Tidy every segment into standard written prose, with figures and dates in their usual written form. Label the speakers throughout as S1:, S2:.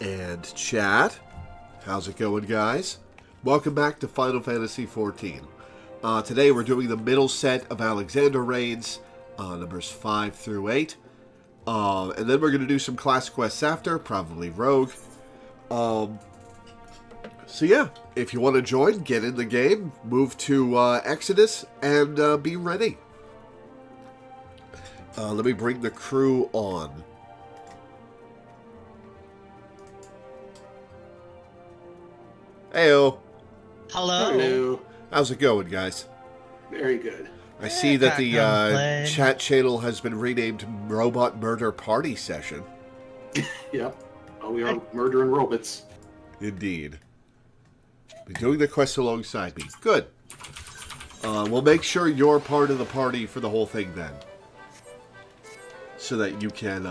S1: And chat, how's it going, guys? Welcome back to Final Fantasy XIV. Today we're doing the middle set of Alexander raids, numbers 5 through 8. And then we're going to do some class quests after, probably Rogue. So yeah, if you want to join, get in the game, move to Exodus, and be ready. Let me bring the crew on. Heyo.
S2: Hello.
S3: Hello.
S1: How's it going, guys?
S3: Very good.
S1: I see that the chat channel has been renamed Robot Murder Party Session.
S3: Yep. Oh, we are murdering robots.
S1: Indeed. Be doing the quest alongside me. Good. We'll make sure you're part of the party for the whole thing then, so that you can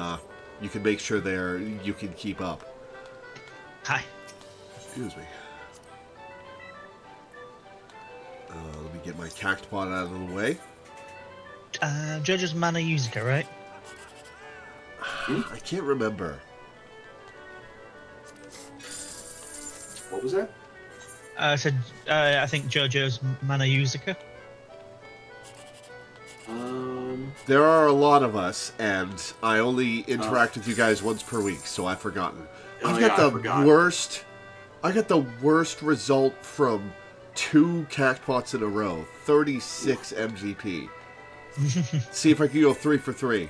S1: make sure you can keep up.
S2: Hi.
S1: Excuse me. Let me get my cactpot out of the way.
S2: Judge's Mana Yuzuka, right?
S1: I can't remember.
S3: What was that?
S2: I said, I think JoJo's Mana Yuzuka.
S1: There are a lot of us, and I only interact with you guys once per week, so I've forgotten. I got the worst result from 2 cactpots in a row. 36 MGP. See if I can go 3 for 3.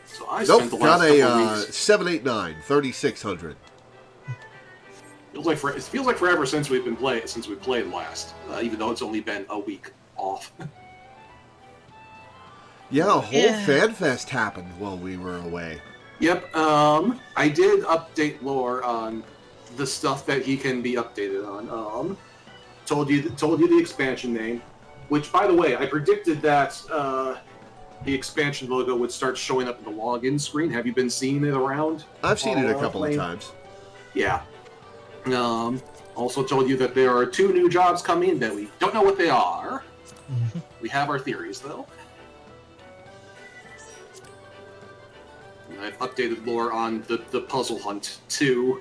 S3: So I
S1: Nope,
S3: spent the
S1: got
S3: last couple of
S1: a
S3: weeks.
S1: 789, 3600.
S3: It feels like forever since we played last, even though it's only been a week off.
S1: Yeah, a whole fan fest happened while we were away.
S3: Yep. I did update Lore on the stuff that he can be updated on. Told you the expansion name, which, by the way, I predicted that the expansion logo would start showing up in the login screen. Have you been seeing it around?
S1: I've seen it a couple of times.
S3: Yeah. Also told you that there are 2 new jobs coming that we don't know what they are.
S2: Mm-hmm.
S3: We have our theories, though. And I've updated Lore on the puzzle hunt to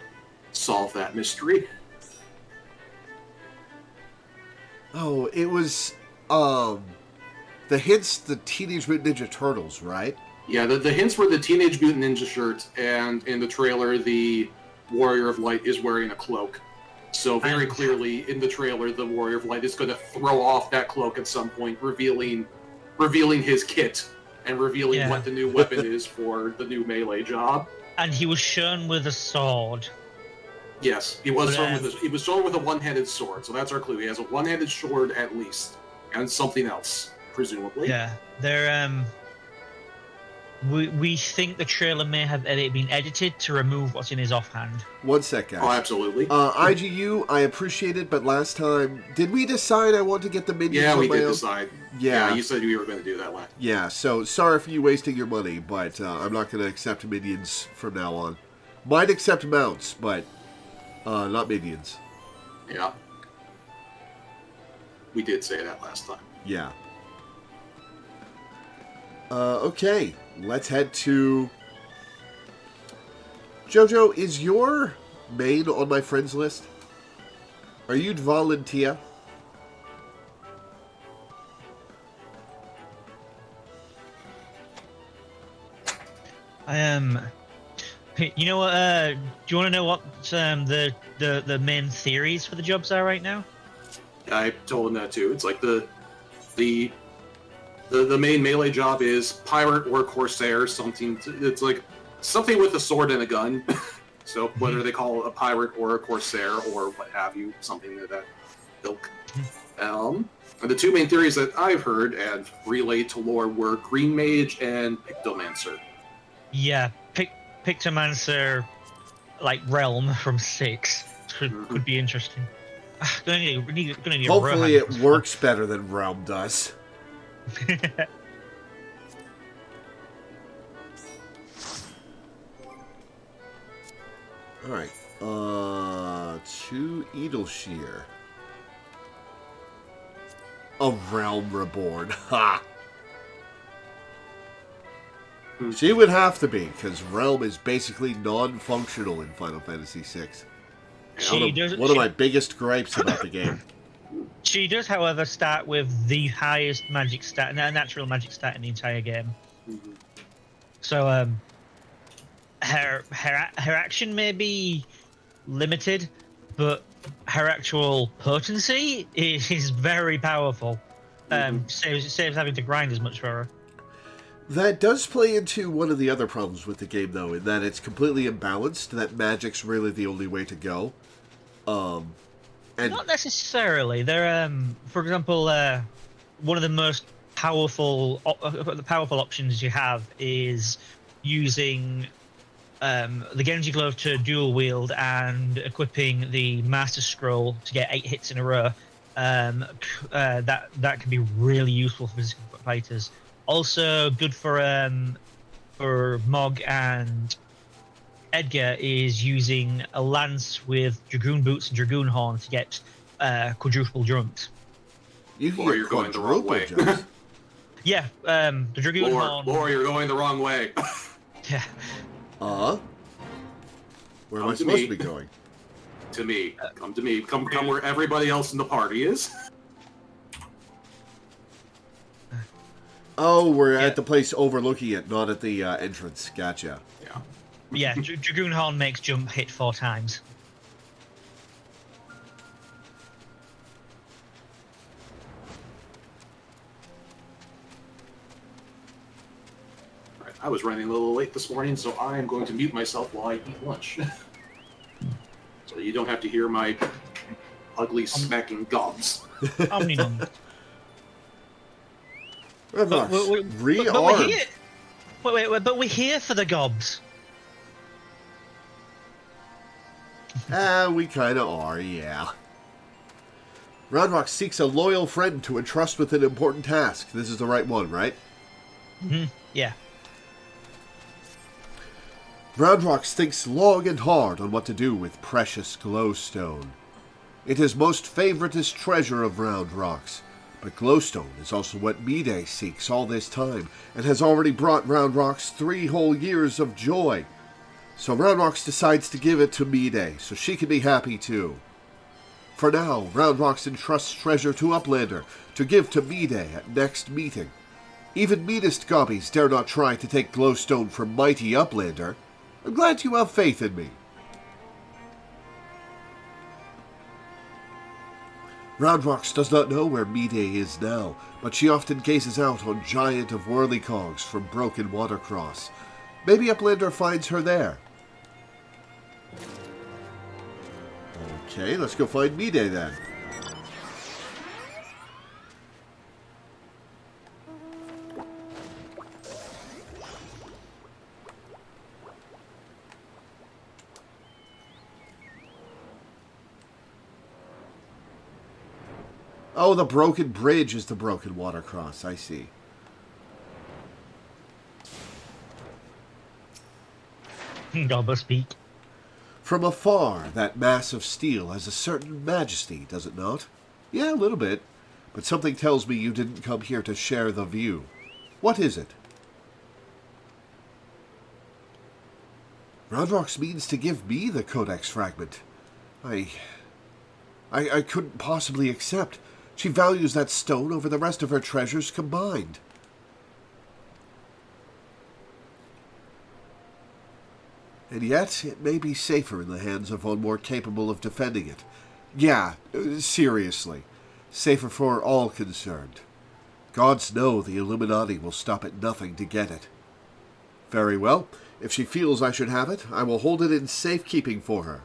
S3: solve that mystery.
S1: Oh, it was, the hints, the Teenage Mutant Ninja Turtles, right?
S3: Yeah, the hints were the Teenage Mutant Ninja shirt, and in the trailer, the Warrior of Light is wearing a cloak. So very clearly, in the trailer, the Warrior of Light is going to throw off that cloak at some point, revealing his kit, and revealing what the new weapon is for the new melee job.
S2: And he was shown with a sword.
S3: Yes, he was shown with a one-handed sword, so that's our clue. He has a one-handed sword at least, and something else, presumably.
S2: Yeah, they're We think the trailer may have been edited to remove what's in his offhand.
S1: One sec, guys.
S3: Oh, absolutely.
S1: IGU, I appreciate it, but last time, did we decide I want to get the minions on my own?
S3: Yeah, we did decide.
S1: Yeah,
S3: you said you were going to do that last.
S1: Yeah, so sorry for you wasting your money, but I'm not going to accept minions from now on. Might accept mounts, but not minions.
S3: Yeah. We did say that last time.
S1: Yeah. Okay, let's head to... Jojo, is your main on my friends list? Are you volunteer?
S2: I am. You know what? Do you want to know what the main theories for the jobs are right now?
S3: I told him that too. It's like the main melee job is pirate or corsair. It's like something with a sword and a gun. So whether they call it a pirate or a corsair or what have you, something of that ilk. And the 2 main theories that I've heard and relayed to Lore were Green Mage and Pictomancer.
S2: Yeah, Pictomancer, like Realm from 6 could be interesting. Gonna need
S1: Hopefully it works better than Realm does. Alright. To She would have to be, because Realm is basically non-functional in Final Fantasy VI. One of my biggest gripes about the game.
S2: She does, however, start with the highest magic stat, natural magic stat in the entire game.
S3: Mhm.
S2: So, her action may be limited, but her actual potency is very powerful. Saves having to grind as much for her.
S1: That does play into one of the other problems with the game, though, in that it's completely imbalanced. That magic's really the only way to go. And
S2: Not necessarily. They're, for example, one of the most powerful options you have is using the Genji Glove to dual wield and equipping the Master Scroll to get 8 hits in a row. That can be really useful for physical fighters. Also good for Mog and Edgar is using a lance with Dragoon boots and Dragoon horn to get quadruple jumps.
S3: Or you're going the wrong way.
S2: Yeah, the Dragoon horn.
S3: Or you're going the wrong way.
S2: Yeah.
S1: Where am I supposed to be going?
S3: To me. Come to me. Come where everybody else in the party is.
S1: Oh, we're at the place overlooking it, not at the entrance. Gotcha.
S3: Yeah.
S2: Yeah, Dragoon horn makes jump hit 4 times.
S3: I was running a little late this morning, so I am going to mute myself while I eat lunch. So you don't have to hear my ugly smacking gobs.
S2: Omni-nom.
S1: Rearm.
S2: But we're here for the gobs.
S1: We kinda are, yeah. Roundrock seeks a loyal friend to entrust with an important task. This is the right one, right?
S2: Mm-hmm. Yeah.
S1: Roundrock thinks long and hard on what to do with precious glowstone. It is most favoritist treasure of Roundrock's, but glowstone is also what Mide seeks all this time, and has already brought Roundrock's 3 whole years of joy. So Roundrock decides to give it to Mide, so she can be happy too. For now, Roundrock entrusts treasure to Uplander, to give to Mide at next meeting. Even meanest gobbies dare not try to take glowstone from mighty Uplander. I'm glad you have faith in me. Roundrox does not know where Mide is now, but she often gazes out on Giant of Whirlycogs from Broken Watercross. Maybe Uplander finds her there. Okay, let's go find Mide then. Oh, the broken bridge is the Broken Watercross. I see.
S2: Gobbo speak.
S1: From afar, that mass of steel has a certain majesty, does it not? Yeah, a little bit. But something tells me you didn't come here to share the view. What is it? Roundrox means to give me the Codex fragment. I couldn't possibly accept. She values that stone over the rest of her treasures combined. And yet, it may be safer in the hands of one more capable of defending it. Yeah, seriously. Safer for all concerned. Gods know the Illuminati will stop at nothing to get it. Very well. If she feels I should have it, I will hold it in safekeeping for her.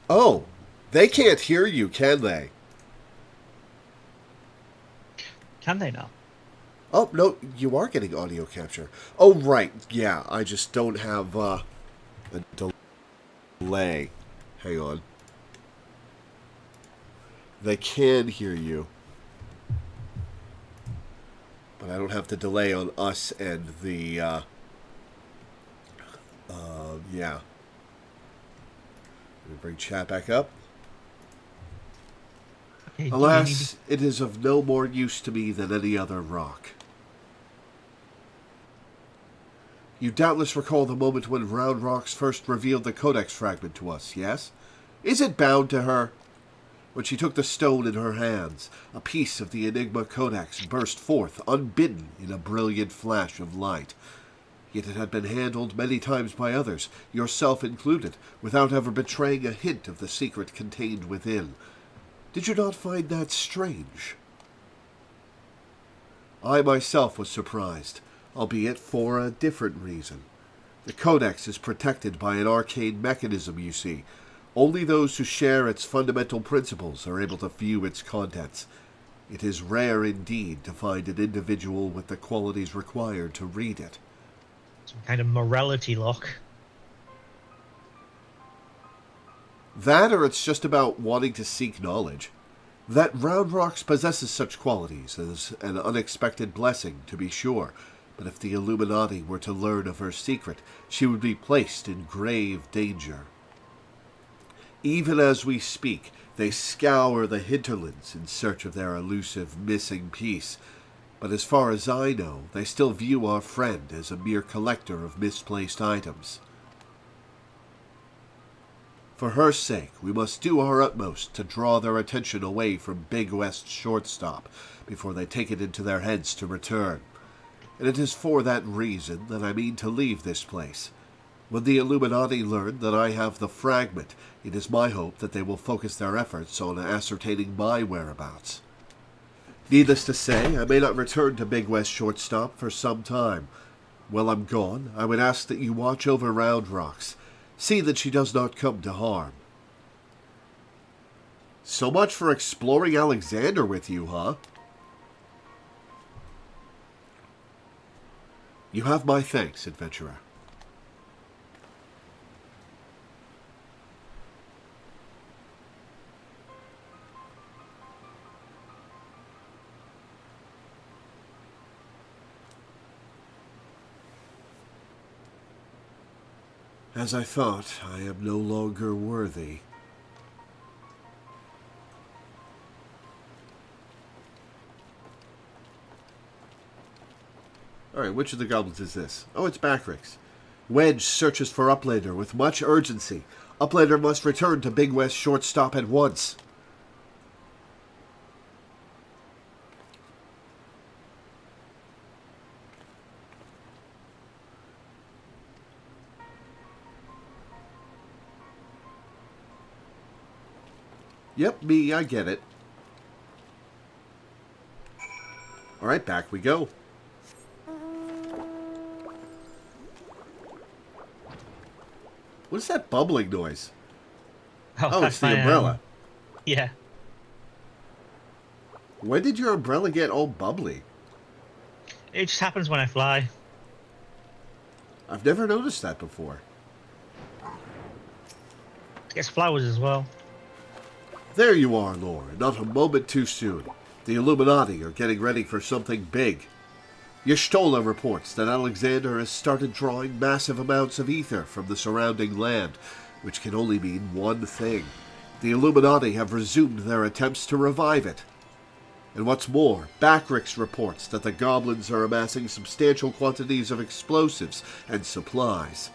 S1: Oh, they can't hear you, can they?
S2: Can they now?
S1: Oh, no, you are getting audio capture. Oh, right, yeah, I just don't have a delay. Hang on. They can hear you. But I don't have the delay on us and the, yeah. Let me bring chat back up.
S2: Okay,
S1: Alas, it is of no more use to me than any other rock. You doubtless recall the moment when Round Rocks first revealed the Codex fragment to us, yes? Is it bound to her? When she took the stone in her hands, a piece of the Enigma Codex burst forth, unbidden, in a brilliant flash of light. Yet it had been handled many times by others, yourself included, without ever betraying a hint of the secret contained within. Did you not find that strange? I myself was surprised, albeit for a different reason. The Codex is protected by an arcane mechanism, you see. Only those who share its fundamental principles are able to view its contents. It is rare indeed to find an individual with the qualities required to read it.
S2: some kind of morality lock.
S1: That, or it's just about wanting to seek knowledge. That Round Rocks possesses such qualities is an unexpected blessing, to be sure, but if the Illuminati were to learn of her secret, she would be placed in grave danger. Even as we speak, they scour the hinterlands in search of their elusive missing piece, but as far as I know, they still view our friend as a mere collector of misplaced items. For her sake, we must do our utmost to draw their attention away from Big West's shortstop before they take it into their heads to return. And it is for that reason that I mean to leave this place. When the Illuminati learn that I have the fragment, it is my hope that they will focus their efforts on ascertaining my whereabouts. Needless to say, I may not return to Big West shortstop for some time. While I'm gone, I would ask that you watch over Round Rocks. See that she does not come to harm. So much for exploring Alexander with you, huh? You have my thanks, adventurer. As I thought, I am no longer worthy. Alright, which of the goblins is this? Oh, it's Backrix. Wedge searches for Uplander with much urgency. Uplander must return to Big West shortstop at once. Yep, me, I get it. Alright, back we go. What is that bubbling noise? Oh, it's the umbrella.
S2: Yeah.
S1: When did your umbrella get all bubbly?
S2: It just happens when I fly.
S1: I've never noticed that before.
S2: It gets flowers as well.
S1: There you are, Lore. Not a moment too soon. The Illuminati are getting ready for something big. Y'shtola reports that Alexander has started drawing massive amounts of ether from the surrounding land, which can only mean one thing. The Illuminati have resumed their attempts to revive it. And what's more, Backrix reports that the goblins are amassing substantial quantities of explosives and supplies.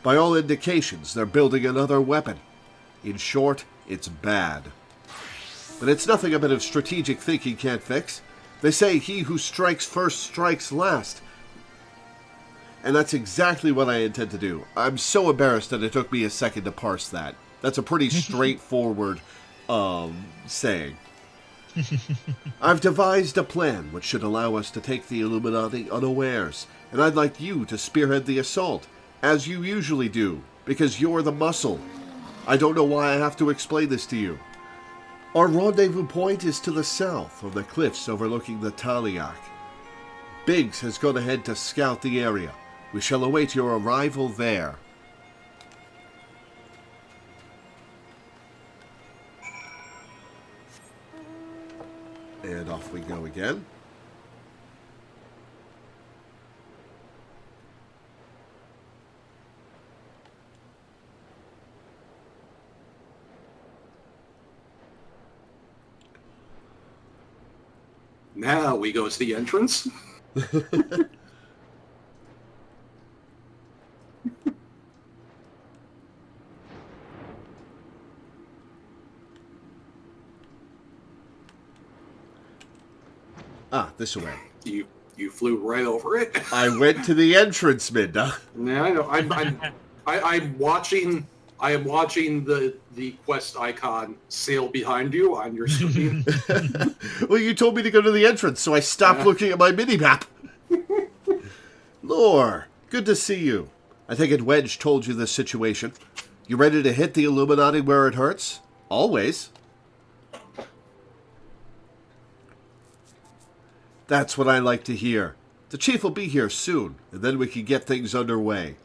S1: By all indications, they're building another weapon. In short, it's bad. But it's nothing a bit of strategic thinking can't fix. They say he who strikes first strikes last. And that's exactly what I intend to do. I'm so embarrassed that it took me a second to parse that. That's a pretty straightforward saying. I've devised a plan which should allow us to take the Illuminati unawares, and I'd like you to spearhead the assault, as you usually do, because you're the muscle. I don't know why I have to explain this to you. Our rendezvous point is to the south, on the cliffs overlooking the Taliak. Biggs has gone ahead to scout the area. We shall await your arrival there. And off we go again.
S3: Now we go to the entrance.
S1: Ah, this way.
S3: You flew right over it.
S1: I went to the entrance, Minda.
S3: Yeah, I know. I'm watching. I am watching the quest icon sail behind you on your screen.
S1: Well, you told me to go to the entrance, so I stopped looking at my mini-map. Lore, good to see you. I think Wedge told you the situation. You ready to hit the Illuminati where it hurts? Always. That's what I like to hear. The chief will be here soon, and then we can get things underway.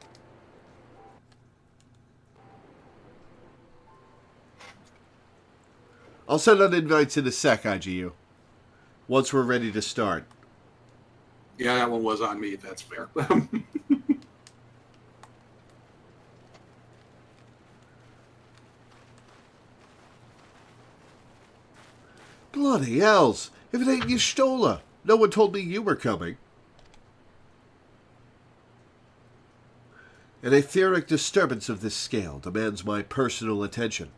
S1: I'll send out invites in a sec, IGU. Once we're ready to start.
S3: Yeah, that one was on me. That's fair.
S1: Bloody hells! If it ain't Y'shtola! No one told me you were coming. An etheric disturbance of this scale demands my personal attention.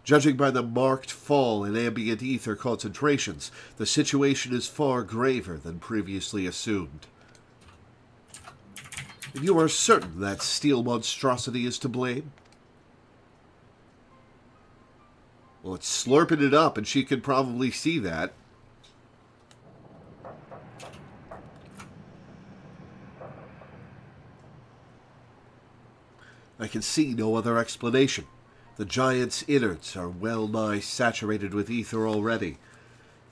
S1: Judging by the marked fall in ambient ether concentrations, the situation is far graver than previously assumed. You are certain that steel monstrosity is to blame? Well, it's slurping it up, and she could probably see that. I can see no other explanation. The giant's innards are well nigh saturated with ether already.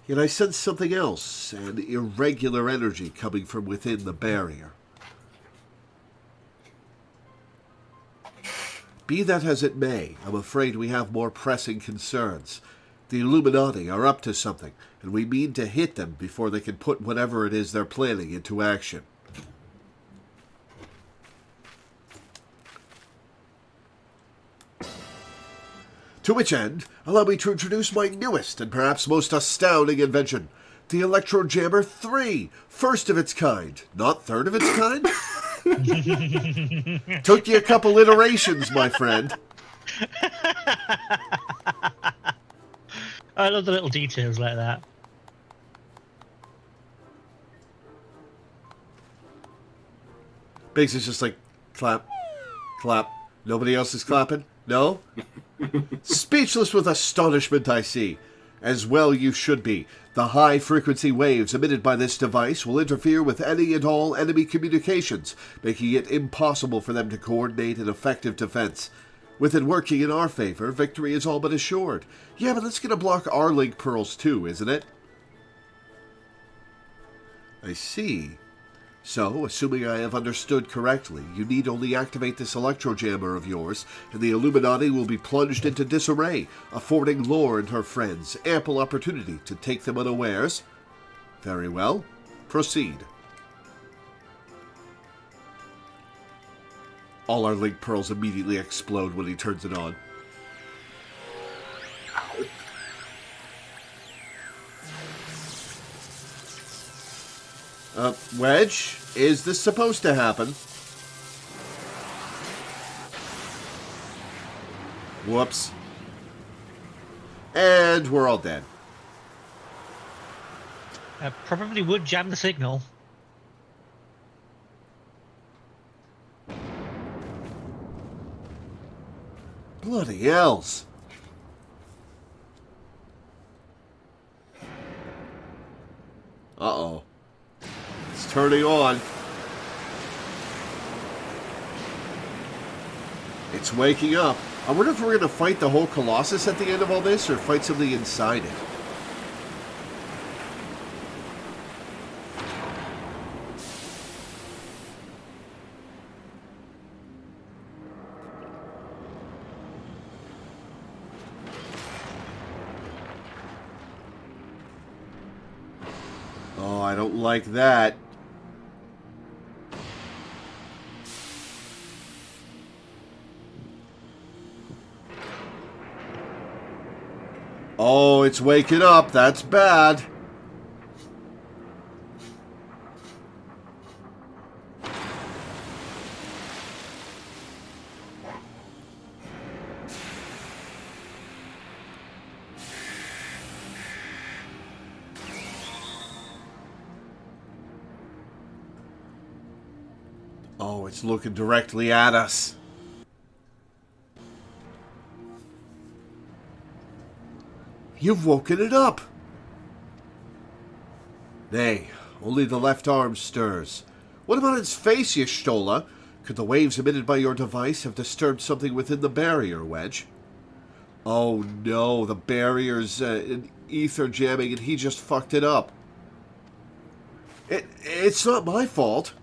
S1: Yet I sense something else, an irregular energy coming from within the barrier. Be that as it may, I'm afraid we have more pressing concerns. The Illuminati are up to something, and we mean to hit them before they can put whatever it is they're planning into action. To which end, allow me to introduce my newest and perhaps most astounding invention, the Electro Jammer 3, first of its kind, not third of its kind? Took you a couple iterations, my friend.
S2: I love the little details like that.
S1: Biggs is just like, clap, clap. Nobody else is clapping? No? Speechless with astonishment, I see. As well you should be. The high-frequency waves emitted by this device will interfere with any and all enemy communications, making it impossible for them to coordinate an effective defense. With it working in our favor, victory is all but assured. Yeah, but that's going to block our link pearls too, isn't it? I see. So, assuming I have understood correctly, you need only activate this electro jammer of yours, and the Illuminati will be plunged into disarray, affording Lore and her friends ample opportunity to take them unawares. Very well. Proceed. All our link pearls immediately explode when he turns it on. Wedge, is this supposed to happen? Whoops. And we're all dead.
S2: Probably would jam the signal.
S1: Bloody hells. Uh-oh. It's turning on. It's waking up. I wonder if we're going to fight the whole Colossus at the end of all this, or fight something inside it. Oh, I don't like that. Oh, it's waking up. That's bad. it's looking directly at us. You've woken it up. Nay, only the left arm stirs. What about its face, you Stola? Could the waves emitted by your device have disturbed something within the barrier, Wedge? Oh no, the barrier's in ether jamming and he just fucked it up. It's not my fault.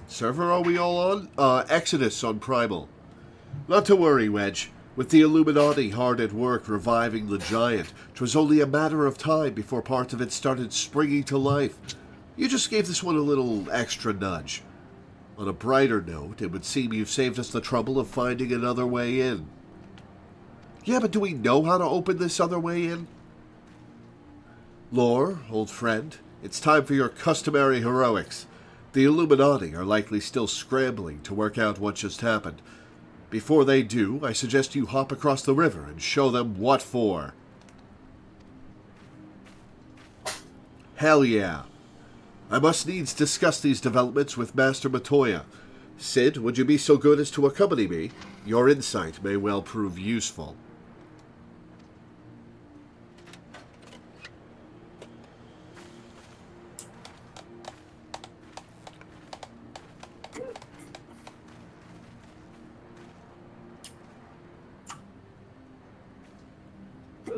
S1: Server are we all on? Exodus on Primal. Not to worry, Wedge. With the Illuminati hard at work reviving the giant, 'twas only a matter of time before parts of it started springing to life. You just gave this one a little extra nudge. On a brighter note, it would seem you've saved us the trouble of finding another way in. Yeah, but do we know how to open this other way in? Lore, old friend, it's time for your customary heroics. The Illuminati are likely still scrambling to work out what just happened. Before they do, I suggest you hop across the river and show them what for. Hell yeah. I must needs discuss these developments with Master Matoya. Sid, would you be so good as to accompany me? Your insight may well prove useful.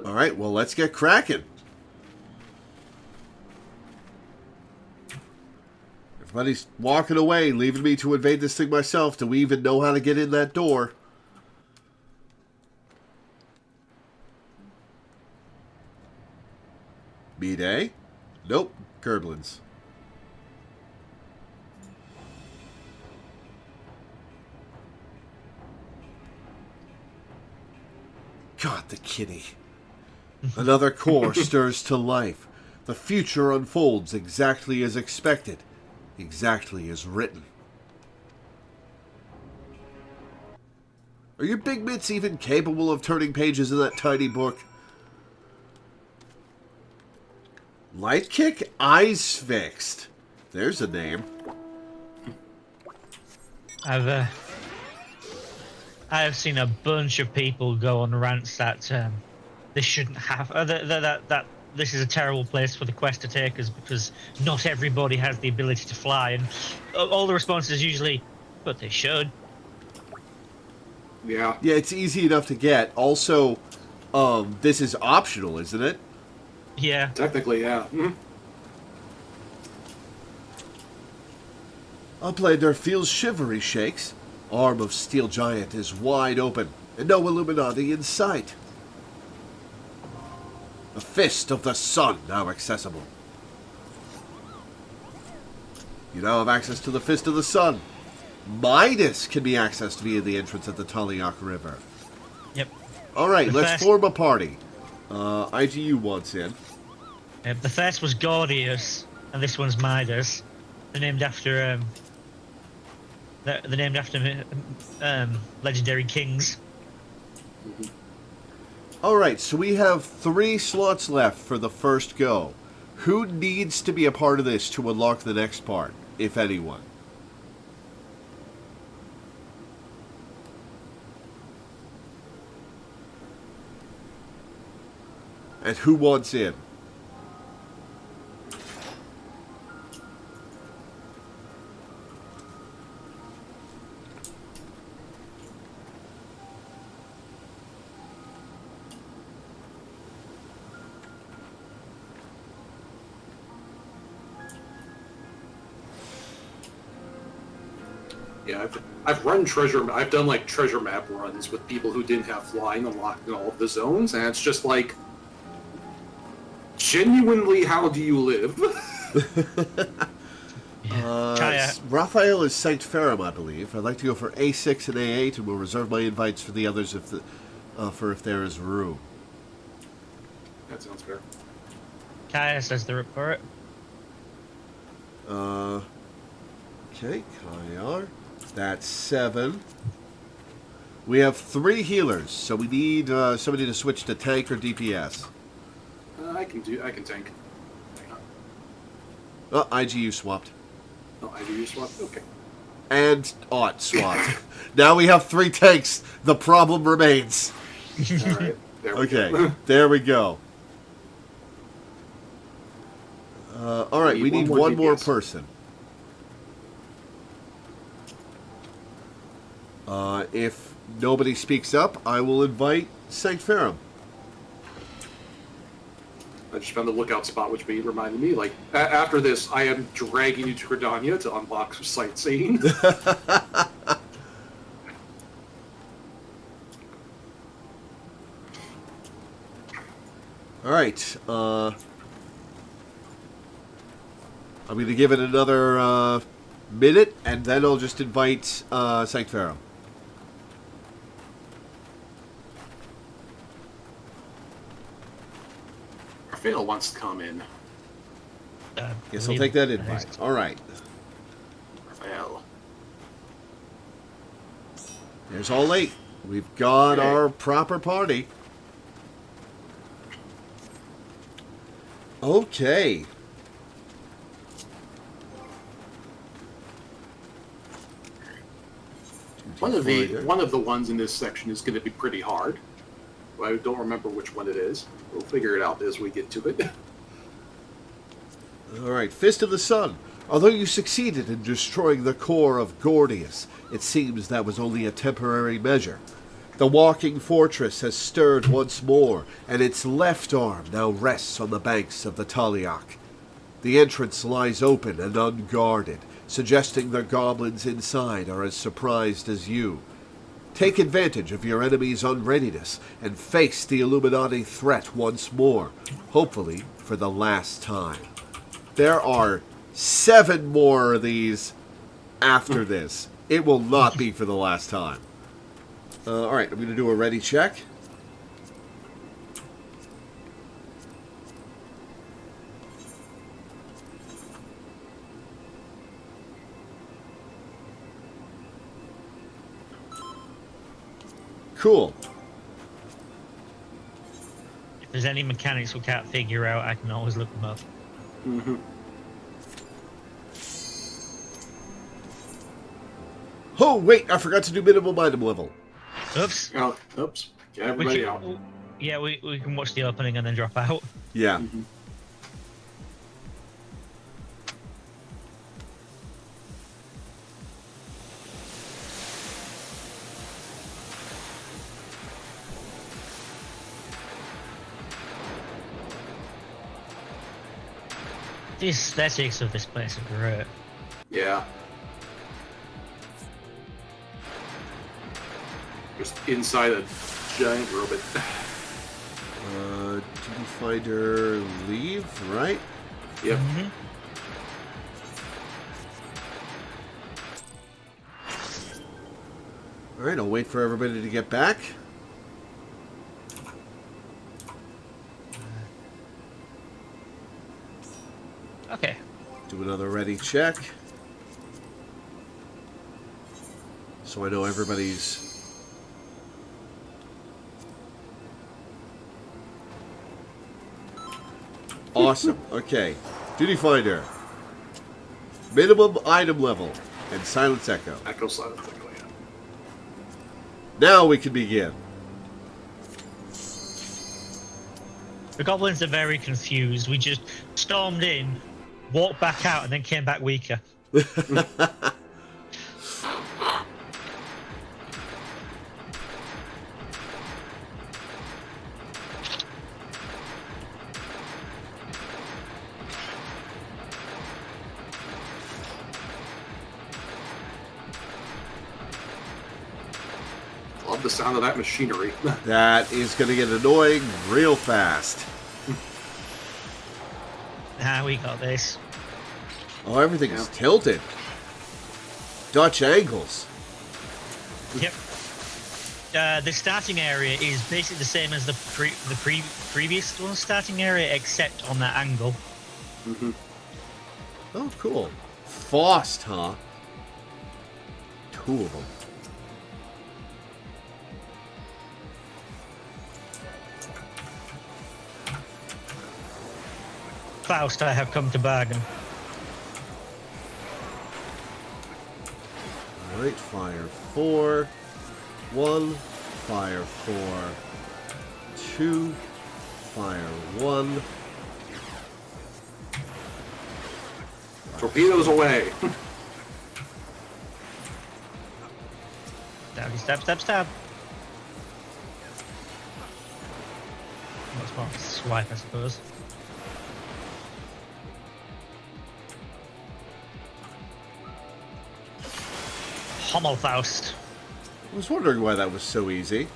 S1: Alright, well, let's get cracking. Everybody's walking away, leaving me to invade this thing myself. Do we even know how to get in that door? B-Day? Nope, Gerblins. God, the kitty. Another core stirs to life. The future unfolds exactly as expected, exactly as written. Are your big mitts even capable of turning pages in that tiny book? Light kick, eyes fixed. There's a name.
S2: I have seen a bunch of people go on rants that this shouldn't have that this is a terrible place for the quest to take us because not everybody has the ability to fly, and all the responses is usually, but they should.
S3: Yeah.
S1: Yeah, it's easy enough to get. Also, this is optional, isn't it?
S2: Yeah.
S3: Technically, yeah. Mm-hmm.
S1: Uplander feels shivery shakes. Arm of steel giant is wide open, and no Illuminati in sight. The fist of the sun now accessible. You now have access to the fist of the sun. Midas can be accessed via the entrance at the Taliak River.
S2: Yep.
S1: Alright, let's form a party. IGU wants in.
S2: Yep, the first was Gordius, and this one's Midas. They're named after legendary kings.
S1: Alright, so we have 3 slots left for the first go. Who needs to be a part of this to unlock the next part, if anyone? And who wants in?
S3: Yeah, I've run I've done like treasure map runs with people who didn't have flying unlocked in all of the zones, and it's just like, genuinely, how do you live?
S1: Raphael is Saint Ferrum, I believe. I'd like to go for A6 and A8, and we'll reserve my invites for the others if there is room.
S3: That sounds fair.
S2: Kaya says the report.
S1: Okay, Kayar. That's 7. We have 3 healers, so we need somebody to switch to tank or DPS.
S3: I can tank. Hang on.
S1: Oh, IGU swapped.
S3: Oh, IGU swap? Okay.
S1: And Ot swapped. Now we have 3 tanks. The problem remains.
S3: Alright. There we
S1: Okay,
S3: go.
S1: there we go. Alright, we need one more
S3: DPS.
S1: person. If nobody speaks up, I will invite Sanctferum.
S3: I just found the lookout spot, which reminded me, like, after this, I am dragging you to Gridania to unlock some sightseeing.
S1: Alright, I'm going to give it another minute, and then I'll just invite Sanctferum.
S3: Raphael wants to come in.
S1: Guess I'll take that invite. Alright.
S3: Raphael.
S1: There's all 8. We've got
S3: Okay.
S1: our proper party. Okay.
S3: One of the ones in this section is going to be pretty hard. I don't remember which one it is. We'll figure it out as we get to it.
S1: Alright, Fist of the Sun. Although you succeeded in destroying the core of Gordius, it seems that was only a temporary measure. The walking fortress has stirred once more, and its left arm now rests on the banks of the Taliak. The entrance lies open and unguarded, suggesting the goblins inside are as surprised as you. Take advantage of your enemy's unreadiness and face the Illuminati threat once more, hopefully for the last time. There are 7 more of these after this. It will not be for the last time. Alright, I'm going to do a ready check. Cool.
S2: If there's any mechanics we can't figure out, I can always look them up.
S3: Mm-hmm.
S1: Oh, wait, I forgot to do minimum item level.
S2: Oops.
S3: Oh, oops. Get everybody out.
S2: Yeah, we can watch the opening and then drop out.
S1: Yeah.
S3: Mm-hmm.
S2: The aesthetics of this place are great.
S3: Yeah. Just inside a giant robot.
S1: Duty Finder leave, right?
S3: Yep.
S2: Mm-hmm.
S1: Alright, I'll wait for everybody to get back.
S2: Okay.
S1: Do another ready check. So I know everybody's... Awesome. Okay. Duty Finder. Minimum item level. And Silence Echo.
S3: Echo silence. Echo, yeah.
S1: Now we can begin.
S2: The goblins are very confused. We just stormed in, walked back out, and then came back weaker.
S3: Love the sound of that machinery.
S1: That is going to get annoying real fast.
S2: We got this.
S1: Oh, everything is
S3: Yeah.
S1: tilted. Dutch angles.
S2: Yep. The starting area is basically the same as the previous one starting area, except on that angle.
S3: Mm-hmm.
S1: Oh, cool. Faust, huh? 2 of them.
S2: Faust, I have come to bargain.
S1: Alright, fire 4. 1. Fire 4. 2. Fire 1.
S3: Torpedoes away.
S2: Stabby, stab, stab, stab. That's more swipe, I suppose. Hommelfaust.
S1: I was wondering why that was so easy.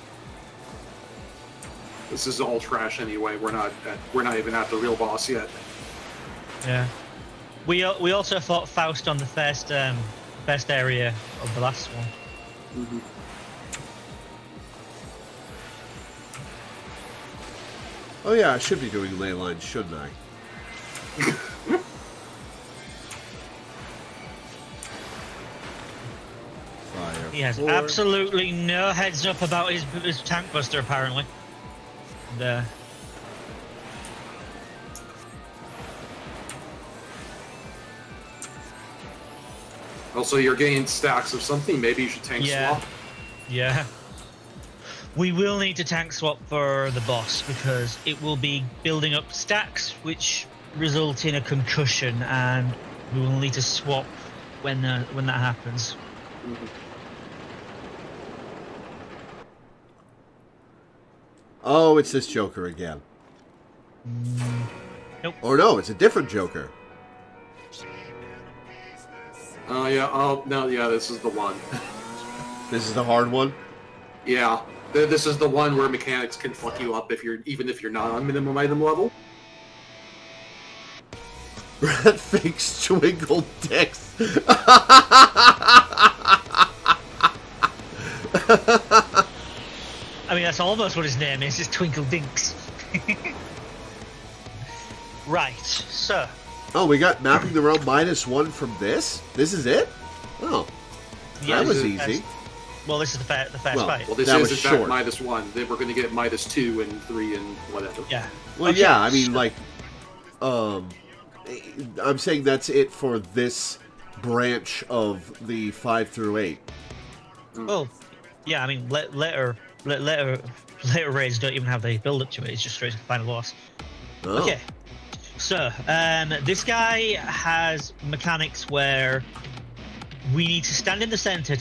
S3: This is all trash anyway. We're not even at the real boss yet.
S2: Yeah. We also fought Faust on the first area of the last one.
S3: Mm-hmm.
S1: Oh yeah, I should be doing ley lines, shouldn't I? Fire
S2: He has
S1: 4.
S2: absolutely no heads up about his tank buster, apparently. And,
S3: Also, you're getting stacks of something. Maybe you should tank swap.
S2: Yeah. We will need to tank swap for the boss because it will be building up stacks, which result in a concussion, and we will need to swap when that happens.
S3: Mm-hmm.
S1: Oh, it's this Joker again.
S2: Nope.
S1: Or no, it's a different Joker.
S3: Oh yeah. Oh no. Yeah. This is the one.
S1: This is the hard one?
S3: Yeah. This is the one where mechanics can fuck you up even if you're not on minimum item level.
S1: Red fakes twinkle dicks.
S2: I mean, that's almost what his name is. It's Twinkle Dinks. Right. So.
S1: Oh, we got mapping the realm -1 from this? This is it? Oh.
S2: Yeah,
S1: that was
S2: this is
S1: easy.
S2: Well, this is the first
S1: Well,
S2: fight.
S3: Well, this
S1: That
S3: is
S1: was
S3: in fact
S1: short.
S3: -1. Then we're going to get -2 and 3 and whatever.
S2: Yeah.
S1: Well,
S2: Okay,
S1: yeah, I mean,
S2: so-
S1: like, I'm saying that's it for this branch of the 5 through 8.
S2: Well, yeah. I mean, later raids don't even have the build up to it. It's just straight to the final boss.
S1: Oh.
S2: Okay. So, this guy has mechanics where we need to stand in the center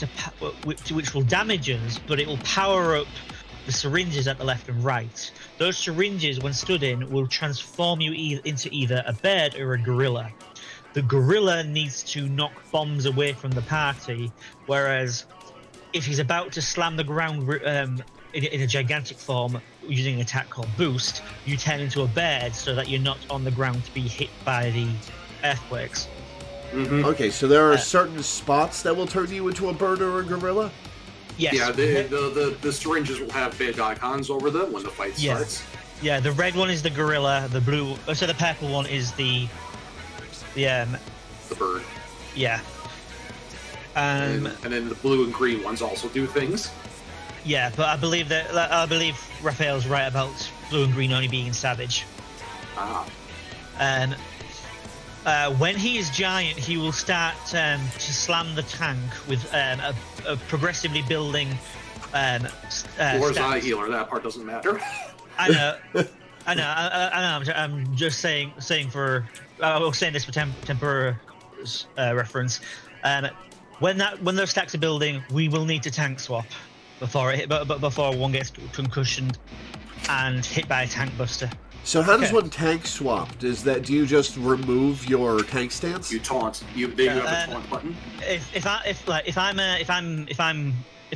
S2: which will damage us, but it will power up the syringes at the left and right. Those syringes, when stood in, will transform you into either a bird or a gorilla. The gorilla needs to knock bombs away from the party, whereas if he's about to slam the ground in a gigantic form using an attack called Boost, you turn into a bird so that you're not on the ground to be hit by the earthquakes.
S3: Mm-hmm.
S1: Okay, so there are certain spots that will turn you into a bird or a gorilla?
S2: Yes.
S3: Yeah, the syringes will have big icons over them when the fight
S2: Yeah.
S3: starts.
S2: Yeah, the red one is the gorilla, the blue... So the purple one is the
S3: The bird.
S2: yeah.
S3: And then the blue and green ones also do things.
S2: Yeah, but I believe Raphael's right about blue and green only being savage.
S3: Ah.
S2: When he is giant, he will start to slam the tank with a progressively building.
S3: Or not a healer. That part doesn't matter.
S2: I know. I know. I'm just saying for. I was saying this for Tempura's reference. When those stacks are building, we will need to tank swap before one gets concussioned and hit by a tank buster.
S1: So how does
S2: Okay.
S1: one tank swap? Do you just remove your tank stance?
S3: You taunt. You have a taunt button.
S2: If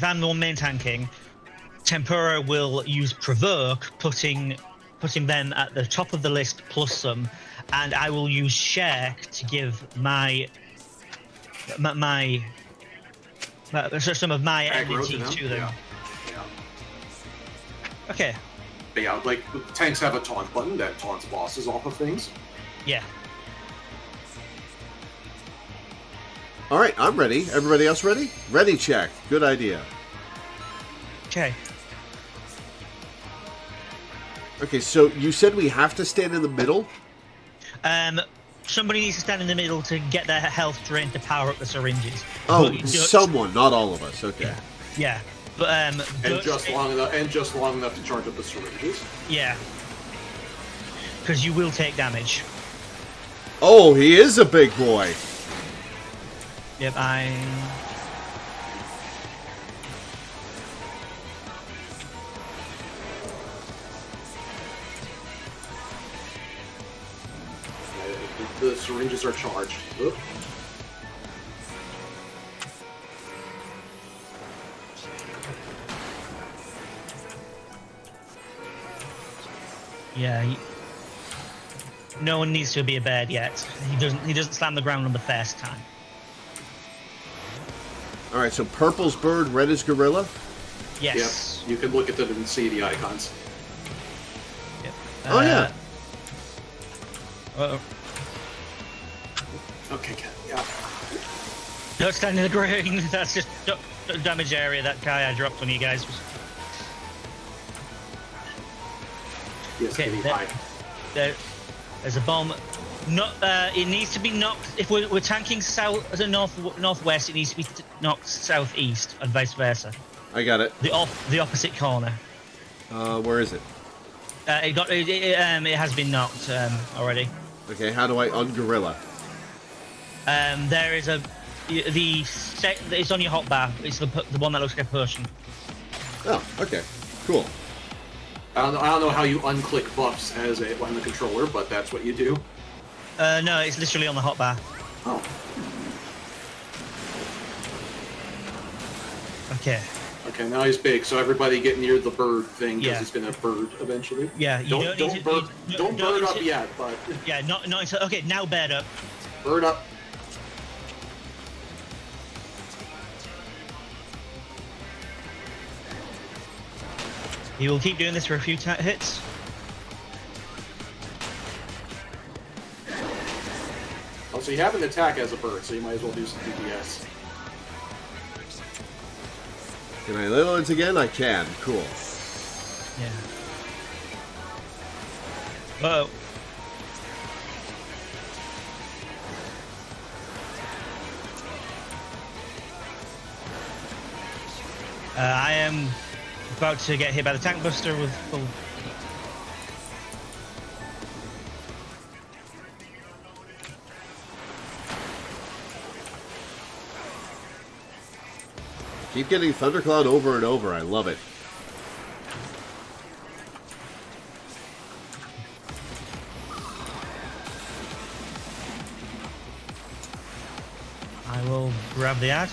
S2: I'm the one main tanking, Tempura will use provoke, putting them at the top of the list plus some, and I will use share to give some of my
S3: Aggro
S2: energy
S3: them.
S2: to them.
S3: Yeah.
S2: Okay.
S3: But yeah, like tanks have a taunt button that taunts bosses off of things.
S2: Yeah.
S1: All right, I'm ready. Everybody else ready? Ready check. Good idea.
S2: Okay.
S1: Okay, so you said we have to stand in the middle?
S2: somebody needs to stand in the middle to get their health drained to power up the syringes.
S1: Oh,
S2: But
S1: someone, not all of us. Okay.
S2: Yeah, but
S3: And just long enough to charge up the syringes.
S2: Yeah, because you will take damage.
S1: Oh, he is a big boy.
S2: Yep,
S3: The syringes are charged. Oop.
S2: Yeah. No one needs to be a bed yet. He doesn't slam the ground on the first time.
S1: All right, so purple's bird, red is gorilla.
S2: Yes.
S3: Yep. You can look at them and see the icons.
S2: Yep.
S1: Oh yeah.
S2: Uh-oh.
S3: Okay, yeah.
S2: Don't stand in the ground. That's just damage area that guy I dropped on you guys.
S3: Yes,
S2: Okay,
S3: getting high.
S2: There's a bomb. It needs to be knocked. If we're tanking south, northwest, it needs to be knocked southeast, and vice versa.
S1: I got it.
S2: The opposite corner.
S1: Where is it?
S2: It has been knocked already.
S1: Okay, how do I ungorilla?
S2: There is it's on your hotbar. It's the one that looks like a potion.
S1: Oh, okay, cool.
S3: I don't know how you unclick buffs on the controller, but that's what you do.
S2: No, it's literally on the hotbar.
S3: Oh.
S2: Okay.
S3: Okay, now he's big, so everybody get near the bird thing because
S2: Yeah.
S3: he's gonna bird eventually.
S2: Yeah, you
S3: Don't bird up yet, but
S2: Yeah, not until, okay. Now bird up.
S3: bird up.
S2: He will keep doing this for a few hits.
S3: Oh, so you have an attack as a bird, so you might as well do some DPS.
S1: Can I little it again? I can. Cool.
S2: Yeah. Uh-oh. I am about to get hit by the tank buster with full.
S1: Keep getting Thundercloud over and over. I love it.
S2: I will grab the ad.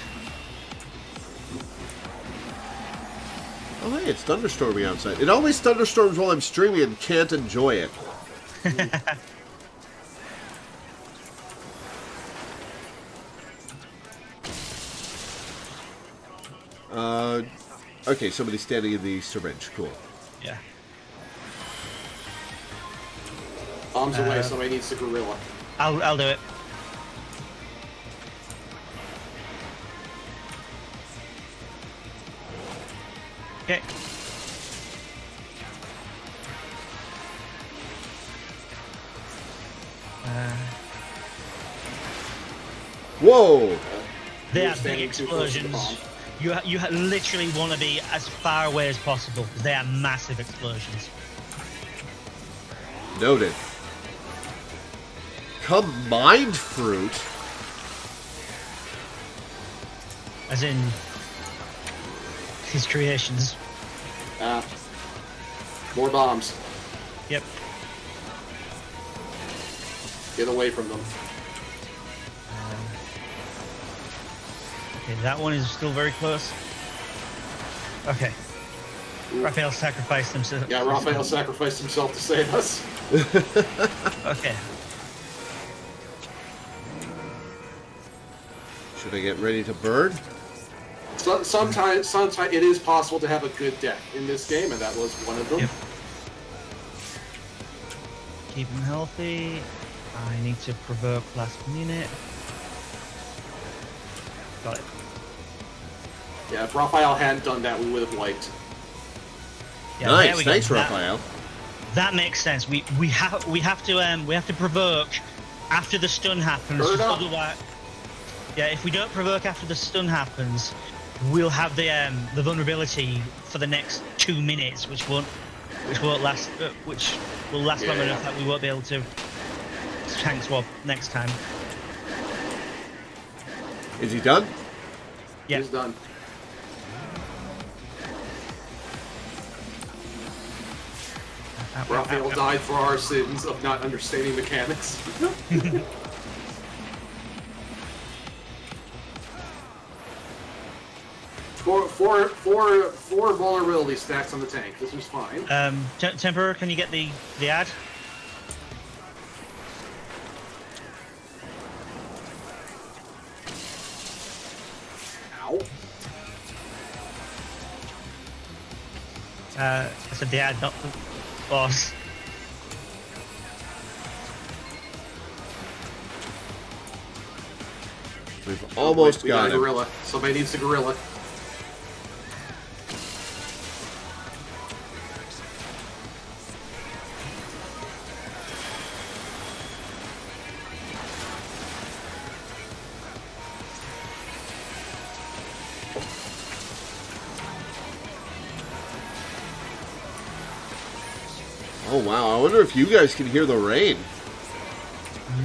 S1: Oh, hey, it's thunderstorming outside. It always thunderstorms while I'm streaming and can't enjoy it. Okay, somebody's standing in the syringe. Cool.
S2: Yeah.
S3: Bombs away, somebody needs the gorilla.
S2: I'll do it. Okay.
S1: Whoa!
S2: They
S3: You're
S2: are big
S3: standing too close to the
S2: explosions.
S3: bomb.
S2: You literally want to be as far away as possible because they are massive explosions.
S1: Noted. Combined fruit?
S2: As in his creations.
S3: More bombs.
S2: Yep.
S3: Get away from them.
S2: Okay, that one is still very close. Okay. Raphael sacrificed himself.
S3: Yeah, Raphael sacrificed himself to save us.
S2: Okay.
S1: Should I get ready to bird?
S3: Sometimes it is possible to have a good deck in this game, and that was one of them.
S2: Yep. Keep him healthy. I need to provoke last minute. Got it.
S3: Yeah, if Raphael hadn't done that, we would have liked.
S2: Yeah, there
S1: Nice,
S2: we go.
S1: thanks, Raphael.
S2: That makes sense. We have to provoke after the stun happens.
S3: Turn it up.
S2: Otherwise, yeah, if we don't provoke after the stun happens, we'll have the vulnerability for the next 2 minutes, which will last long enough that we won't be able to tank swap next time.
S1: Is he done?
S2: Yeah.
S3: He's done. Raphael died for our sins of not understanding mechanics. Four vulnerability stacks on the tank. This was fine.
S2: Temperor, can you get the ad?
S3: Ow.
S2: I said the ad, not the boss.
S1: We've almost
S3: we
S1: got
S3: a
S1: him.
S3: gorilla. Somebody needs a gorilla.
S1: Oh wow, I wonder if you guys can hear the rain.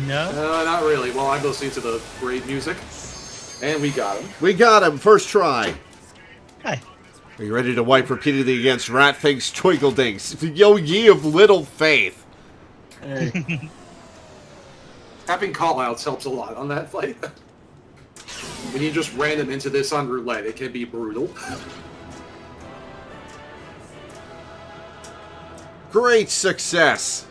S2: No.
S3: Not really. Well, I'm listening to the raid music. And we got him.
S1: We got him, first try.
S2: Hey.
S1: Are you ready to wipe repeatedly against Ratfing's Twinkledinks? Yo, ye of little faith.
S3: Hey. Having callouts helps a lot on that fight. When you just random into this on roulette, it can be brutal.
S1: Great success.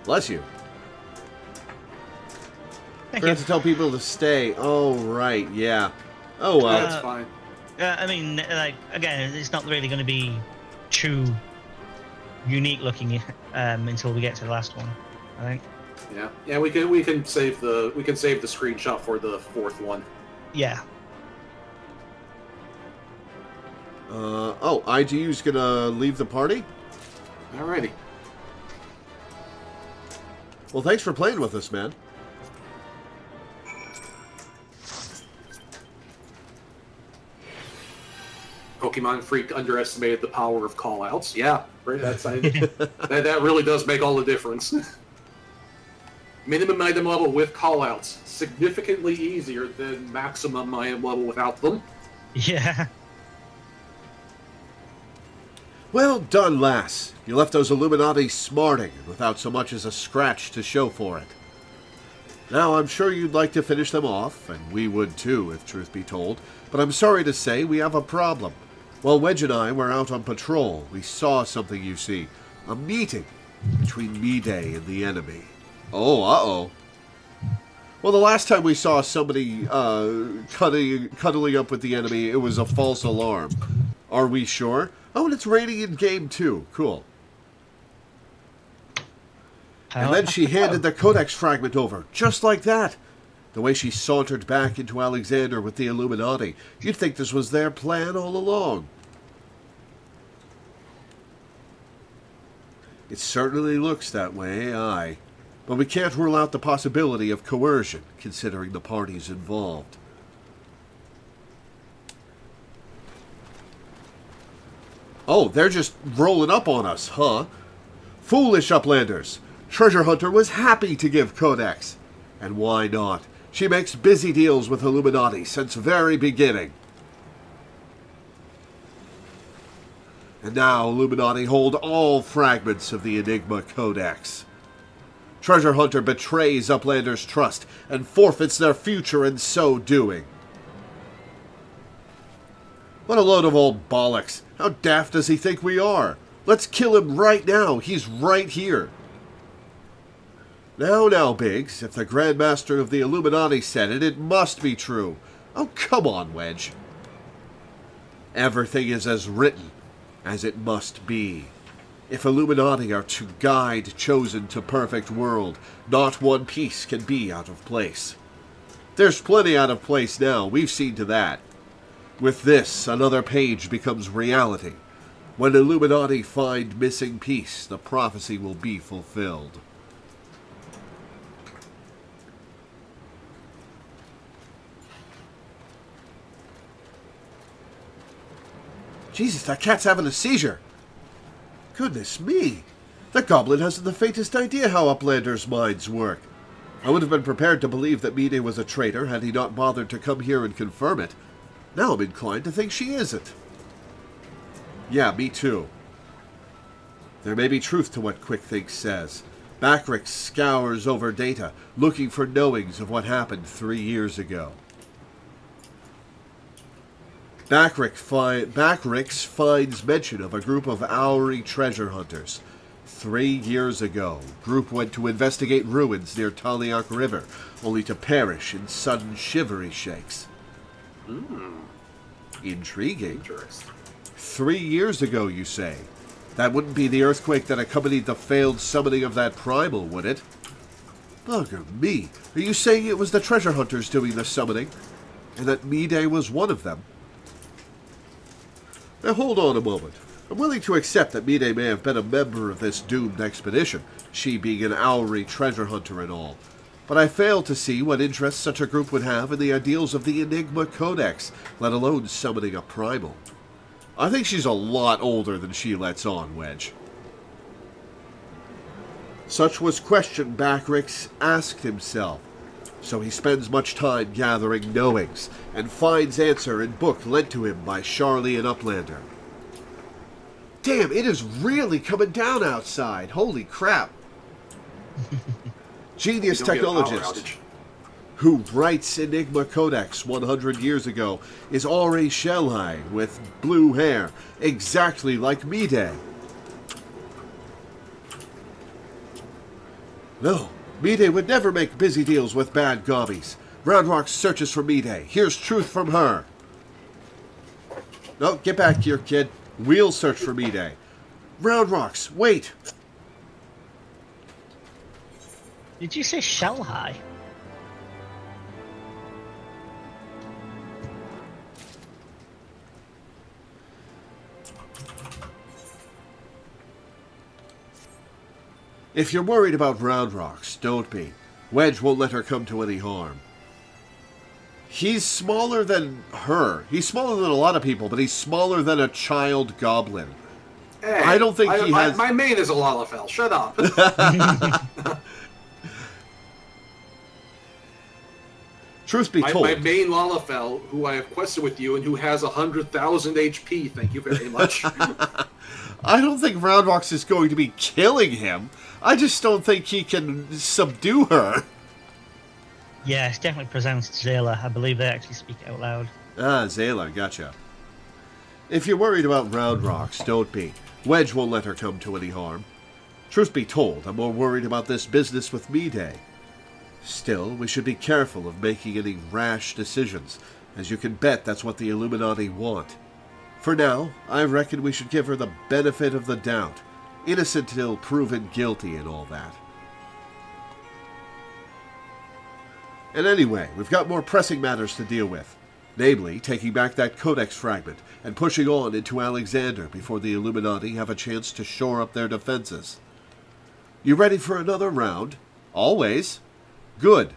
S1: Bless you.
S2: Thank
S1: Forgot
S2: you.
S1: to tell people to stay. Oh, right, yeah. Oh, well.
S3: That's fine.
S2: I mean, like, again, it's not really going to be too unique looking until we get to the last one, I think.
S3: Yeah. We can save the screenshot for the fourth one.
S2: Yeah.
S1: Oh, IGU's gonna leave the party?
S3: Alrighty.
S1: Well, thanks for playing with us, man.
S3: Pokemon Freak underestimated the power of callouts. Yeah, right. That really does make all the difference. Minimum item level with callouts significantly easier than maximum item level without them.
S2: Yeah.
S1: Well done, lass. You left those Illuminati smarting without so much as a scratch to show for it. Now, I'm sure you'd like to finish them off, and we would too, if truth be told, but I'm sorry to say we have a problem. While Wedge and I were out on patrol, we saw something, you see. A meeting between Mayday and the enemy. Oh, uh-oh. Well, the last time we saw somebody cuddling up with the enemy, it was a false alarm. Are we sure? Oh, and it's raining in game too. Cool. And then she handed the codex fragment over, just like that. The way she sauntered back into Alexander with the Illuminati. You'd think this was their plan all along. It certainly looks that way, aye. But we can't rule out the possibility of coercion, considering the parties involved. Oh, they're just rolling up on us, huh? Foolish Uplanders! Treasure Hunter was happy to give Codex. And why not? She makes busy deals with Illuminati since very beginning. And now Illuminati hold all fragments of the Enigma Codex. Treasure Hunter betrays Uplanders' trust and forfeits their future in so doing. What a load of old bollocks. How daft does he think we are? Let's kill him right now. He's right here. Now, Biggs. If the Grand Master of the Illuminati said it, it must be true. Oh, come on, Wedge. Everything is as written as it must be. If Illuminati are to guide chosen to perfect world, not one piece can be out of place. There's plenty out of place now. We've seen to that. With this, another page becomes reality. When Illuminati find missing piece, the prophecy will be fulfilled. Jesus, that cat's having a seizure. Goodness me. The goblin hasn't the faintest idea how Uplanders' minds work. I would have been prepared to believe that Mide was a traitor had he not bothered to come here and confirm it. Now I'm inclined to think she isn't. Yeah, me too. There may be truth to what QuickThink says. Backrix scours over data, looking for knowings of what happened 3 years ago. Backrix finds mention of a group of Auri treasure hunters. 3 years ago, group went to investigate ruins near Taliak River, only to perish in sudden shivery shakes. Intriguing.
S3: Interesting.
S1: 3 years ago, you say? That wouldn't be the earthquake that accompanied the failed summoning of that primal, would it? Bugger me. Are you saying it was the treasure hunters doing the summoning? And that Mide was one of them? Now hold on a moment. I'm willing to accept that Mide may have been a member of this doomed expedition, she being an Auri treasure hunter and all. But I fail to see what interest such a group would have in the ideals of the Enigma Codex, let alone summoning a primal. I think she's a lot older than she lets on, Wedge. Such was question Backrix asked himself. So he spends much time gathering knowings, and finds answer in book lent to him by Charlie and Uplander. Damn, it is really coming down outside. Holy crap. Genius technologist who writes Enigma Codex 100 years ago is Ori Shelhai with blue hair, exactly like Mide. No, Mide would never make busy deals with bad gobbies. Roundrock searches for Mide. Here's truth from her. No, get back here, kid. We'll search for Mide. Roundrocks, wait.
S2: Did you say shell high?
S1: If you're worried about Roundrocks, don't be. Wedge won't let her come to any harm. He's smaller than her. He's smaller than a lot of people, but he's smaller than a child goblin.
S3: Hey,
S1: I don't think he has...
S3: My main is a Lalafell. Shut up.
S1: Truth be told...
S3: My main Lalafell, who I have quested with you, and who has 100,000 HP. Thank you very much.
S1: I don't think Roundrocks is going to be killing him. I just don't think he can subdue her.
S2: Yeah, it's definitely pronounced Zayla. I believe they actually speak out loud.
S1: Ah, Zayla, gotcha. If you're worried about Roundrocks, don't be. Wedge won't let her come to any harm. Truth be told, I'm more worried about this business with Mide. Still, we should be careful of making any rash decisions, as you can bet that's what the Illuminati want. For now, I reckon we should give her the benefit of the doubt. Innocent till proven guilty and all that. And anyway, we've got more pressing matters to deal with. Namely, taking back that Codex fragment and pushing on into Alexander before the Illuminati have a chance to shore up their defenses. You ready for another round? Always. Good.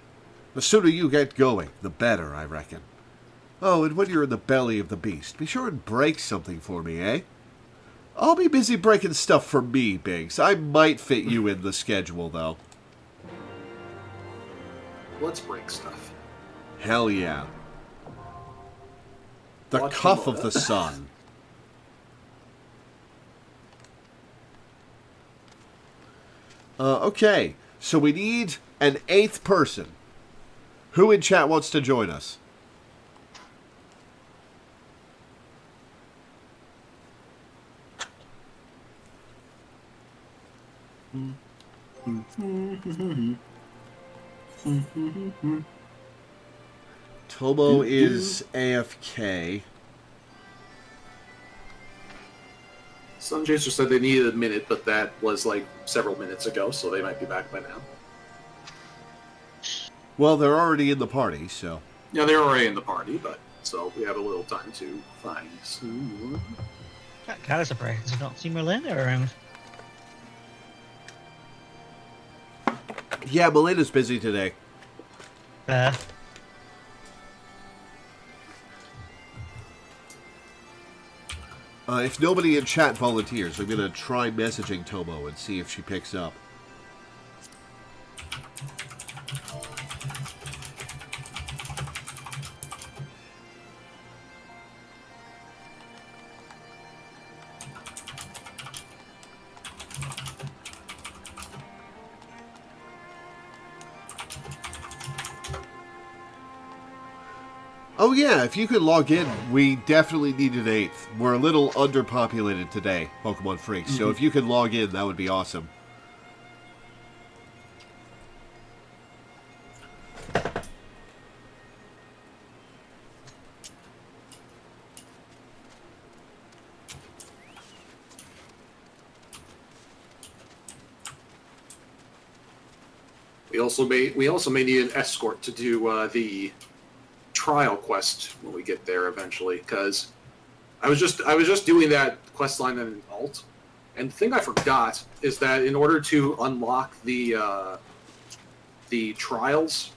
S1: The sooner you get going, the better, I reckon. Oh, and when you're in the belly of the beast, be sure and break something for me, eh? I'll be busy breaking stuff for me, Biggs. I might fit you in the schedule, though.
S3: Let's break stuff.
S1: Hell yeah. The
S3: Watch
S1: cuff
S3: them
S1: of the sun. Okay, so we need an 8th person. Who in chat wants to join us? Tomo is AFK.
S3: Sunjacer said they needed a minute, but that was like several minutes ago, so they might be back by now.
S1: Well, they're already in the party, so...
S3: Yeah, they're already in the party, but so we have a little time to find someone.
S2: Kind of surprised to not see Melinda around.
S1: Yeah, Melinda's busy today. If nobody in chat volunteers, I'm going to try messaging Tomo and see if she picks up. Oh yeah, if you could log in, we definitely need an 8th. We're a little underpopulated today, Pokemon Freaks, so if you could log in, that would be awesome.
S3: We also may need an escort to do the trial quest when we get there eventually, because I was just doing that quest line in an alt, and the thing I forgot is that in order to unlock the trials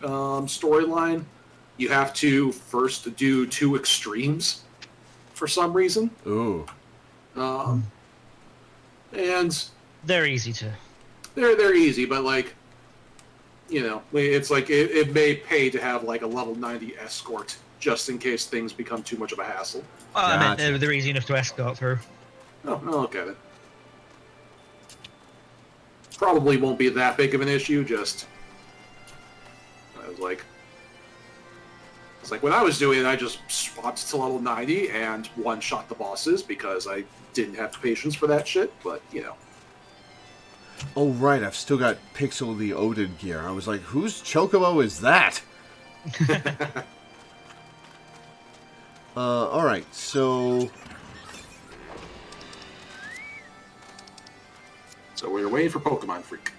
S3: storyline, you have to first do 2 extremes for some reason.
S1: Ooh.
S3: And
S2: They're easy to.
S3: they're easy, but like, you know, it's like it may pay to have like a level 90 escort just in case things become too much of a hassle.
S2: Well, I meant
S1: Gotcha.
S2: they're easy enough to escort through.
S3: Oh, I'll look at it. Probably won't be that big of an issue. Just I was like when I was doing it, I just swapped to level 90 and one-shot the bosses because I didn't have the patience for that shit. But you know.
S1: Oh right, I've still got Pixel the Odin gear. I was like, whose Chocobo is that? Alright, so...
S3: So we're waiting for Pokemon Freak.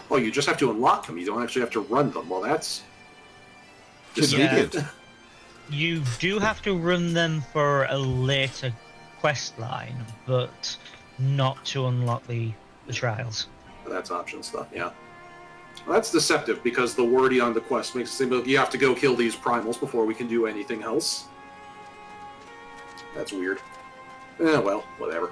S3: Oh, you just have to unlock them. You don't actually have to run them. Well, that's...
S1: Convenient.
S2: Yeah. You do have to run them for a later quest line, but not to unlock the trials.
S3: That's option stuff, yeah. Well, that's deceptive because the wording on the quest makes it seem like you have to go kill these primals before we can do anything else. That's weird. Well, whatever.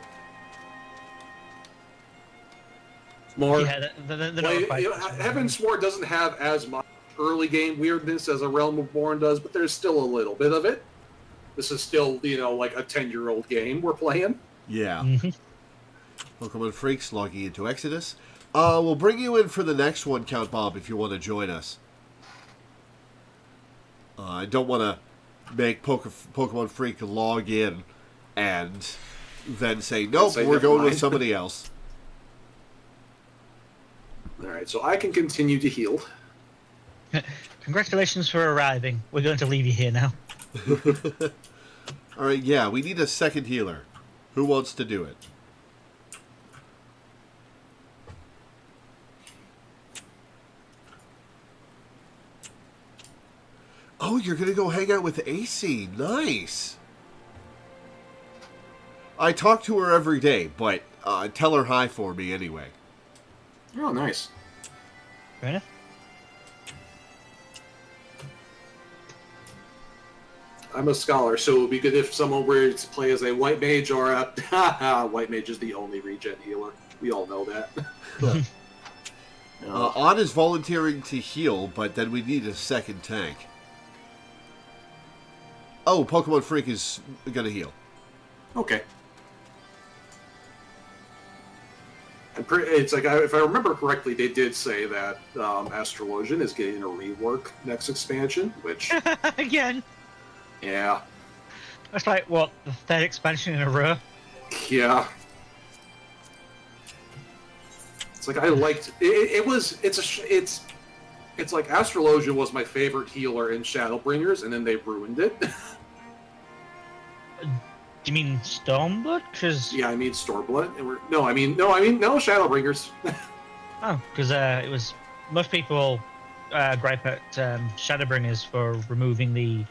S3: More.
S2: Yeah, they're not quite.
S3: Heaven's Sword doesn't have as much early game weirdness as a Realm Reborn does, but there's still a little bit of it. This is still, you know, like a 10-year-old game we're playing.
S1: Yeah.
S2: Mm-hmm.
S1: Pokemon Freaks logging into Exodus. We'll bring you in for the next one, Count Bob, if you want to join us. I don't want to make Pokemon Freak log in and then say, nope, we're going with somebody else.
S3: Alright, so I can continue to heal.
S2: Congratulations for arriving. We're going to leave you here now.
S1: Alright, yeah, we need a second healer. Who wants to do it? Oh, you're going to go hang out with AC. Nice. I talk to her every day, but tell her hi for me anyway.
S3: Oh, nice.
S2: Fair enough.
S3: I'm a scholar, so it would be good if someone were to play as a white mage or a... white mage is the only regen healer. We all know that.
S1: Odd is volunteering to heal, but then we need a second tank. Oh, Pokemon Freak is going to heal.
S3: Okay. It's like, if I remember correctly, they did say that Astrologian is getting a rework next expansion, which...
S2: Again.
S3: Yeah.
S2: That's like, what, the third expansion in a row?
S3: Yeah. It's like, I liked... It's like Astrologian was my favorite healer in Shadowbringers, and then they ruined it.
S2: Do you mean Stormblood? Because
S3: Yeah, I mean Stormblood. No, Shadowbringers.
S2: oh, because it was most people gripe at Shadowbringers for removing the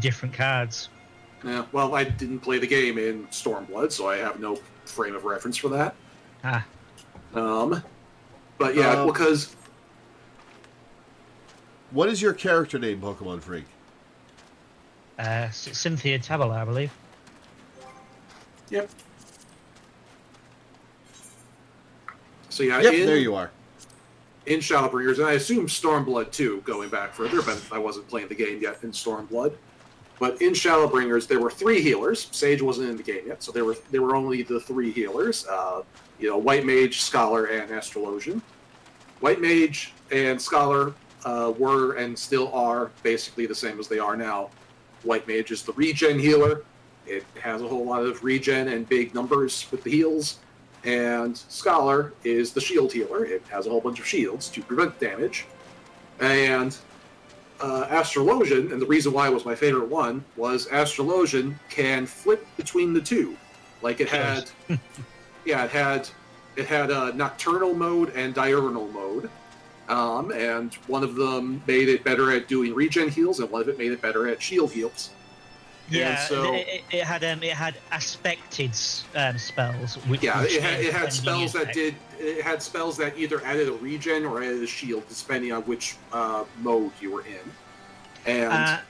S2: different cards.
S3: Yeah, well, I didn't play the game in Stormblood, so I have no frame of reference for that.
S2: Ah,
S3: But yeah, because
S1: What is your character name, Pokemon Freak?
S2: Cynthia Tabala, I believe.
S3: yep. So yeah,
S1: Yep, there you are.
S3: in Shadowbringers, and I assume Stormblood too, going back further, but I wasn't playing the game yet in Stormblood. But in Shadowbringers, there were 3 healers. Sage wasn't in the game yet, so there were only the 3 healers. White Mage, Scholar, and Astrologian. White Mage and Scholar were and still are basically the same as they are now. White Mage is the regen healer. It has a whole lot of regen and big numbers with the heals. And Scholar is the shield healer. It has a whole bunch of shields to prevent damage. And Astrologian, and the reason why it was my favorite one, was Astrologian can flip between the two. Like it had, it had a nocturnal mode and diurnal mode. And one of them made it better at doing regen heals, and one of it made it better at shield heals.
S2: Yeah,
S3: so,
S2: it had aspected spells.
S3: It had spells that either added a regen or added a shield, depending on which mode you were in. And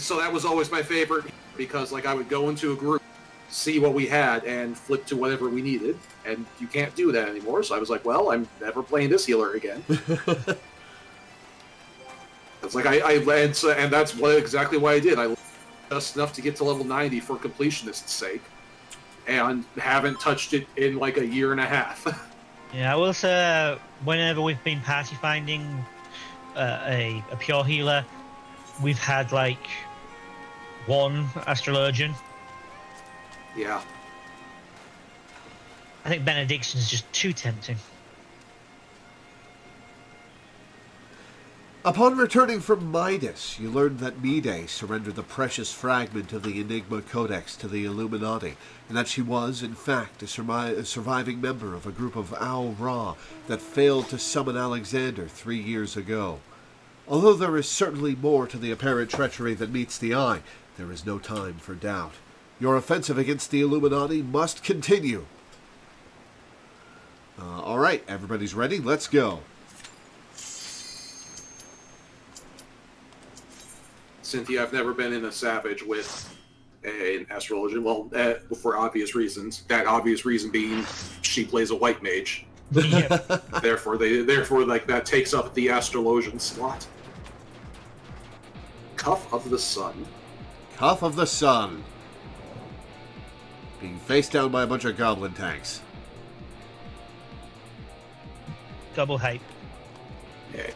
S3: so that was always my favorite, because like I would go into a group, see what we had, and flip to whatever we needed, and you can't do that anymore. So I was like, well, I'm never playing this healer again. It's like and that's exactly what I did. I just enough to get to level 90 for completionist's sake, and haven't touched it in like a year and a half.
S2: Yeah, I will say, whenever we've been party finding a pure healer, we've had like one Astrologian.
S3: Yeah.
S2: I think Benediction's just too tempting.
S1: Upon returning from Midas, you learned that Mide surrendered the precious fragment of the Enigma Codex to the Illuminati, and that she was, in fact, a surviving member of a group of ROG that failed to summon Alexander 3 years ago. Although there is certainly more to the apparent treachery than meets the eye, there is no time for doubt. Your offensive against the Illuminati must continue. All right, everybody's ready? Let's go.
S3: Cynthia, I've never been in a Savage with an Astrologian. Well, for obvious reasons. That obvious reason being she plays a White Mage.
S2: Yep.
S3: Therefore, that takes up the Astrologian slot. Cuff of the Sun.
S1: Cuff of the Sun. Being faced down by a bunch of goblin tanks.
S2: Double hype.
S3: Okay.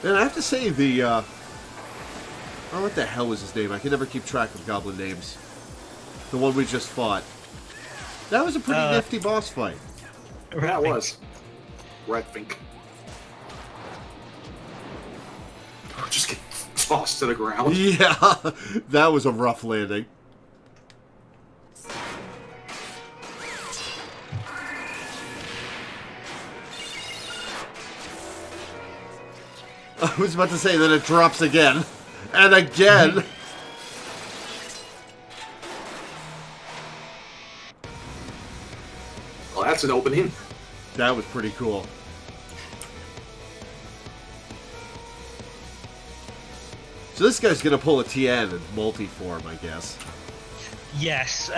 S1: And I have to say what the hell was his name? I can never keep track of goblin names. The one we just fought. That was a pretty nifty boss fight.
S3: That was. Redfink. Just get tossed to the ground.
S1: Yeah, that was a rough landing. I was about to say that it drops again. And again.
S3: Well, that's an opening.
S1: That was pretty cool. So this guy's going to pull a TN in multi-form, I guess.
S2: Yes.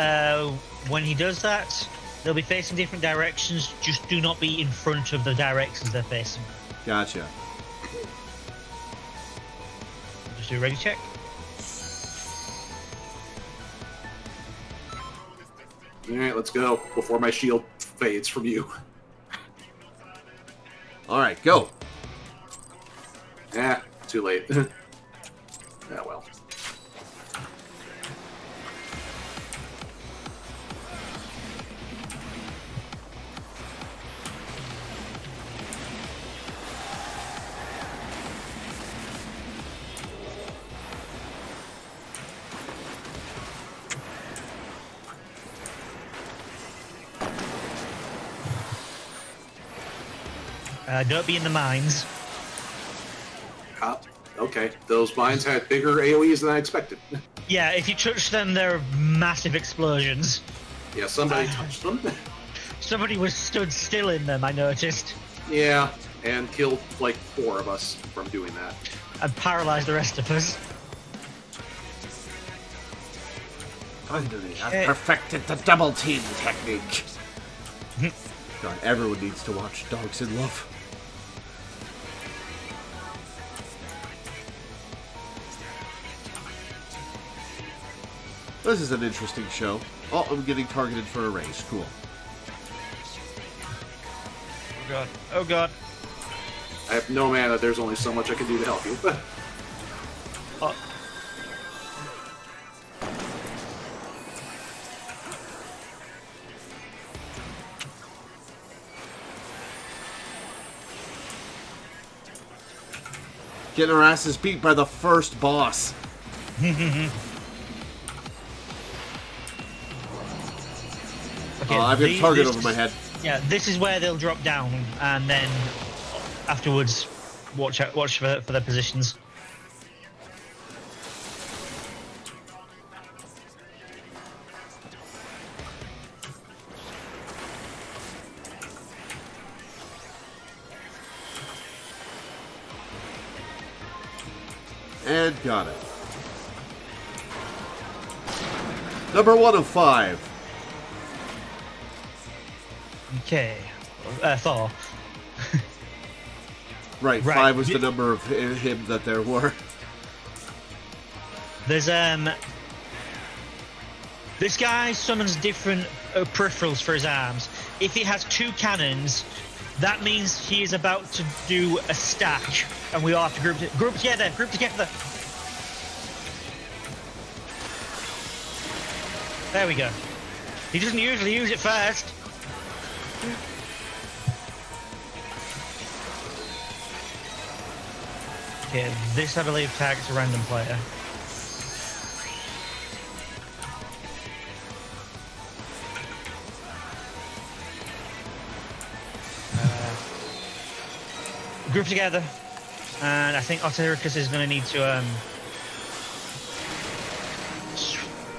S2: When he does that, they'll be facing different directions. Just do not be in front of the directions they're facing.
S1: Gotcha.
S2: Just do a ready check.
S3: All right, let's go before my shield fades from you.
S1: All right, go.
S3: Too late. Yeah, well.
S2: Don't be in the mines.
S3: Okay, those mines had bigger AoEs than I expected.
S2: Yeah, if you touch them, they're massive explosions.
S3: Yeah, somebody touched them.
S2: Somebody was stood still in them, I noticed.
S3: Yeah, and killed like 4 of us from doing that.
S2: And paralyzed the rest of us.
S1: Finally, I've perfected the double team technique. God, everyone needs to watch Dogs in Love. This is an interesting show. Oh, I'm getting targeted for a raise. Cool.
S2: Oh god. Oh god.
S3: I have no mana. There's only so much I can do to help you.
S2: Oh.
S1: Getting our asses beat by the first boss.
S2: Okay,
S1: I've got a target over my head.
S2: Yeah, this is where they'll drop down, and then afterwards, watch for their positions.
S1: And got it. Number 1 of 5.
S2: Okay, Thor.
S1: Right,
S2: Right.
S1: 5 was the number of him that there were.
S2: There's this guy summons different peripherals for his arms. If he has 2 cannons, that means he is about to do a stack, and we all have to group together. There we go. He doesn't usually use it first. Okay, this I believe targets a random player. Group together, and I think Otericus is going to need to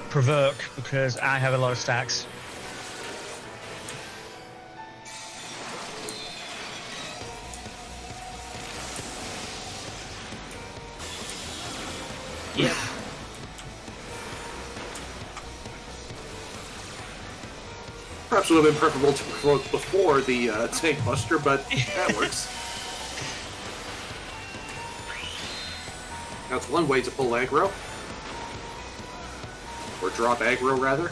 S2: provoke because I have a lot of stacks. Yep.
S3: Perhaps it would have been preferable to provoke before the tank buster, but that works. That's one way to pull aggro. Or drop aggro, rather.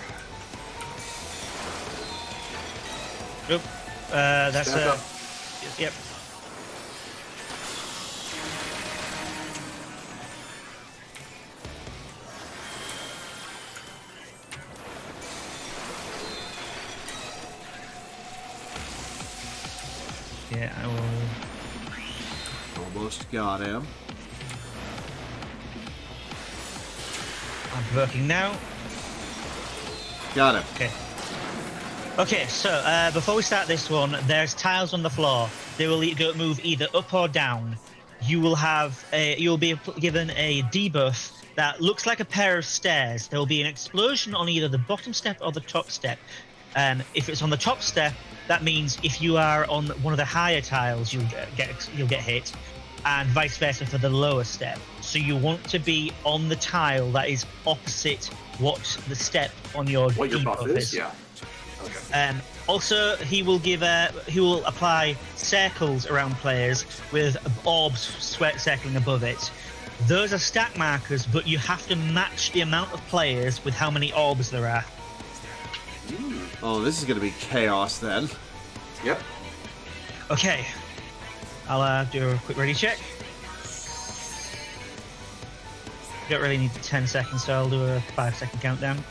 S2: Nope. That's
S3: Stack up.
S2: Yep. Yeah, I will.
S1: Almost got him.
S2: I'm working now.
S1: Got him.
S2: Okay. Okay, so before we start this one, there's tiles on the floor. They will move either up or down. You'll be given a debuff that looks like a pair of stairs. There will be an explosion on either the bottom step or the top step. If it's on the top step, that means if you are on one of the higher tiles, you'll get hit. and vice versa for the lower step. So you want to be on the tile that is opposite what the step on your
S3: What your buff
S2: debuff
S3: is? Yeah. Okay.
S2: Also, he will apply circles around players with orbs circling above it. Those are stack markers, but you have to match the amount of players with how many orbs there are.
S1: Oh, this is going to be chaos then.
S3: Yep.
S2: Okay, I'll do a quick ready check. You don't really need 10 seconds, so I'll do a 5-second countdown.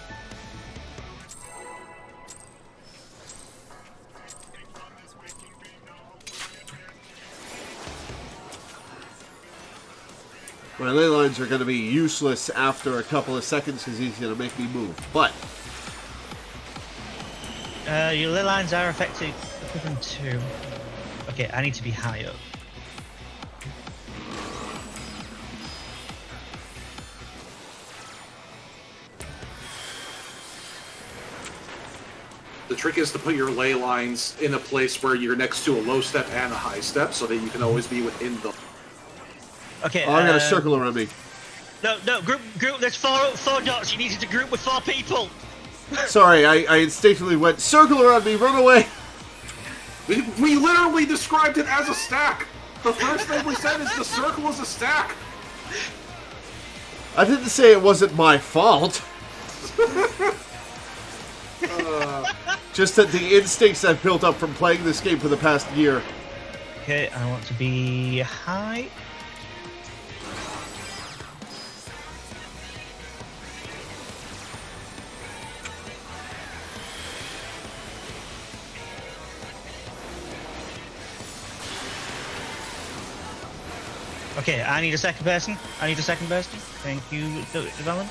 S1: My ley lines are going to be useless after a couple of seconds because he's going to make me move. But
S2: Your ley lines are effective equivalent to... Okay, I need to be high up.
S3: The trick is to put your ley lines in a place where you're next to a low step and a high step, so that you can always be within the.
S2: Okay.
S1: I'm going to circle around me.
S2: No, group. There's four dots. You needed to group with 4 people.
S1: Sorry, I instinctively went, circle around me, run away!
S3: We literally described it as a stack. The first thing we said is the circle is a stack.
S1: I didn't say it wasn't my fault. Just that the instincts I've built up from playing this game for the past year.
S2: Okay, I want to be high. Okay, I need a second person. Thank you, Devon.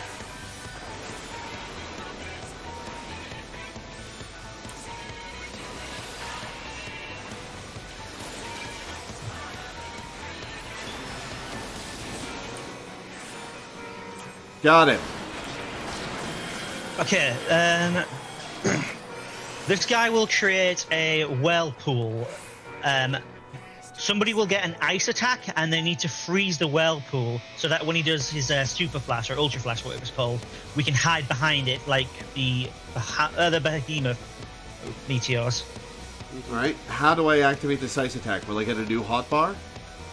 S1: Got it.
S2: Okay, this guy will create a whirlpool. Somebody will get an ice attack, and they need to freeze the whirlpool so that when he does his super flash or ultra flash, whatever it's called, we can hide behind it like the behemoth meteors.
S1: Alright, how do I activate this ice attack? Will I get a new hotbar?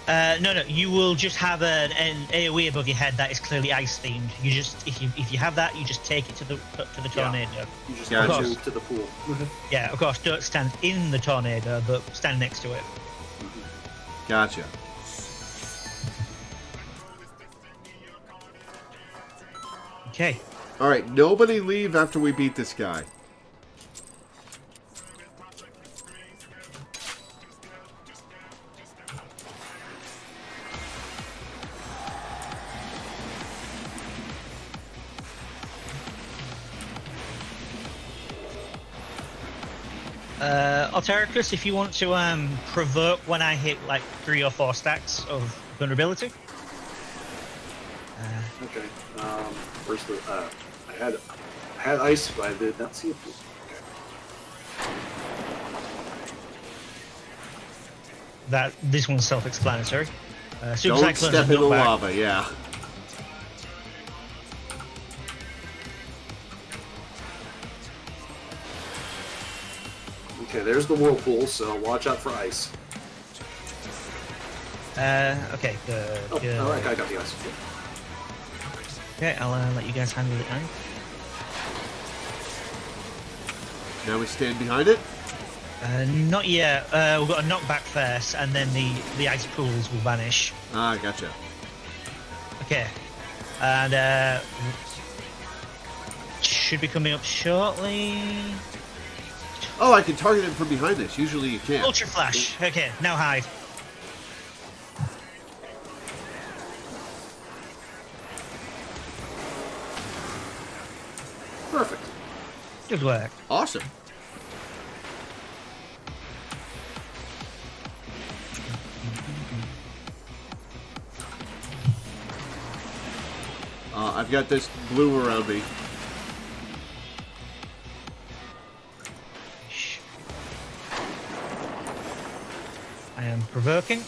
S2: No, you will just have an AoE above your head that is clearly ice themed. You just if you have that, you just take it to the tornado.
S3: You just
S1: Gotcha.
S3: move to the pool.
S2: Yeah, of course, don't stand in the tornado, but stand next to it.
S1: Gotcha.
S2: Okay.
S1: Alright, nobody leave after we beat this guy.
S2: Altericus, if you want to provoke when I hit like 3 or 4 stacks of vulnerability.
S3: Okay. Where's the? I had ice, but I did not see a pool. Okay.
S2: This one's self-explanatory. Super
S1: Don't
S2: Cyclones
S1: step
S2: and
S1: in the
S2: knockback.
S1: lava, yeah.
S3: Okay, there's the whirlpool, so watch out for ice.
S2: Okay, good.
S3: Oh,
S2: good.
S3: all right, I got the ice.
S2: Okay, I'll let you guys handle it now.
S1: Now we stand behind it.
S2: Not yet. We've got a knockback first, and then the ice pools will vanish.
S1: Ah, gotcha.
S2: Okay, and should be coming up shortly.
S1: Oh, I can target him from behind this. Usually you can't.
S2: Ultra flash. Okay, now hide.
S3: Perfect.
S2: Good work.
S1: Awesome. I've got this blue around me.
S2: I am provoking.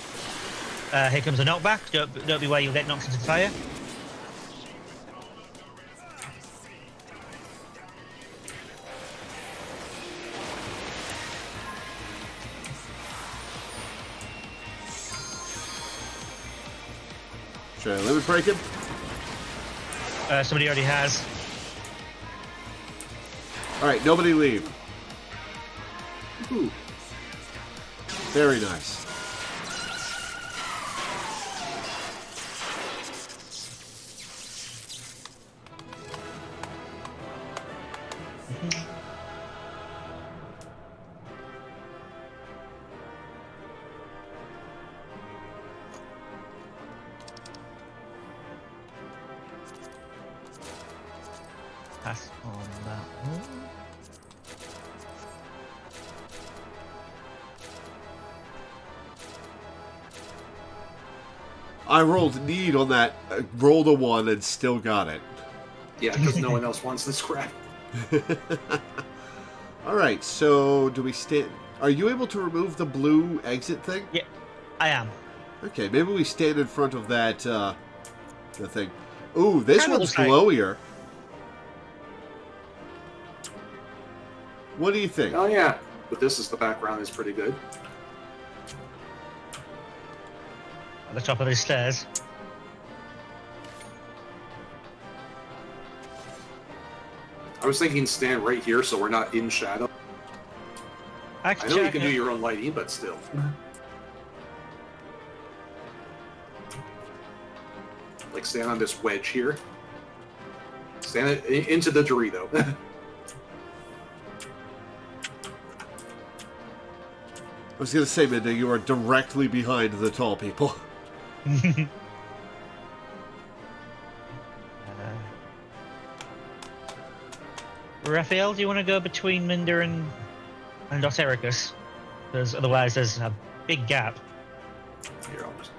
S2: Here comes a knockback. Don't be where you'll get knocked into the fire.
S1: Should I limit break him?
S2: Somebody already has.
S1: Alright, nobody leave.
S3: Ooh.
S1: Very nice.
S2: Pass on that one.
S1: I rolled need on that, rolled a 1 and still got it.
S3: Yeah, because no one else wants this crap.
S1: Alright, so do we stand... Are you able to remove the blue exit thing?
S2: Yeah, I am.
S1: Okay, maybe we stand in front of that, the thing. Ooh, this
S2: Kinda
S1: one's
S2: looks like-
S1: glowier. What do you think?
S3: Oh yeah, but this is the background is pretty good.
S2: At the top of the stairs.
S3: I was thinking stand right here so we're not in shadow. I know you can do your own lighting, but still. Like stand on this wedge here. Stand it into the Dorito.
S1: I was going to say, Minda, you are directly behind the tall people.
S2: Raphael, do you want to go between Minder and Otericus? Because otherwise there's a big gap.
S3: Here, I'll just...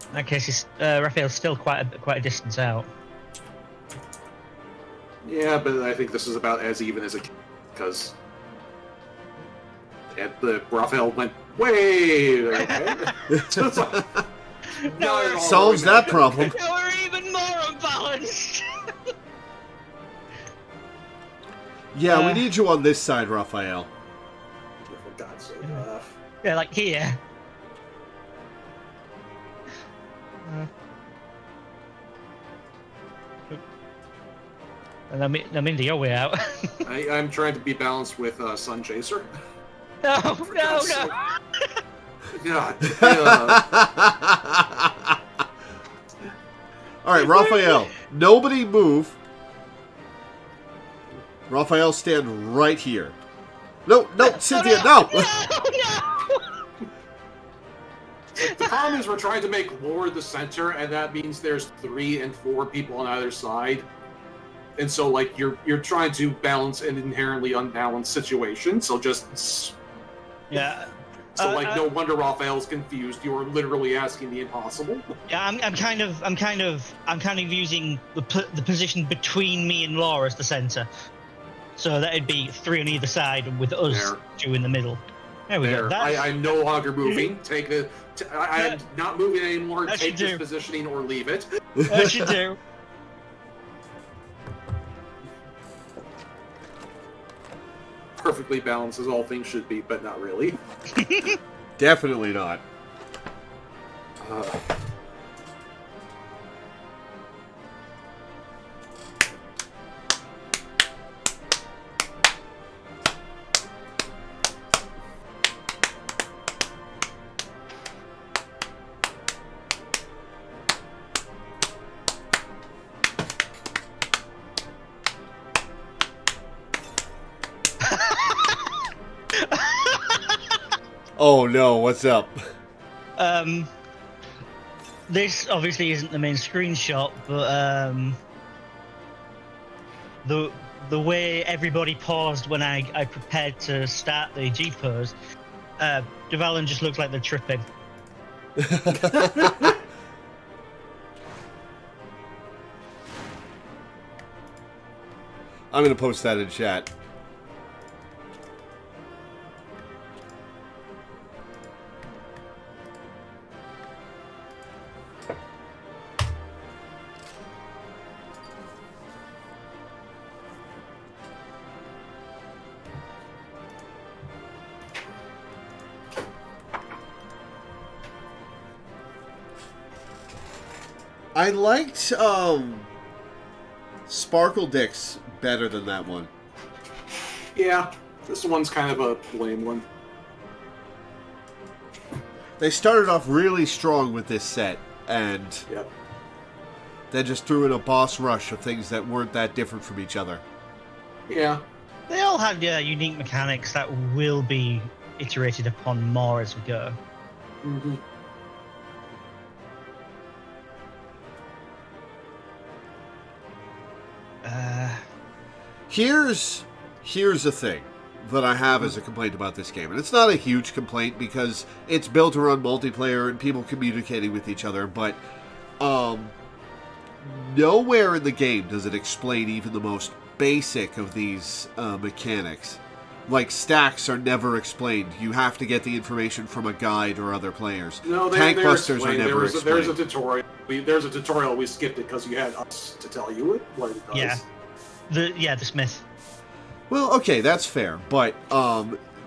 S2: In that case, Raphael's still quite a distance out.
S3: Yeah, but I think this is about as even as it can, because the Raphael went way okay. So it's like, not at all
S1: Solves
S3: where we
S1: that problem.
S2: Now we're even more unbalanced!
S1: Yeah, we need you on this side, Raphael.
S3: For God's sake.
S2: Yeah, like here. And I'm into your way out.
S3: I'm trying to be balanced with Sun Chaser.
S2: No.
S3: God.
S1: Alright, Raphael, nobody move. Raphael, stand right here. No, Cynthia, no!
S3: The problem is we're trying to make Lore the center, and that means there's 3 and 4 people on either side. And so, like, you're trying to balance an inherently unbalanced situation, so just...
S2: Yeah.
S3: So, no wonder Raphael's confused. You are literally asking the impossible.
S2: Yeah, I'm kind of using the position between me and Laura as the center, so that'd be 3 on either side with us 2 in the middle. There we go.
S3: I'm no longer moving. I'm not moving anymore. Take this positioning or leave it.
S2: That should do.
S3: Perfectly balanced as all things should be, but not really.
S1: Definitely not. Oh no, what's up?
S2: This obviously isn't the main screenshot, but the way everybody paused when I prepared to start the G pose, Devalin just looks like they're tripping.
S1: I'm gonna post that in chat. I liked Sparkle Dicks better than that one.
S3: Yeah, this one's kind of a lame one.
S1: They started off really strong with this set, and
S3: Yep.
S1: then just threw in a boss rush of things that weren't that different from each other.
S3: Yeah.
S2: They all have unique mechanics that will be iterated upon more as we go.
S3: Mm-hmm.
S1: Here's the thing that I have as a complaint about this game, and it's not a huge complaint because it's built around multiplayer and people communicating with each other, but nowhere in the game does it explain even the most basic of these mechanics. Like, stacks are never explained. You have to get the information from a guide or other players.
S3: No,
S1: Tank
S3: they're
S1: busters are
S3: explained.
S1: never explained.
S3: There's a tutorial. There's a tutorial. We skipped it because you had us to tell you what it does.
S2: Yeah. The Smith.
S1: Well, okay, that's fair, but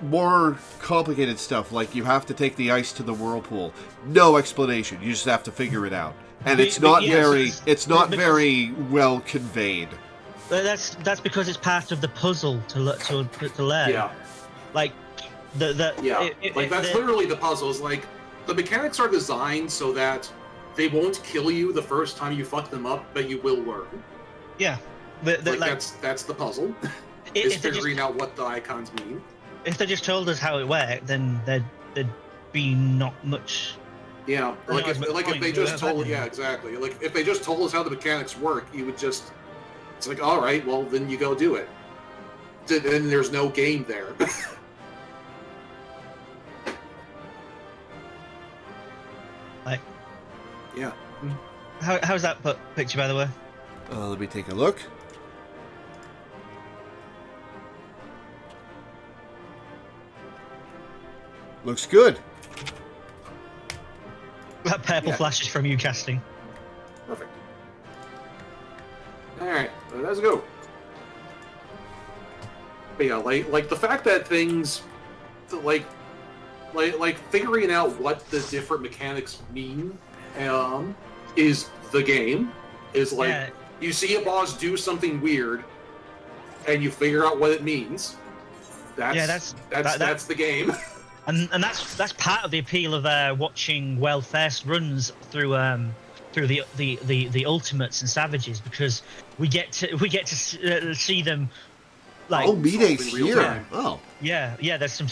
S1: more complicated stuff, like you have to take the ice to the whirlpool. No explanation. You just have to figure it out, and it's not very well conveyed.
S2: That's because it's part of the puzzle to learn.
S3: Yeah.
S2: Like
S3: that's literally the puzzle. Is like the mechanics are designed so that they won't kill you the first time you fuck them up, but you will learn.
S2: Yeah.
S3: That's the puzzle. Is figuring out what the icons mean.
S2: If they just told us how it worked, then there'd be not much.
S3: Yeah, if they just told, yeah, exactly. Like if they just told us how the mechanics work, you would just. It's like, all right, well then you go do it. Then there's no game there.
S2: Like.
S3: Yeah.
S2: How's that picture, by the way?
S1: Let me take a look. Looks good.
S2: That purple flashes from you casting.
S3: Perfect. Alright, let's go. But yeah, like the fact that things like figuring out what the different mechanics mean is the game. Is like you see a boss do something weird and you figure out what it means. That's the game.
S2: And that's part of the appeal of watching well-versed runs through the ultimates and savages, because we get to see them like
S1: Mide's here. Oh
S2: yeah. There's some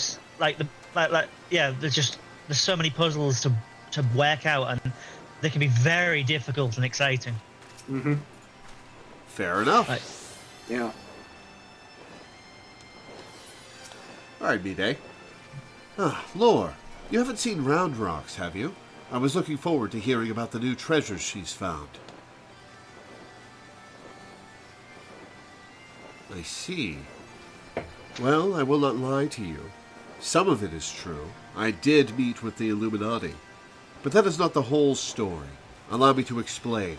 S2: there's so many puzzles to work out, and they can be very difficult and exciting.
S3: Mm-hmm.
S1: Fair enough.
S3: Yeah.
S1: All right, Mide. Lore, you haven't seen Round Rocks, have you? I was looking forward to hearing about the new treasures she's found. I see. Well, I will not lie to you. Some of it is true. I did meet with the Illuminati. But that is not the whole story. Allow me to explain.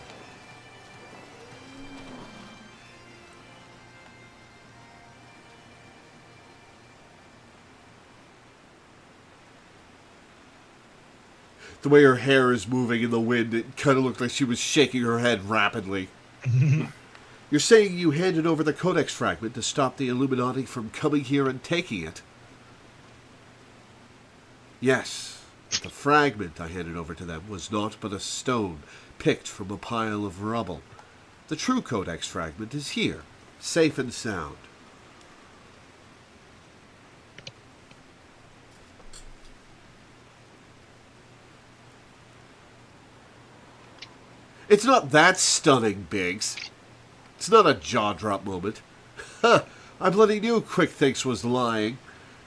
S1: The way her hair is moving in the wind, it kind of looked like she was shaking her head rapidly. You're saying you handed over the Codex fragment to stop the Illuminati from coming here and taking it? Yes, but the fragment I handed over to them was naught but a stone picked from a pile of rubble. The true Codex fragment is here, safe and sound. It's not that stunning, Biggs. It's not a jaw-drop moment. I bloody knew Quick Thinks was lying.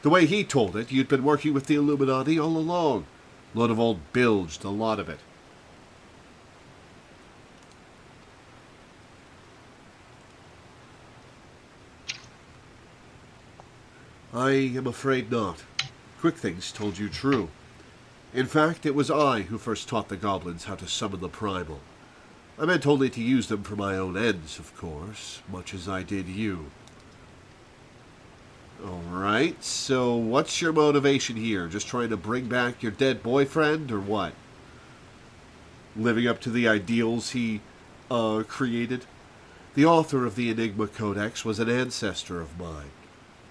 S1: The way he told it, you'd been working with the Illuminati all along. Lot of old bilged, a lot of it. I am afraid not. Quick Things told you true. In fact, it was I who first taught the goblins how to summon the primal. I meant only to use them for my own ends, of course, much as I did you. Alright, so what's your motivation here? Just trying to bring back your dead boyfriend, or what? living up to the ideals he created. The author of the Enigma Codex was an ancestor of mine.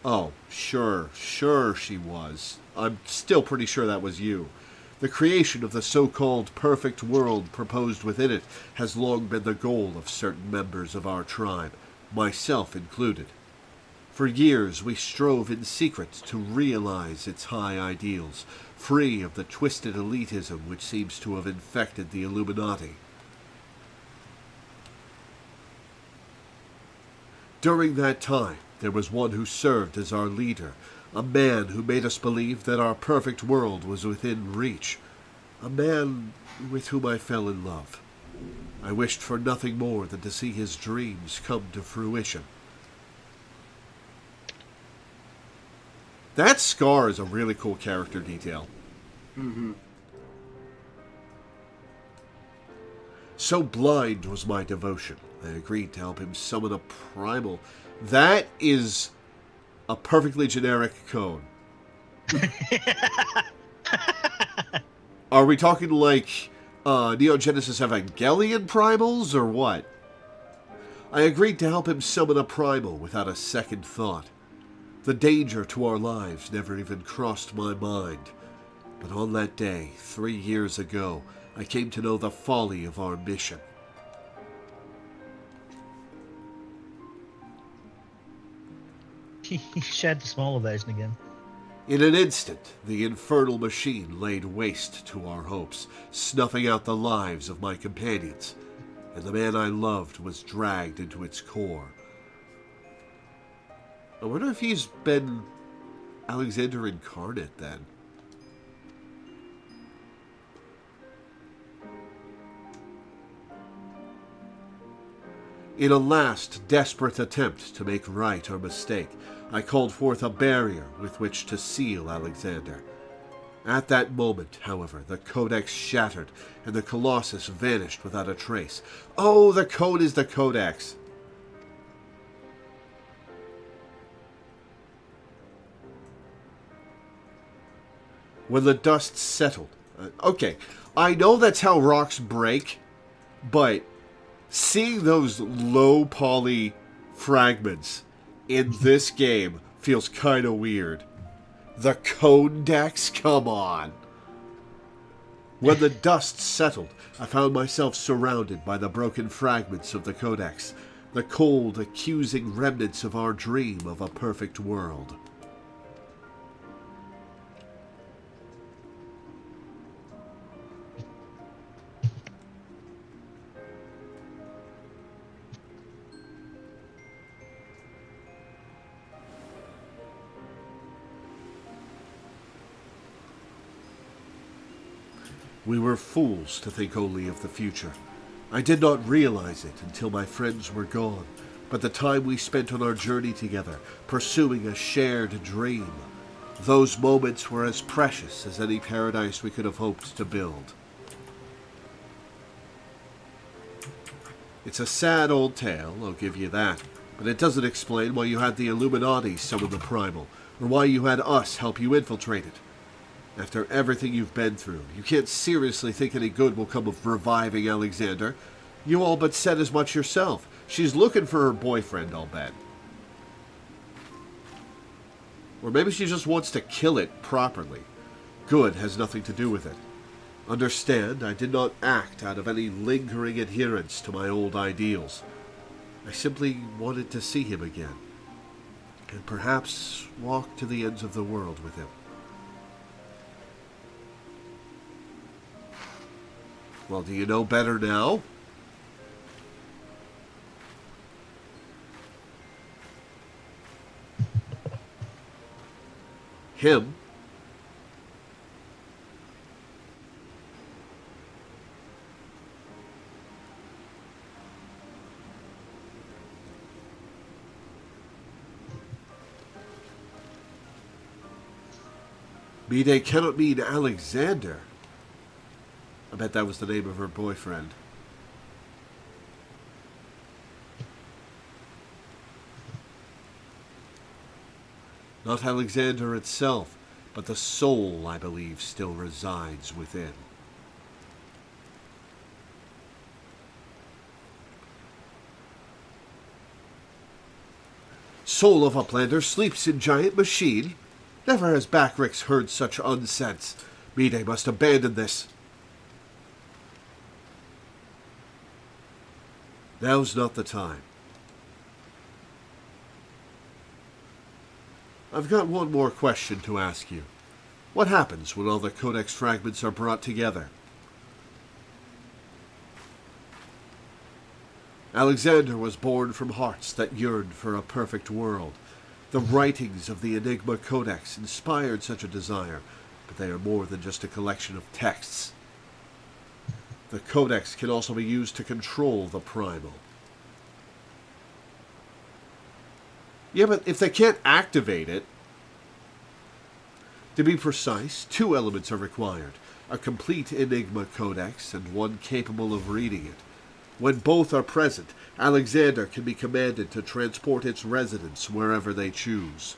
S1: Oh, sure she was. I'm still pretty sure that was you. The creation of the so-called perfect world proposed within it has long been the goal of certain members of our tribe, myself included. For years we strove in secret to realize its high ideals, free of the twisted elitism which seems to have infected the Illuminati. During that time, there was one who served as our leader, a man who made us believe that our perfect world was within reach, a man with whom I fell in love. I wished for nothing more than to see his dreams come to fruition. That scar is a really cool character detail.
S3: Mm-hmm.
S1: So blind was my devotion, I agreed to help him summon a primal. That is a perfectly generic code. Are we talking like Neo Genesis Evangelion primals, or what? I agreed to help him summon a primal without a second thought. The danger to our lives never even crossed my mind. But on that day, 3 years ago, I came to know the folly of our mission.
S2: He shared the smaller version again.
S1: In an instant, the infernal machine laid waste to our hopes, snuffing out the lives of my companions, and the man I loved was dragged into its core. I wonder if he's been Alexander incarnate then. In a last, desperate attempt to make right our mistake, I called forth a barrier with which to seal Alexander. At that moment, however, the Codex shattered, and the Colossus vanished without a trace. Oh, the code is the Codex! When the dust settled... okay, I know that's how rocks break, but seeing those low poly fragments in this game feels kind of weird. The Codex? Come on. When the dust settled, I found myself surrounded by the broken fragments of the Codex, the cold, accusing remnants of our dream of a perfect world. We were fools to think only of the future. I did not realize it until my friends were gone, but the time we spent on our journey together, pursuing a shared dream, those moments were as precious as any paradise we could have hoped to build. It's a sad old tale, I'll give you that, but it doesn't explain why you had the Illuminati summon the Primal, or why you had us help you infiltrate it. After everything you've been through, you can't seriously think any good will come of reviving Alexander. You all but said as much yourself. She's looking for her boyfriend, I'll bet. Or maybe she just wants to kill it properly. Good has nothing to do with it. Understand, I did not act out of any lingering adherence to my old ideals. I simply wanted to see him again, and perhaps walk to the ends of the world with him. Well, do you know better now? Him? Mide cannot mean Alexander. I bet that was the name of her boyfriend. Not Alexander itself, but the soul, I believe, still resides within. Soul of Uplander sleeps in giant machine. Never has Backrix heard such unsense. Mide must abandon this. Now's not the time. I've got one more question to ask you. What happens when all the Codex fragments are brought together? Alexander was born from hearts that yearned for a perfect world. The writings of the Enigma Codex inspired such a desire, but they are more than just a collection of texts. The Codex can also be used to control the Primal. Yeah, but if they can't activate it... To be precise, 2 elements are required. A complete Enigma Codex and one capable of reading it. When both are present, Alexander can be commanded to transport its residents wherever they choose.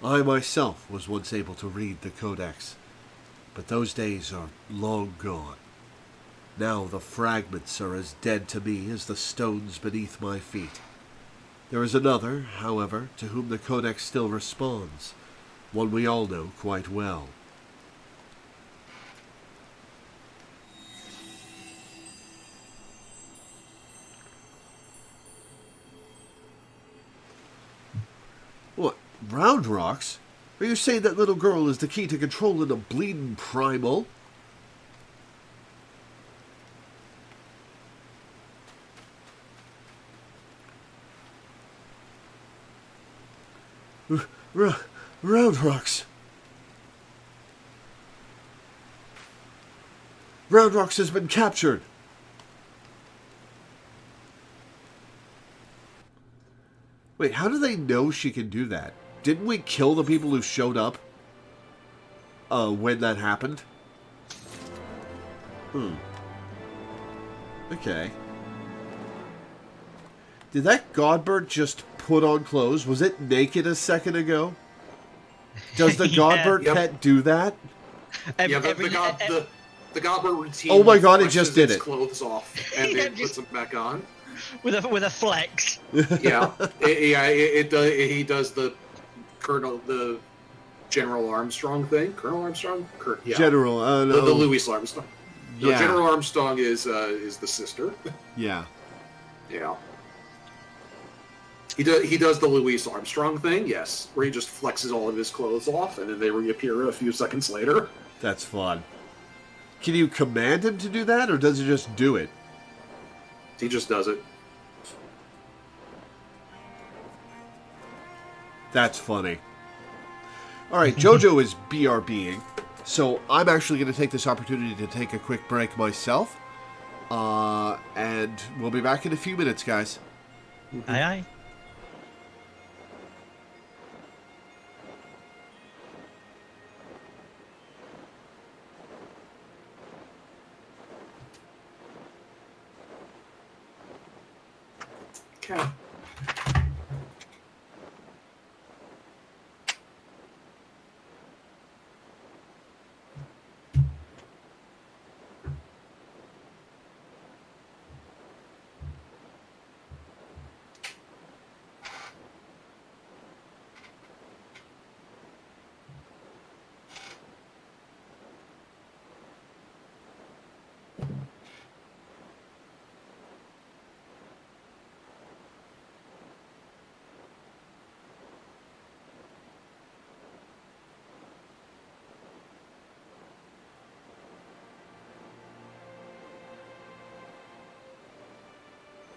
S1: I myself was once able to read the Codex, but those days are long gone. Now the fragments are as dead to me as the stones beneath my feet. There is another, however, to whom the Codex still responds, one we all know quite well. What, Round Rocks? Are you saying that little girl is the key to controlling a bleeding primal? Round Rocks. Round Rocks has been captured. Wait, how do they know she can do that? Didn't we kill the people who showed up? When that happened? Okay. Did that Godbird just put on clothes? Was it naked a second ago? Does the Godbird pet do that?
S3: The Godbird routine.
S1: Oh my god, it just did it.
S3: Clothes off and then puts them back on.
S2: With a flex.
S3: Yeah, it does. He does the General Armstrong thing. Colonel Armstrong. Yeah.
S1: General.
S3: The Louis Armstrong. No,
S1: Yeah.
S3: General Armstrong is the sister.
S1: Yeah.
S3: Yeah. He does the Louis Armstrong thing, yes, where he just flexes all of his clothes off, and then they reappear a few seconds later.
S1: That's fun. Can you command him to do that, or does he just do it?
S3: He just does it.
S1: That's funny. Alright, JoJo is BRBing, so I'm actually going to take this opportunity to take a quick break myself. And we'll be back in a few minutes, guys.
S2: Aye, aye.
S3: Okay.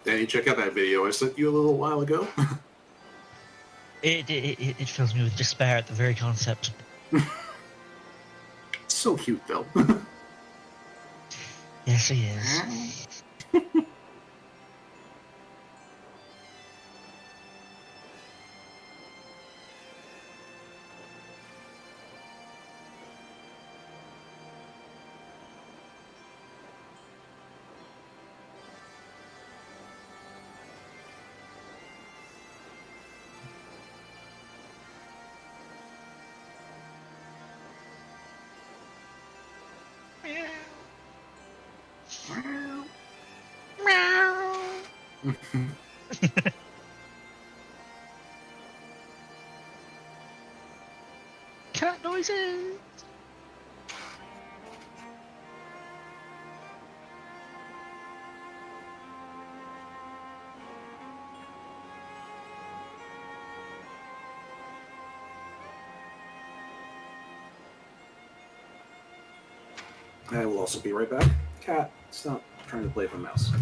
S3: Danny, check out that video I sent you a little while ago.
S2: It fills me with despair at the very concept.
S3: So cute, though.
S2: Yes, he is. Cat noises.
S3: I will also be right back. Cat, stop trying to play with the mouse.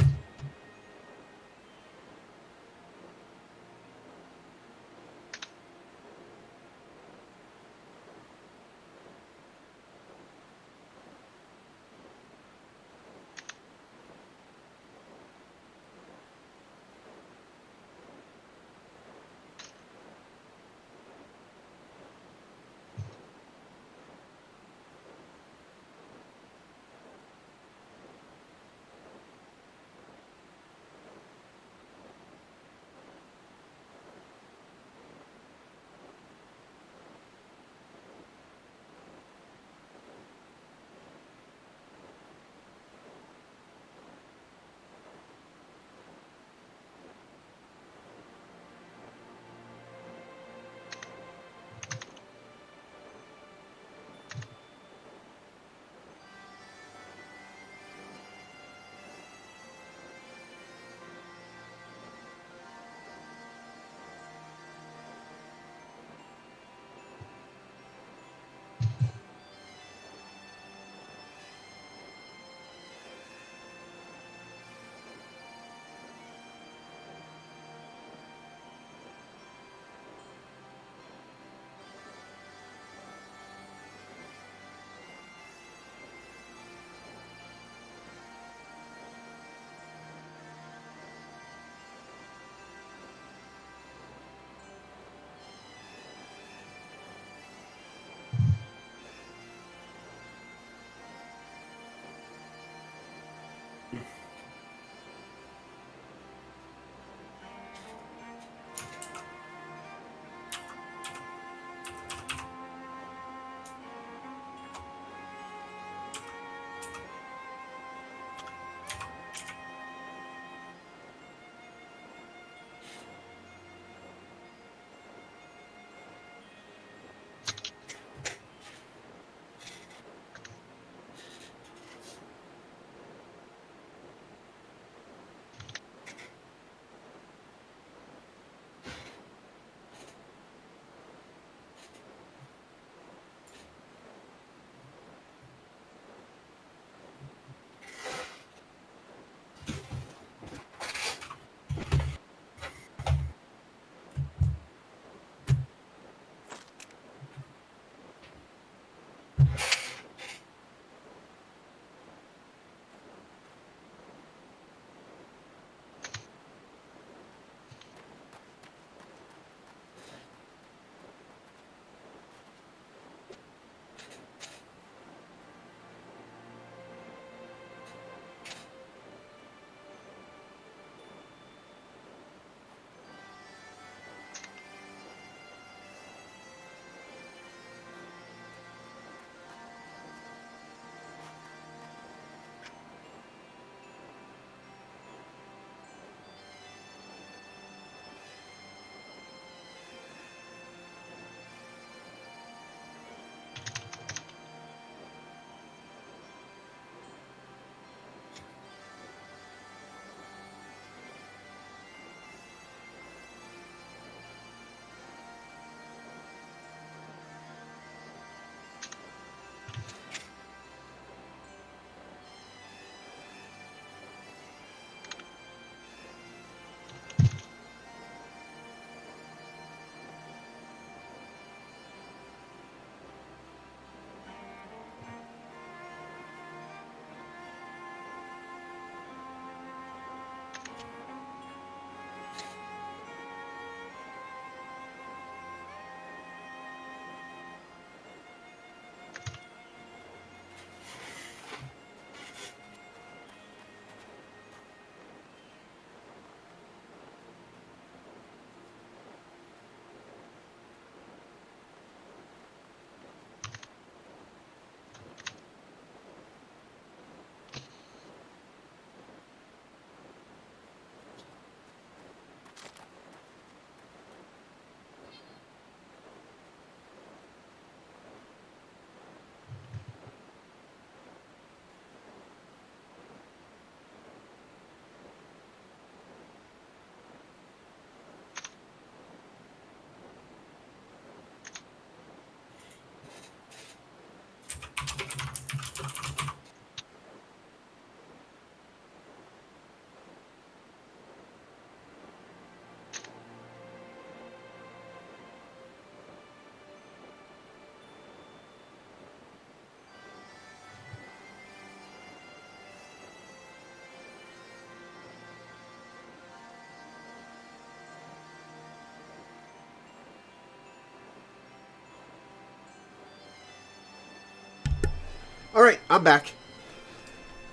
S1: right, I'm back.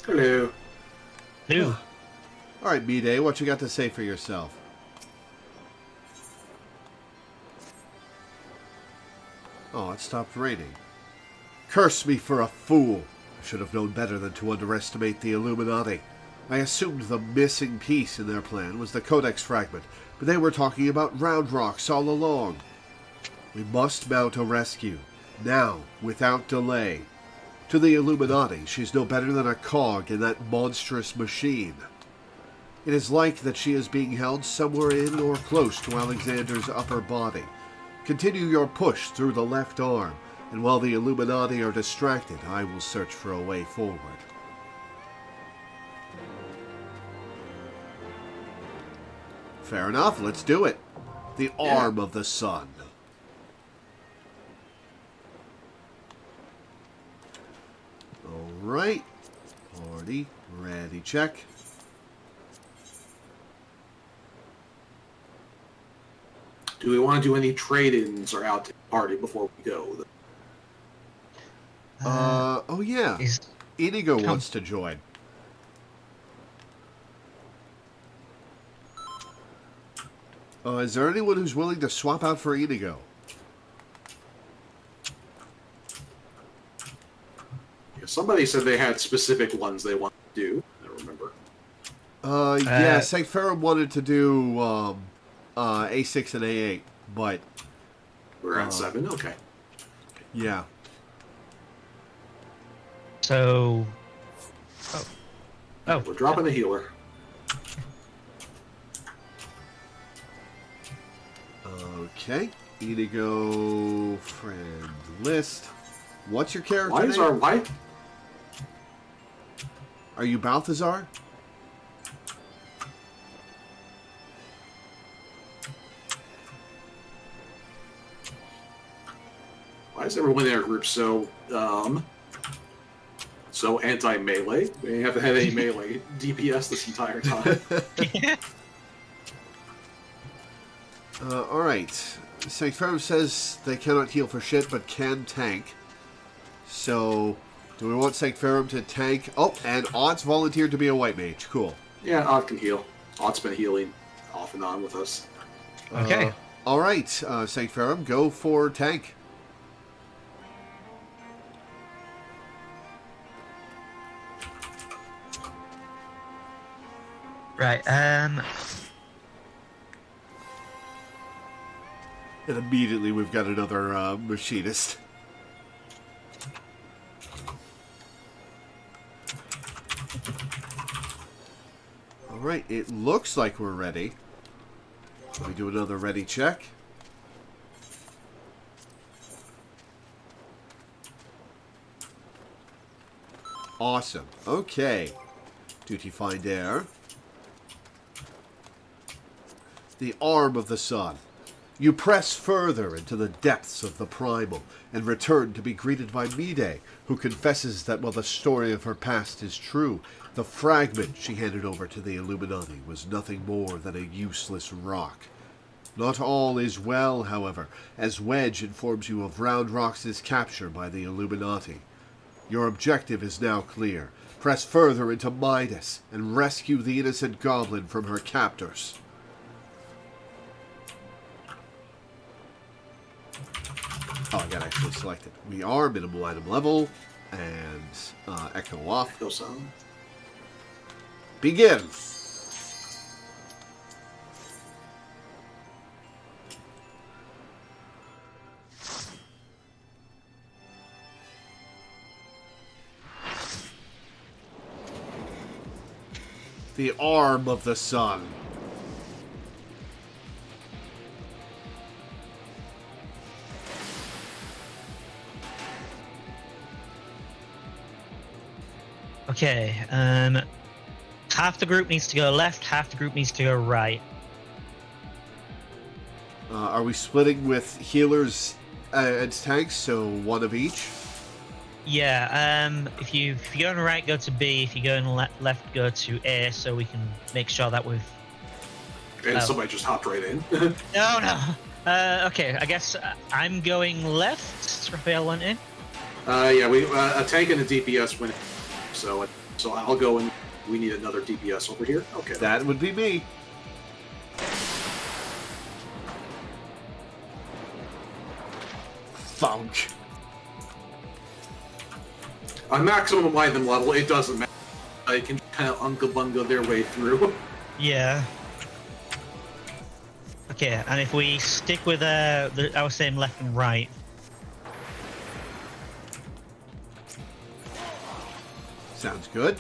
S3: Hello.
S2: New.
S1: All right, Mide, what you got to say for yourself? Oh, it stopped raining. Curse me for a fool. I should have known better than to underestimate the Illuminati. I assumed the missing piece in their plan was the Codex fragment, but they were talking about round rocks all along. We must mount a rescue, now, without delay. To the Illuminati, she's no better than a cog in that monstrous machine. It is like that she is being held somewhere in or close to Alexander's upper body. Continue your push through the left arm, and while the Illuminati are distracted, I will search for a way forward. Fair enough, let's do it. The arm of the sun. Alright. Party. Ready, check.
S3: Do we want to do any trade-ins or out to party before we go?
S1: Oh yeah. Inigo wants to join. Is there anyone who's willing to swap out for Inigo?
S3: Yeah, somebody said they had specific ones they wanted to do. I don't remember.
S1: Yeah, St. Ferrum wanted to do A6 and A8, but...
S3: We're at 7? Okay.
S1: Yeah.
S2: So... Oh.
S3: We're dropping the healer.
S1: Okay. Inigo friend list. What's your character
S3: Why is
S1: name?
S3: our wife?
S1: Are you Balthazar?
S3: Why is everyone in our group so anti-melee? We haven't had any melee DPS this entire time.
S1: Alright. St. Ferrum says they cannot heal for shit, but can tank. So, do we want St. Ferrum to tank? Oh, and Odd's volunteered to be a white mage. Cool.
S3: Yeah, Odd can heal. Odd's been healing off and on with us.
S2: Okay.
S1: Alright, St. Ferrum, go for tank.
S2: Right,
S1: And immediately we've got another machinist. Alright, it looks like we're ready. Let me do another ready check. Awesome. Okay. Duty find air. The arm of the sun. You press further into the depths of the primal and return to be greeted by Mide, who confesses that while the story of her past is true, the fragment she handed over to the Illuminati was nothing more than a useless rock. Not all is well, however, as Wedge informs you of Round Rock's capture by the Illuminati. Your objective is now clear. Press further into Midas and rescue the innocent goblin from her captors. Oh, I gotta actually select it. We are minimal item level, and echo off.
S3: Echo sound.
S1: Begin! The arm of the sun.
S2: okay. Half the group needs to go left, half the group needs to go right.
S1: Are we splitting with healers and tanks, so one of each?
S2: Yeah, if you go on the right, go to B. If you go on the left, go to A, so we can make sure that we've...
S3: And somebody just hopped right in.
S2: No. Okay, I guess I'm going left. Raphael went in.
S3: Yeah, we a tank and a DPS went. So I'll go and we need another DPS over here. Okay.
S1: That would be me. Funk.
S3: On maximum item level, it doesn't matter. I can kind of unga bunga their way through.
S2: Yeah. Okay, and if we stick with our same left and right.
S1: Sounds good.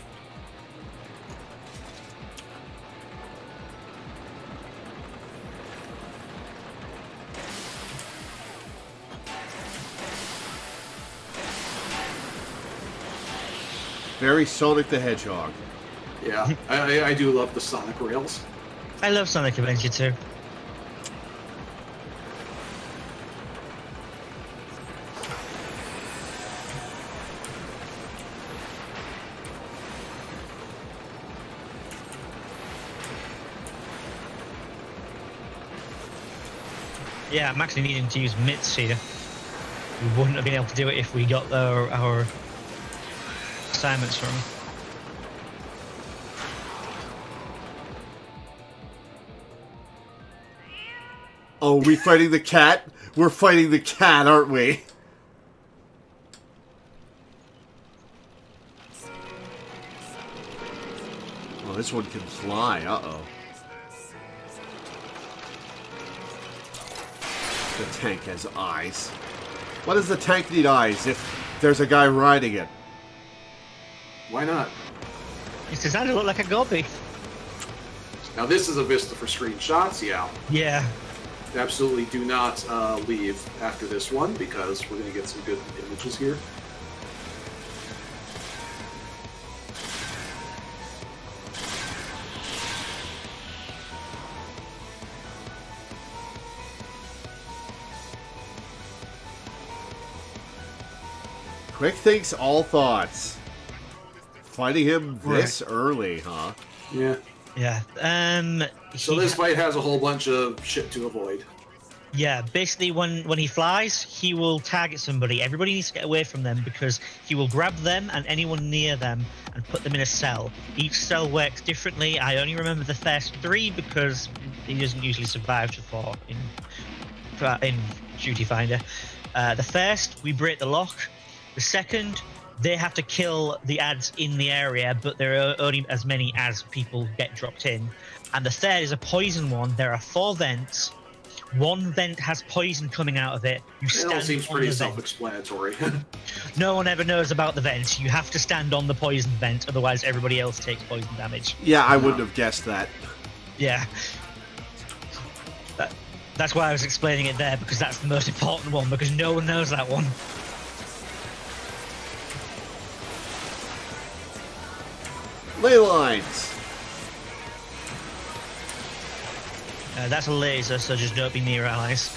S1: Very Sonic the Hedgehog.
S3: Yeah, I do love the Sonic rails.
S2: I love Sonic Adventure too. Yeah, I'm actually needing to use mitts here. We wouldn't have been able to do it if we got our assignments from.
S1: Oh, we fighting the cat? We're fighting the cat, aren't we? Oh, this one can fly. Uh-oh. The tank has eyes. Why does the tank need eyes if there's a guy riding it?
S3: Why not?
S2: It's designed to look like a gobby.
S3: Now this is a vista for screenshots, yeah.
S2: Yeah.
S3: Absolutely do not leave after this one because we're going to get some good images here.
S1: Quick thinks all thoughts. Fighting him this early, huh?
S3: Yeah.
S2: Yeah.
S3: So this fight has a whole bunch of shit to avoid.
S2: Yeah, basically when he flies, he will target somebody. Everybody needs to get away from them because he will grab them and anyone near them and put them in a cell. Each cell works differently. I only remember the first 3 because he doesn't usually survive to 4 in Duty Finder. The first, we break the lock. The second, they have to kill the ads in the area, but there are only as many as people get dropped in. And the third is a poison one. There are 4 vents. One vent has poison coming out of it. You stand
S3: It all seems
S2: on
S3: pretty
S2: the vent.
S3: self-explanatory.
S2: No one ever knows about the vent. You have to stand on the poison vent, otherwise everybody else takes poison damage.
S1: Yeah, I wouldn't have guessed that.
S2: Yeah. That's why I was explaining it there, because that's the most important one, because no one knows that one.
S1: Ley lines.
S2: That's a laser, so just don't be near allies.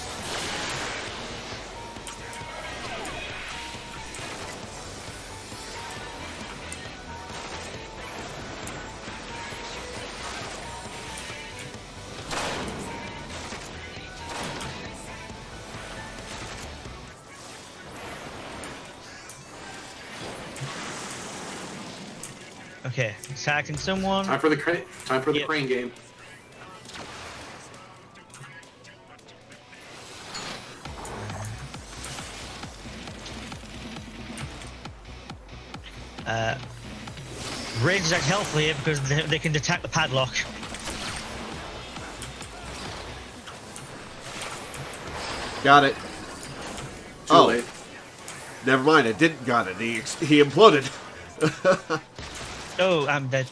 S2: Okay, attacking someone.
S3: Time for the crane game.
S2: Raids act healthily here because they can detect the padlock.
S1: Got it.
S3: Too late.
S1: Never mind. I didn't got it. He imploded.
S2: Oh, I'm dead.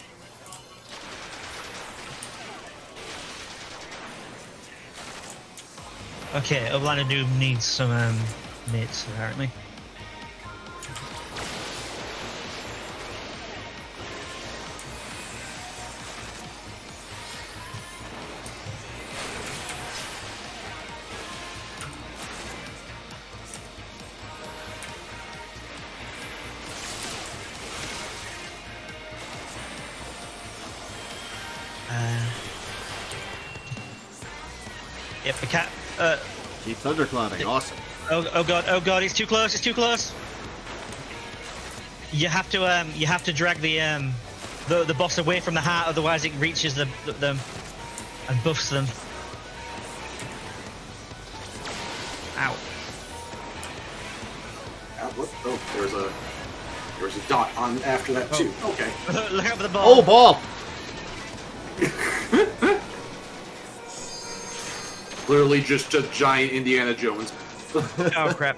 S2: Okay, Oblana Doom needs some mates, apparently. Yep, the cat.
S1: Keep thunderclouding. Awesome.
S2: Oh god, it's too close, it's too close. You have to drag the boss away from the heart, otherwise it reaches them and buffs them. Ow.
S3: What? Oh, there's a dot on after that too. Okay.
S2: Look out for the ball.
S1: Oh, ball!
S3: Literally just a giant Indiana Jones.
S2: Oh crap.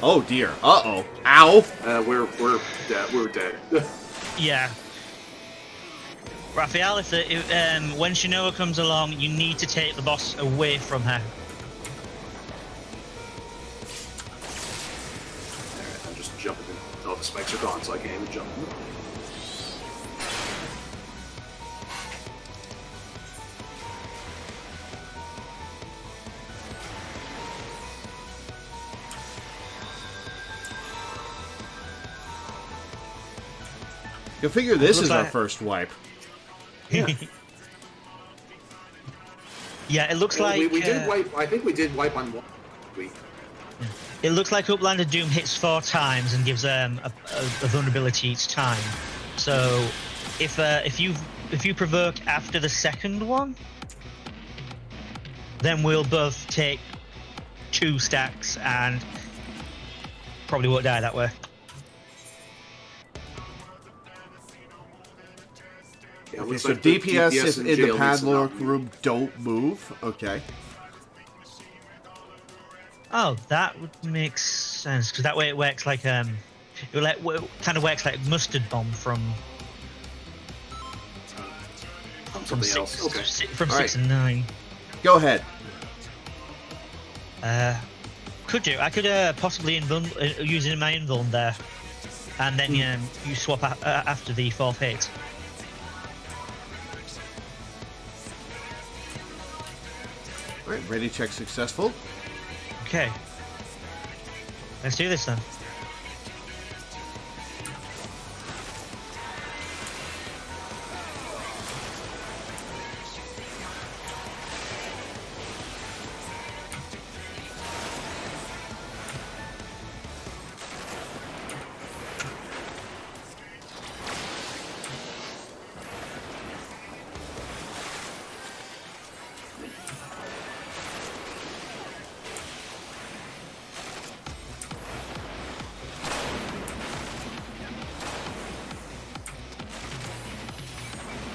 S1: Oh dear. Uh-oh. Ow!
S3: We're dead. We're dead.
S2: Yeah. Raphael, when Shinoa comes along, you need to take the boss away from her.
S3: Alright, I'm just jumping in. Oh, the spikes are gone, so I can't even jump.
S1: You figure this is our
S2: like...
S1: first wipe.
S3: Yeah.
S2: Yeah, it looks like
S3: we did wipe. I think we did wipe on one week.
S2: it looks like Uplander Doom hits 4 times and gives a vulnerability each time. So if you provoke after the second one, then we'll both take 2 stacks and probably won't die that way.
S3: Yeah,
S1: Okay,
S3: looks
S1: so
S3: like the
S1: DPS in the
S3: jail needs to
S1: padlock
S3: not move.
S1: room don't move. Okay.
S2: Oh, that would make sense because that way it works like it kind of works like mustard bomb from
S3: Something
S2: 6
S3: else. Okay.
S2: from
S1: All
S2: 6
S1: right.
S2: and 9.
S1: Go ahead.
S2: Could you? I could possibly use it in my invuln there, and then you swap after the 4th hit.
S1: All right, ready check successful.
S2: Okay. Let's do this then.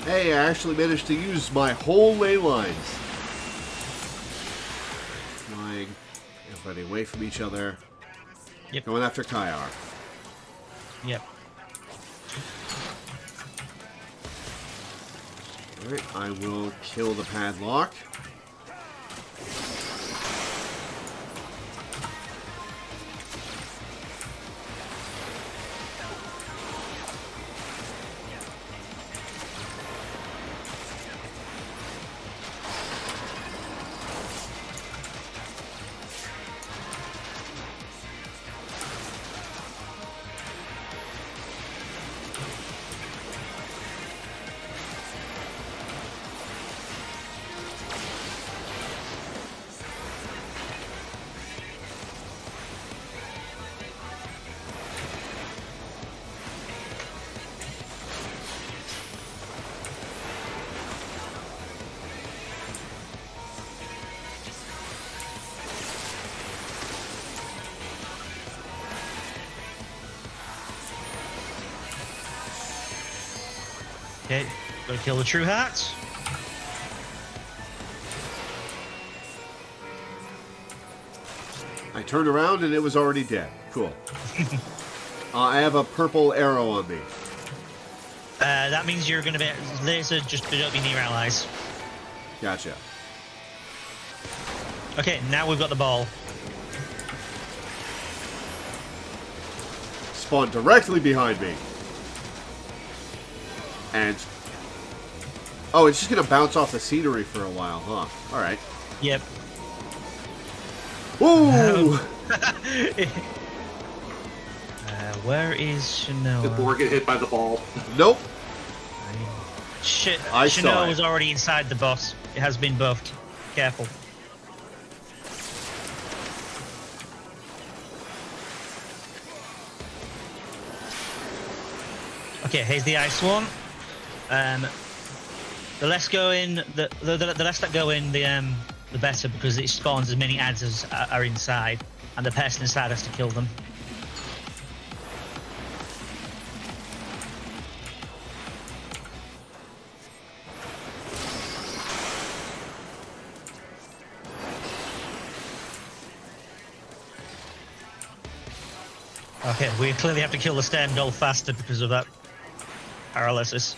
S1: Hey, I actually managed to use my whole ley lines. Flying everybody away from each other.
S2: Yep.
S1: Going after Kaiar.
S2: Yep.
S1: Alright, I will kill the padlock.
S2: Okay, gotta kill the True Hearts.
S1: I turned around and it was already dead. Cool. I have a purple arrow on me.
S2: That means you're gonna be laser just don't be near allies.
S1: Gotcha.
S2: Okay, now we've got the ball.
S1: Spawned directly behind me. And... oh, it's just gonna bounce off the scenery for a while, huh? Alright.
S2: Yep.
S1: Ooh!
S2: Where is Shinoa?
S3: Did Borg get hit by the ball?
S1: Nope.
S2: Shit,
S1: I saw
S2: Shinoa
S1: it.
S2: was already inside the boss. It has been buffed. Careful. Okay, here's the ice one. The less go in, the less that go in, the better, because it spawns as many ads as are inside, and the person inside has to kill them. Okay, we clearly have to kill the stand doll faster because of that paralysis.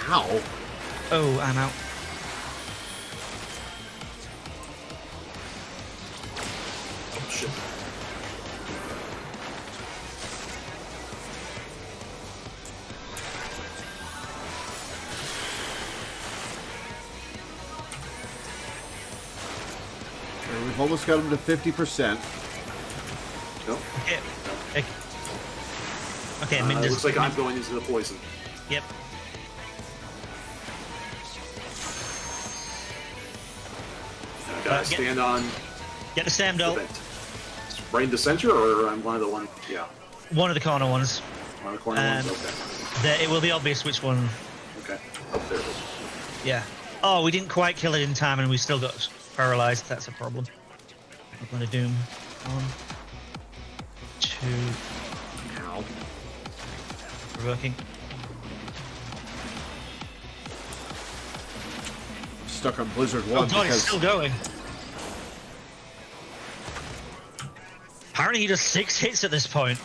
S1: Ow.
S2: Oh, I'm out.
S3: Oh, shit.
S1: And we've almost got him to 50%.
S3: Nope.
S2: Okay,
S3: It looks like I'm going into the poison.
S2: Yep.
S3: Gotta stand on
S2: Get the stand
S3: the
S2: doll.
S3: vent. Right in the center, or I'm one of the one? Yeah,
S2: One of the corner ones.
S3: one of the corner ones. Okay.
S2: It will be obvious which one.
S3: Okay. Oh, there it is.
S2: Yeah. Oh, we didn't quite kill it in time, and we still got paralyzed. That's a problem. I'm gonna doom. 1, 2.
S1: Ow.
S2: Working.
S1: Stuck on Blizzard 1
S2: Oh god,
S1: because
S2: it's still going. Apparently he does 6 hits at this point.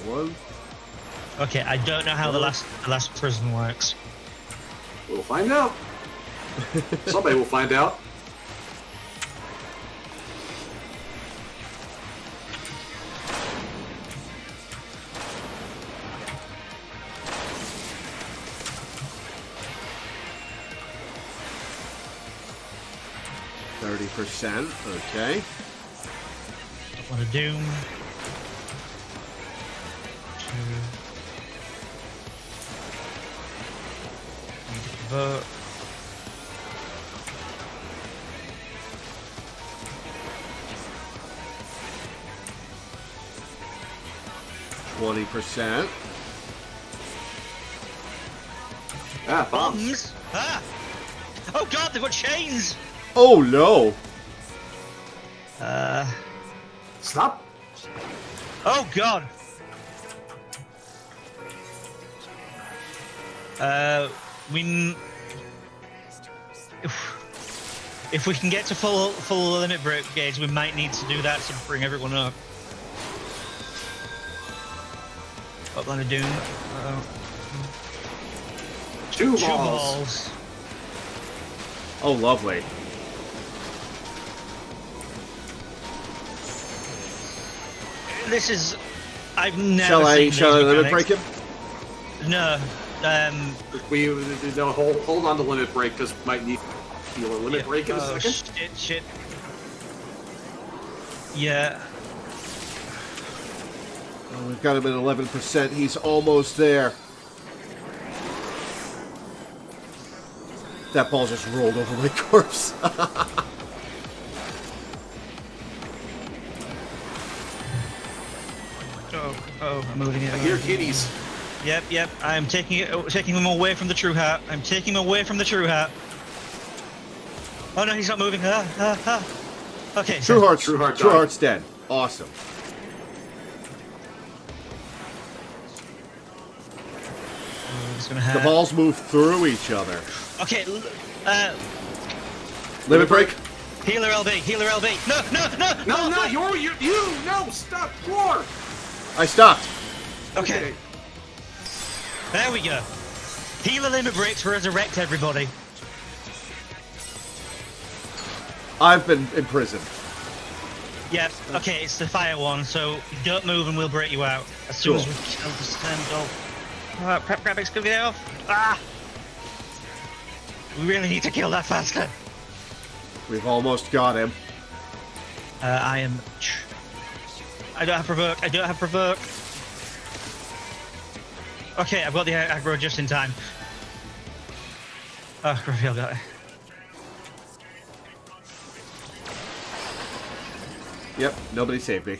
S1: one.
S2: Okay, I don't know how the last prison works.
S3: We'll find out. Somebody will find out.
S1: %. Okay.
S2: Don't want to doom. 2. Need to convert.
S1: %.
S3: Ah, bombs.
S2: Bombs! Ah! Oh god, they've got chains!
S1: Oh no!
S3: Stop.
S2: Oh god! If we can get to full limit break gauge, we might need to do that to bring everyone up. Upland of Doom.
S3: Two
S2: Two
S3: balls.
S2: balls.
S1: Oh, lovely.
S2: This is. I've never seen these
S1: Shall I limit break
S2: mechanics.
S1: him?
S2: No.
S3: We no hold on to limit break because might need heal or limit break in a
S2: oh,
S3: second.
S2: shit. Yeah.
S1: Oh, we've got him at 11%. He's almost there. That ball just rolled over my corpse.
S2: Oh, I'm moving it.
S3: I hear kitties.
S2: Yep. I'm taking him away from the true heart. I'm taking him away from the true heart. Oh no, he's not moving. Okay.
S1: True
S3: Heart
S1: Heart's dead. Awesome.
S2: It's gonna have...
S1: The balls move through each other.
S2: Okay.
S1: Limit break.
S2: Healer LB. No.
S3: You no stop roar.
S1: I stopped.
S2: Okay. There we go. Healer limit breaks to resurrect everybody.
S1: I've been imprisoned.
S2: Yep. Okay, it's the fire one, so don't move and we'll break you out as soon as
S1: Cool.
S2: we kill the stand doll. Alright, prep graphics, go get off. Ah! We really need to kill that faster.
S1: We've almost got him.
S2: I am I don't have provoke. I don't have provoke. Okay, I've got the aggro just in time. Oh, Raphael got it.
S1: Yep, nobody saved me.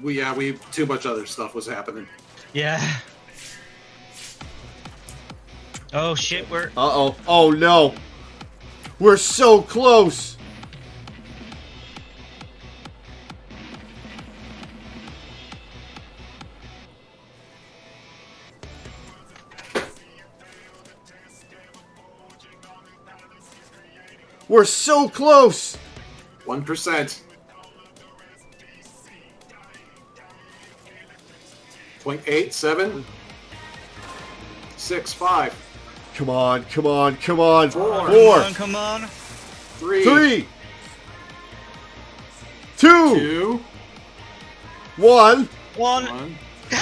S3: We too much other stuff was happening.
S2: Yeah. Oh shit, we're...
S1: Uh-oh. Oh no! We're so close! We're so close!
S3: 1%. 0.8, 7, 6, 5.
S1: Come on, come on, come on!
S3: 4.
S2: Come on.
S3: 3,
S1: 3, 2,
S3: 2,
S1: 1.
S3: 1.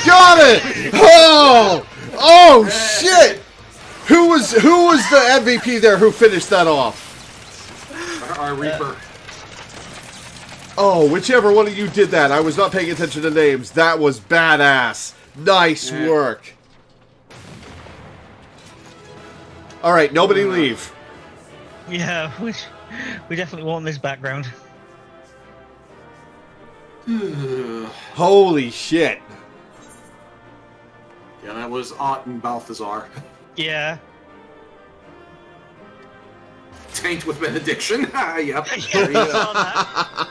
S1: Got it! Oh! Oh shit! Who was the MVP there? Who finished that off?
S3: Our Reaper.
S1: Oh, whichever one of you did that. I was not paying attention to names. That was badass. Nice work. All right, nobody leave.
S2: Yeah, we definitely want this background.
S1: Holy shit.
S3: Yeah, that was Ott and Balthazar.
S2: Yeah.
S3: Tanked with Benediction. Yep.
S2: Yeah, I saw that.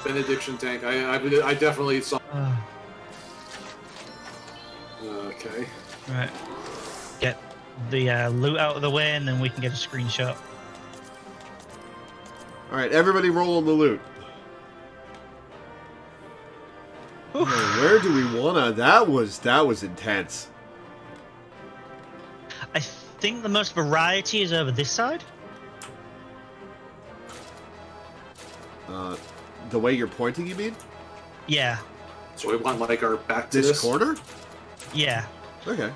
S3: Benediction tank. I definitely saw. Okay.
S2: Right. Get the loot out of the way, and then we can get a screenshot.
S1: All right, everybody roll on the loot. Oh, where do we wanna? That was intense.
S2: I think the most variety is over this side.
S1: The way you're pointing, you mean?
S2: Yeah.
S3: So we want like our back to
S1: This corner?
S2: Yeah.
S1: Okay.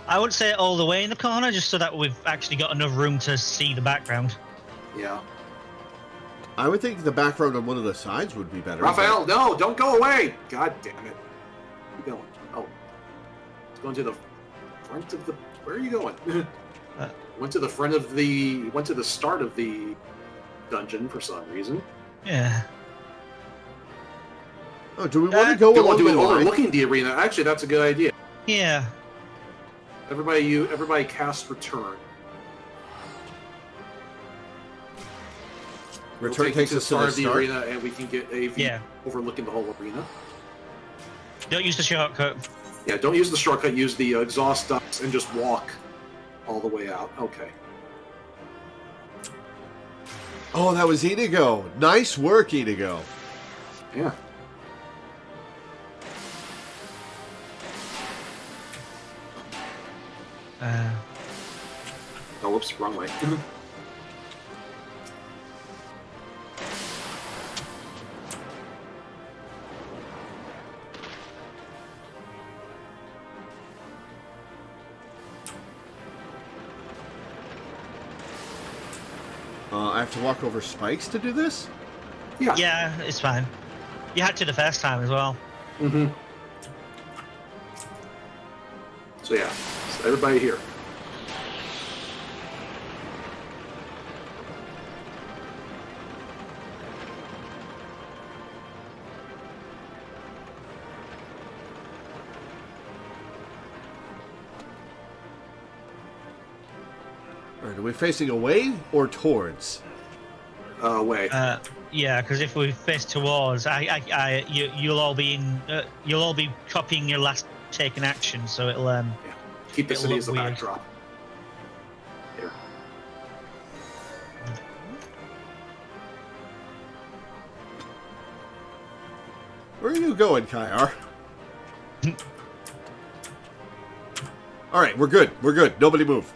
S2: I would say all the way in the corner, just so that we've actually got enough room to see the background.
S3: Yeah.
S1: I would think the background on one of the sides would be better.
S3: Raphael, no, don't go away! God damn it. Where are you going? Oh. It's going to the front of the... Where are you going? Went to the front of the... Went to the start of the dungeon for some reason.
S2: Yeah.
S1: Oh, do we want to go along the line?
S3: Overlooking the arena. Actually, that's a good idea.
S2: Yeah.
S3: Everybody cast Return.
S1: Return takes us to the
S3: start of the arena, and we can get a view overlooking the whole arena.
S2: Don't use the shortcut.
S3: Yeah, don't use the shortcut. Use the exhaust ducts and just walk all the way out. Okay.
S1: Oh, that was Inigo. Nice work, Inigo.
S3: Yeah. Oh, whoops, wrong way.
S1: I have to walk over spikes to do this?
S3: Yeah.
S2: Yeah, it's fine. You had to the first time as well.
S3: Mm-hmm. So yeah, so everybody here.
S1: Alright, are we facing away or towards?
S3: Away.
S2: Yeah, because if we face towards, you'll all be you'll all be copying your last taken action, so it'll
S3: Yeah. Keep the
S2: it'll
S3: city
S2: look
S3: as a
S2: weird.
S3: backdrop. Here.
S1: Where are you going, Kaiar? Alright, we're good. We're good. Nobody move.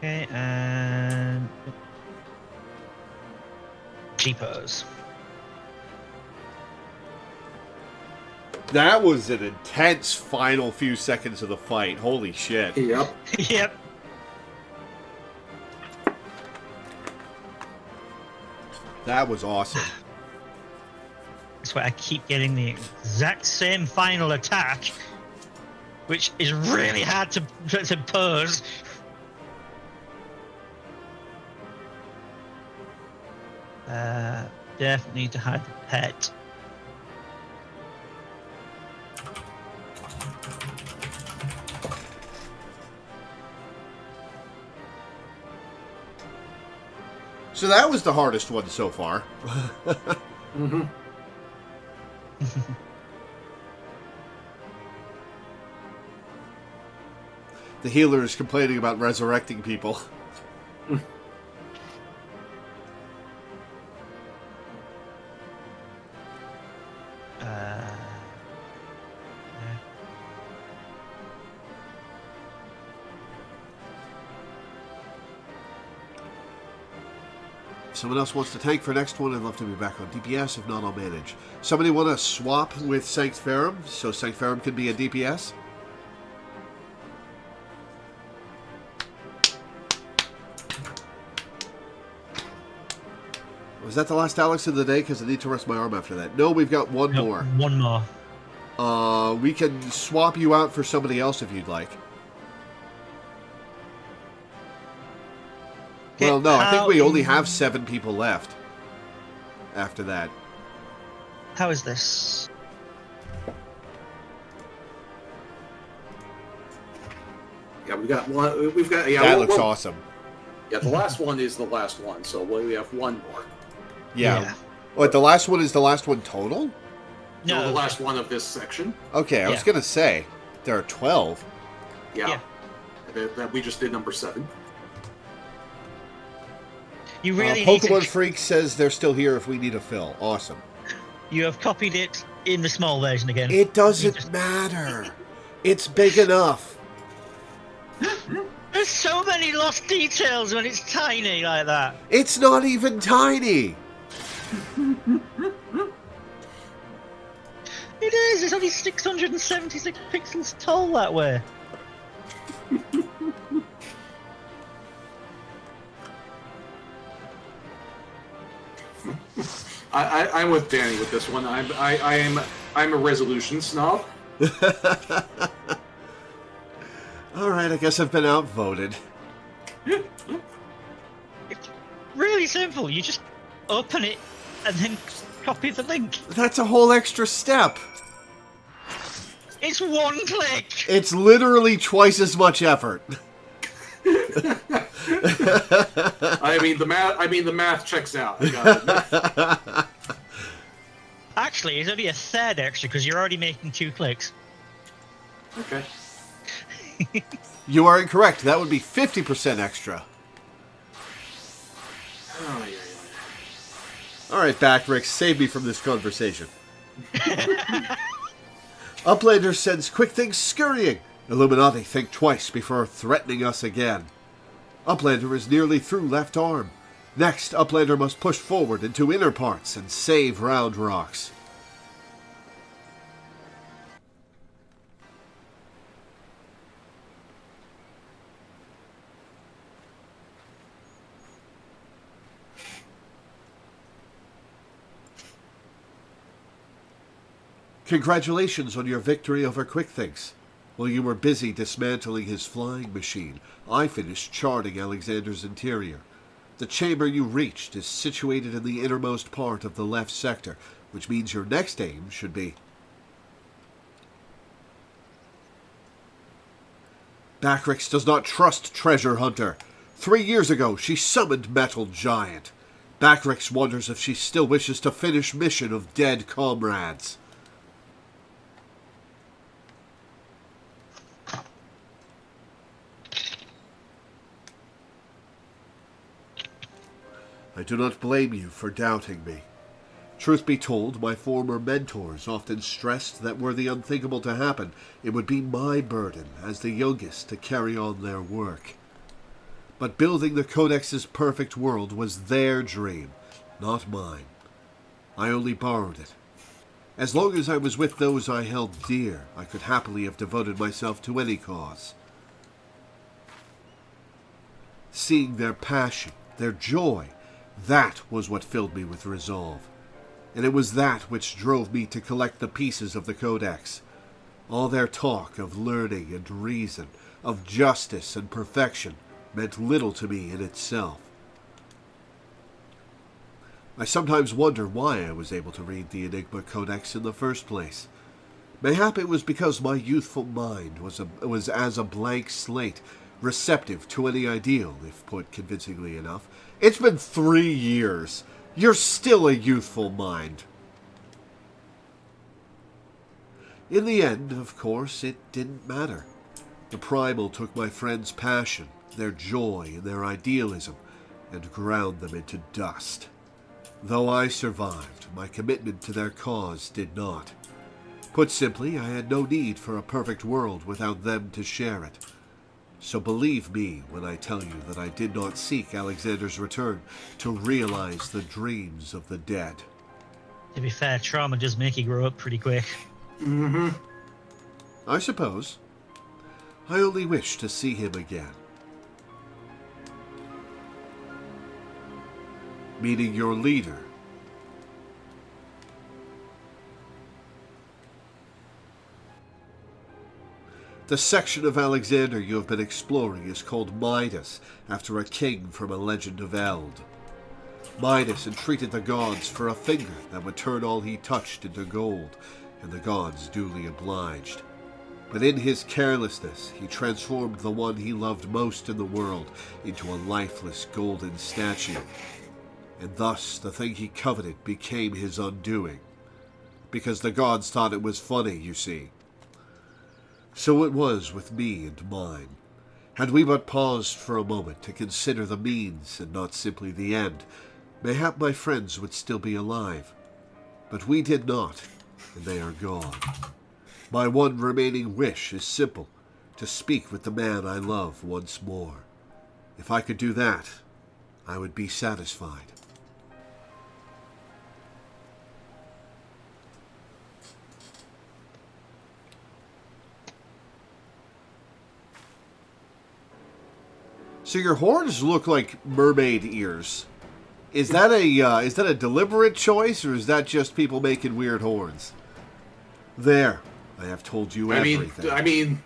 S2: Okay, and Jeepers.
S1: That was an intense final few seconds of the fight. Holy shit.
S3: Yep.
S2: Yep.
S1: That was awesome.
S2: That's why I keep getting the exact same final attack, which is really hard to pose. Definitely need to hide the pet.
S1: So that was the hardest one so far.
S3: Mm-hmm.
S1: The healer is complaining about resurrecting people. If someone else wants to tank for next one, I'd love to be back on DPS. If not, I'll manage. Somebody want to swap with Sanctferum so Sanctferum can be a DPS? Was that the last Alex of the day? Because I need to rest my arm after that. No, we've got one more.
S2: One more.
S1: We can swap you out for somebody else if you'd like. Well, no, I think we only have 7 people left after that.
S2: How is this?
S3: Yeah, we've got one. We've got. Yeah,
S1: that looks awesome.
S3: Yeah, the last one is the last one, so we have one more.
S1: Yeah. What, the last one is the last one total?
S3: No, the last one of this section.
S1: Okay, I was going to say, there are 12.
S3: Yeah. That we just did number 7.
S2: You really
S1: Pokemon Freak says they're still here if we need a fill. Awesome.
S2: You have copied it in the small version again.
S1: It doesn't matter. It's big enough.
S2: There's so many lost details when it's tiny like that.
S1: It's not even tiny.
S2: It is. It's only 676 pixels tall that way.
S3: I'm with Danny with this one. I'm a resolution snob.
S1: All right, I guess I've been outvoted.
S2: It's really simple. You just open it and then copy the link.
S1: That's a whole extra step.
S2: It's one click.
S1: It's literally twice as much effort.
S3: I mean the math checks out. I got it.
S2: Actually, it's only a third extra because you're already making 2 clicks.
S3: Okay.
S1: You are incorrect. That would be 50% extra.
S3: Oh, yeah.
S1: All right, Backrix, save me from this conversation. Uplander sends quick things scurrying. Illuminati think twice before threatening us again. Uplander is nearly through left arm. Next, Uplander must push forward into inner parts and save Round Rocks. Congratulations on your victory over Quick Things. While you were busy dismantling his flying machine, I finished charting Alexander's interior. The chamber you reached is situated in the innermost part of the left sector, which means your next aim should be... Backrix does not trust Treasure Hunter. 3 years ago, she summoned Metal Giant. Backrix wonders if she still wishes to finish mission of dead comrades. I do not blame you for doubting me. Truth be told, my former mentors often stressed that were the unthinkable to happen, it would be my burden as the youngest to carry on their work. But building the Codex's perfect world was their dream, not mine. I only borrowed it. As long as I was with those I held dear, I could happily have devoted myself to any cause. Seeing their passion, their joy, That was what filled me with resolve. And it was that which drove me to collect the pieces of the Codex. All their talk of learning and reason, of justice and perfection, meant little to me in itself. I sometimes wonder why I was able to read the Enigma Codex in the first place. Mayhap it was because my youthful mind was as a blank slate, receptive to any ideal, if put convincingly enough. It's been 3 years. You're still a youthful mind. In the end, of course, it didn't matter. The Primal took my friends' passion, their joy, and their idealism, and ground them into dust. Though I survived, my commitment to their cause did not. Put simply, I had no need for a perfect world without them to share it. So believe me when I tell you that I did not seek Alexander's return to realize the dreams of the dead.
S2: To be fair, trauma does make you grow up pretty quick.
S3: Mm-hmm.
S1: I suppose. I only wish to see him again. Meeting your leader. The section of Alexander you have been exploring is called Midas, after a king from a legend of Eld. Midas entreated the gods for a finger that would turn all he touched into gold, and the gods duly obliged. But in his carelessness, he transformed the one he loved most in the world into a lifeless golden statue. And thus the thing he coveted became his undoing. Because the gods thought it was funny, you see. So it was with me and mine. Had we but paused for a moment to consider the means and not simply the end, mayhap my friends would still be alive. But we did not, and they are gone. My one remaining wish is simple, to speak with the man I love once more. If I could do that, I would be satisfied. So your horns look like mermaid ears. Is that a deliberate choice, or is that just people making weird horns? There, I have told you everything.
S3: I mean,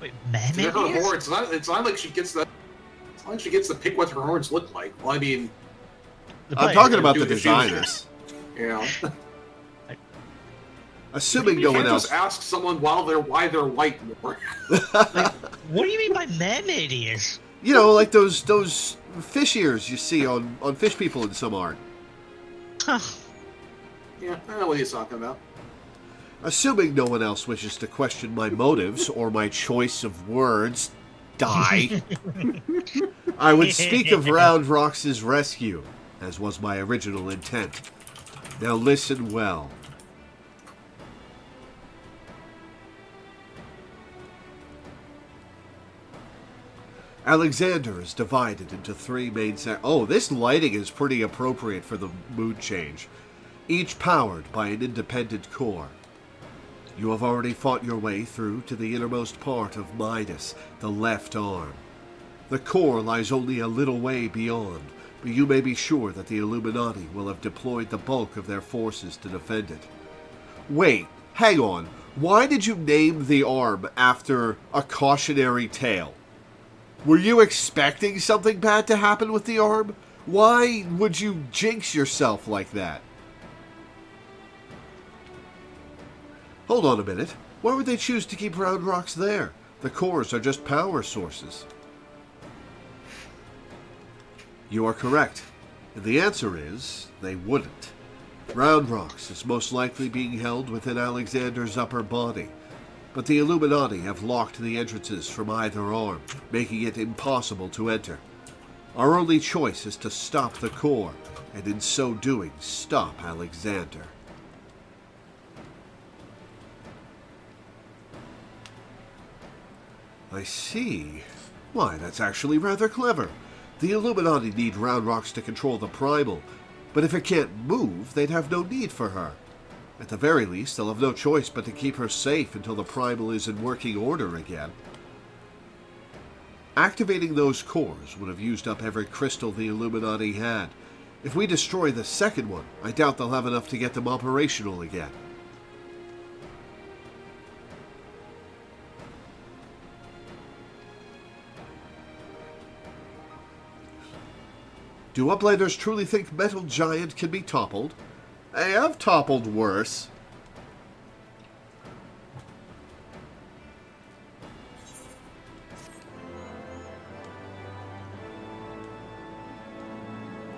S2: Wait,
S3: they're
S2: mermaid
S3: her
S2: ears?
S3: horns. It's not like she gets the. It's not like she gets to pick what her horns look like. Well, I mean,
S2: The
S1: I'm
S2: player.
S1: talking about
S3: do
S1: the
S3: the
S1: designers.
S3: you know.
S1: Assuming
S3: You
S1: no
S3: can't
S1: one else.
S3: just ask someone why they're white more.
S2: What do you mean by mermaid ears?
S1: You know, like those fish ears you see on fish people in some art.
S2: Huh.
S3: Yeah, I know what he's talking about.
S1: Assuming no one else wishes to question my motives or my choice of words, die. I would speak of Round Rock's rescue, as was my original intent. Now listen well. Alexander is divided into 3 main sections. Oh, this lighting is pretty appropriate for the mood change. Each powered by an independent core. You have already fought your way through to the innermost part of Midas, the left arm. The core lies only a little way beyond, but you may be sure that the Illuminati will have deployed the bulk of their forces to defend it. Wait, hang on. Why did you name the arm after a cautionary tale? Were you expecting something bad to happen with the arm? Why would you jinx yourself like that? Hold on a minute. Why would they choose to keep Round Rocks there? The cores are just power sources. You are correct. And the answer is, they wouldn't. Round Rocks is most likely being held within Alexander's upper body. But the Illuminati have locked the entrances from either arm, making it impossible to enter. Our only choice is to stop the core, and in so doing, stop Alexander. I see. Why, that's actually rather clever. The Illuminati need Round Rocks to control the Primal, but if it can't move, they'd have no need for her. At the very least, they'll have no choice but to keep her safe until the Primal is in working order again. Activating those cores would have used up every crystal the Illuminati had, If we destroy the second one, I doubt they'll have enough to get them operational again. Do uplanders truly think Metal Giant can be toppled? I have toppled worse.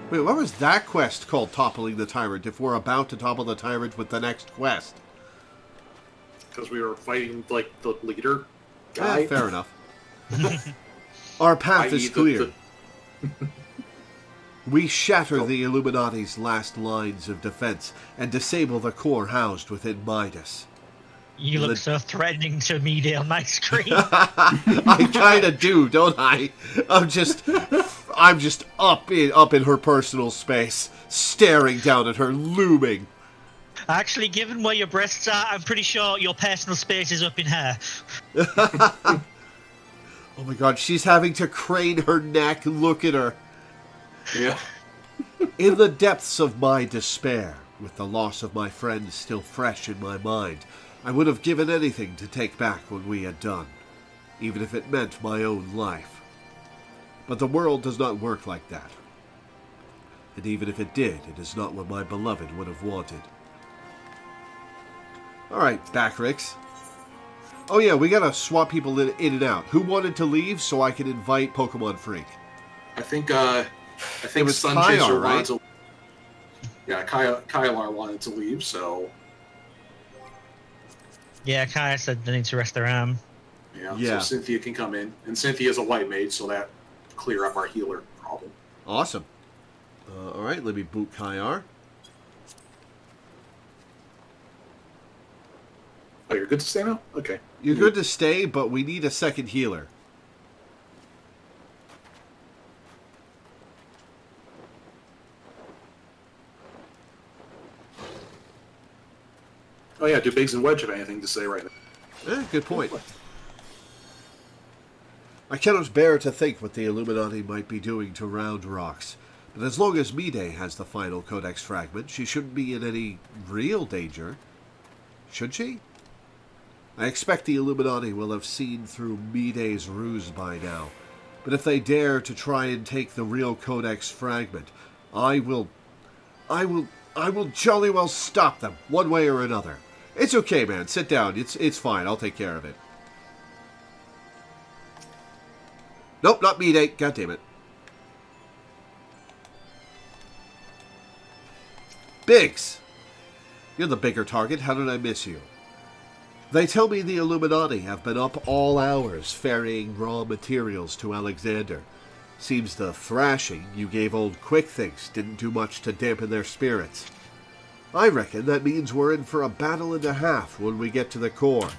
S1: Wait, what was that quest called, Toppling the Tyrant, if we're about to topple the tyrant with the next quest?
S3: Because we were fighting, like, the leader guy.
S1: Fair enough. Our path is clear. We shatter the Illuminati's last lines of defense and disable the core housed within Midas.
S2: You look so threatening to me on my screen.
S1: I kind of do, don't I? I'm just up in her personal space, staring down at her, looming.
S2: Actually, given where your breasts are, I'm pretty sure your personal space is up in her.
S1: Oh my god, she's having to crane her neck. Look at her.
S3: Yeah.
S1: In the depths of my despair, with the loss of my friend still fresh in my mind, I would have given anything to take back what we had done, even if it meant my own life. But the world does not work like that. And even if it did, it is not what my beloved would have wanted. Alright, Backrix. Oh yeah, we gotta swap people in and out. Who wanted to leave so I can invite Pokemon Freak?
S3: I think
S1: It was
S3: Sun
S1: Kyar,
S3: Chaser
S1: right?
S3: wanted to... Yeah, Kylar wanted to leave, so...
S2: Yeah, Kaya said they need to rest their arm.
S3: Yeah, so Cynthia can come in. And Cynthia's a white mage, so that clear up our healer problem.
S1: Awesome. Alright, let me boot Kyar.
S3: Oh, you're good to stay now? Okay.
S1: You're good to stay, but we need a second healer.
S3: Oh yeah, do Biggs and Wedge have anything to say right now?
S1: Good point. I cannot bear to think what the Illuminati might be doing to Round Rocks, but as long as Mide has the final Codex fragment, she shouldn't be in any real danger. Should she? I expect the Illuminati will have seen through Mide's ruse by now, but if they dare to try and take the real Codex fragment, I will jolly well stop them, one way or another. It's okay, man. Sit down. It's fine. I'll take care of it. Nope, not Mide. God damn it. Biggs! You're the bigger target. How did I miss you? They tell me the Illuminati have been up all hours ferrying raw materials to Alexander. Seems the thrashing you gave old Quick Things didn't do much to dampen their spirits. I reckon that means we're in for a battle and a half when we get to the core.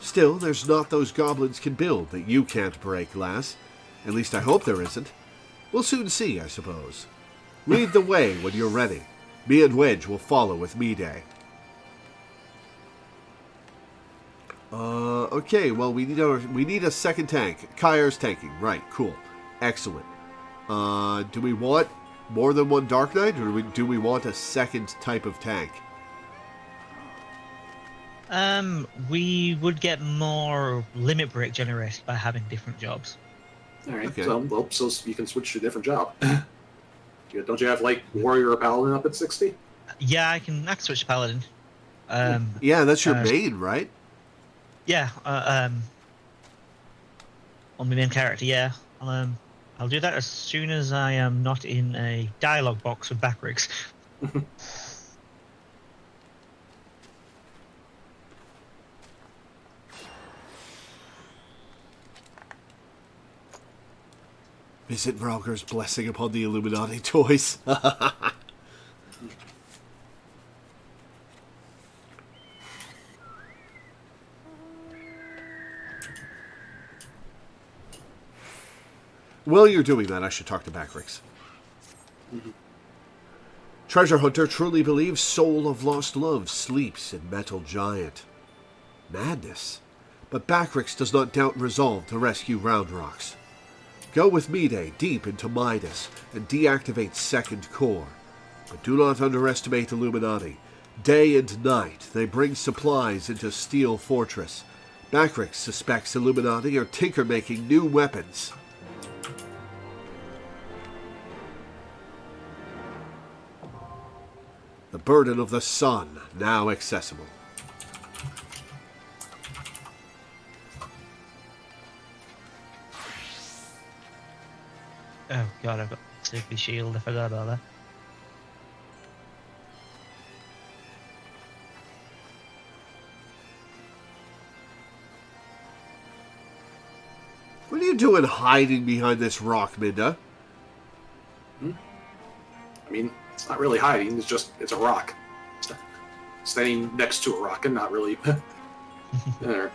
S1: Still, there's not those goblins can build that you can't break, lass. At least I hope there isn't. We'll soon see, I suppose. Lead the way when you're ready. Me and Wedge will follow with Mide. Okay, well, we need a second tank. Kyar's tanking. Right, cool. Excellent. Do we want more than one Dark Knight, or do we want a second type of tank?
S2: We would get more limit break generated by having different jobs.
S3: Alright,
S1: Okay.
S3: so you can switch to a different job. Don't you have, like, Warrior or Paladin up at 60?
S2: Yeah, I can switch to Paladin.
S1: Yeah, that's your main, right?
S2: Yeah, on my main character, yeah. I'll do that as soon as I am not in a dialogue box with Backrix.
S1: Visit Rauger's blessing upon the Illuminati toys. While you're doing that, I should talk to Backrix. Treasure Hunter truly believes Soul of Lost Love sleeps in Metal Giant. Madness. But Backrix does not doubt resolve to rescue Round Rocks. Go with Mide deep into Midas and deactivate second core. But do not underestimate Illuminati. Day and night, they bring supplies into Steel Fortress. Macrix suspects Illuminati are tinker-making new weapons. The Burden of the Sun, now accessible.
S2: Oh god, I've got safety shield. I forgot about that.
S1: What are you doing hiding behind this rock, Minda?
S3: I mean, it's not really hiding. It's a rock. Standing next to a rock and not really there.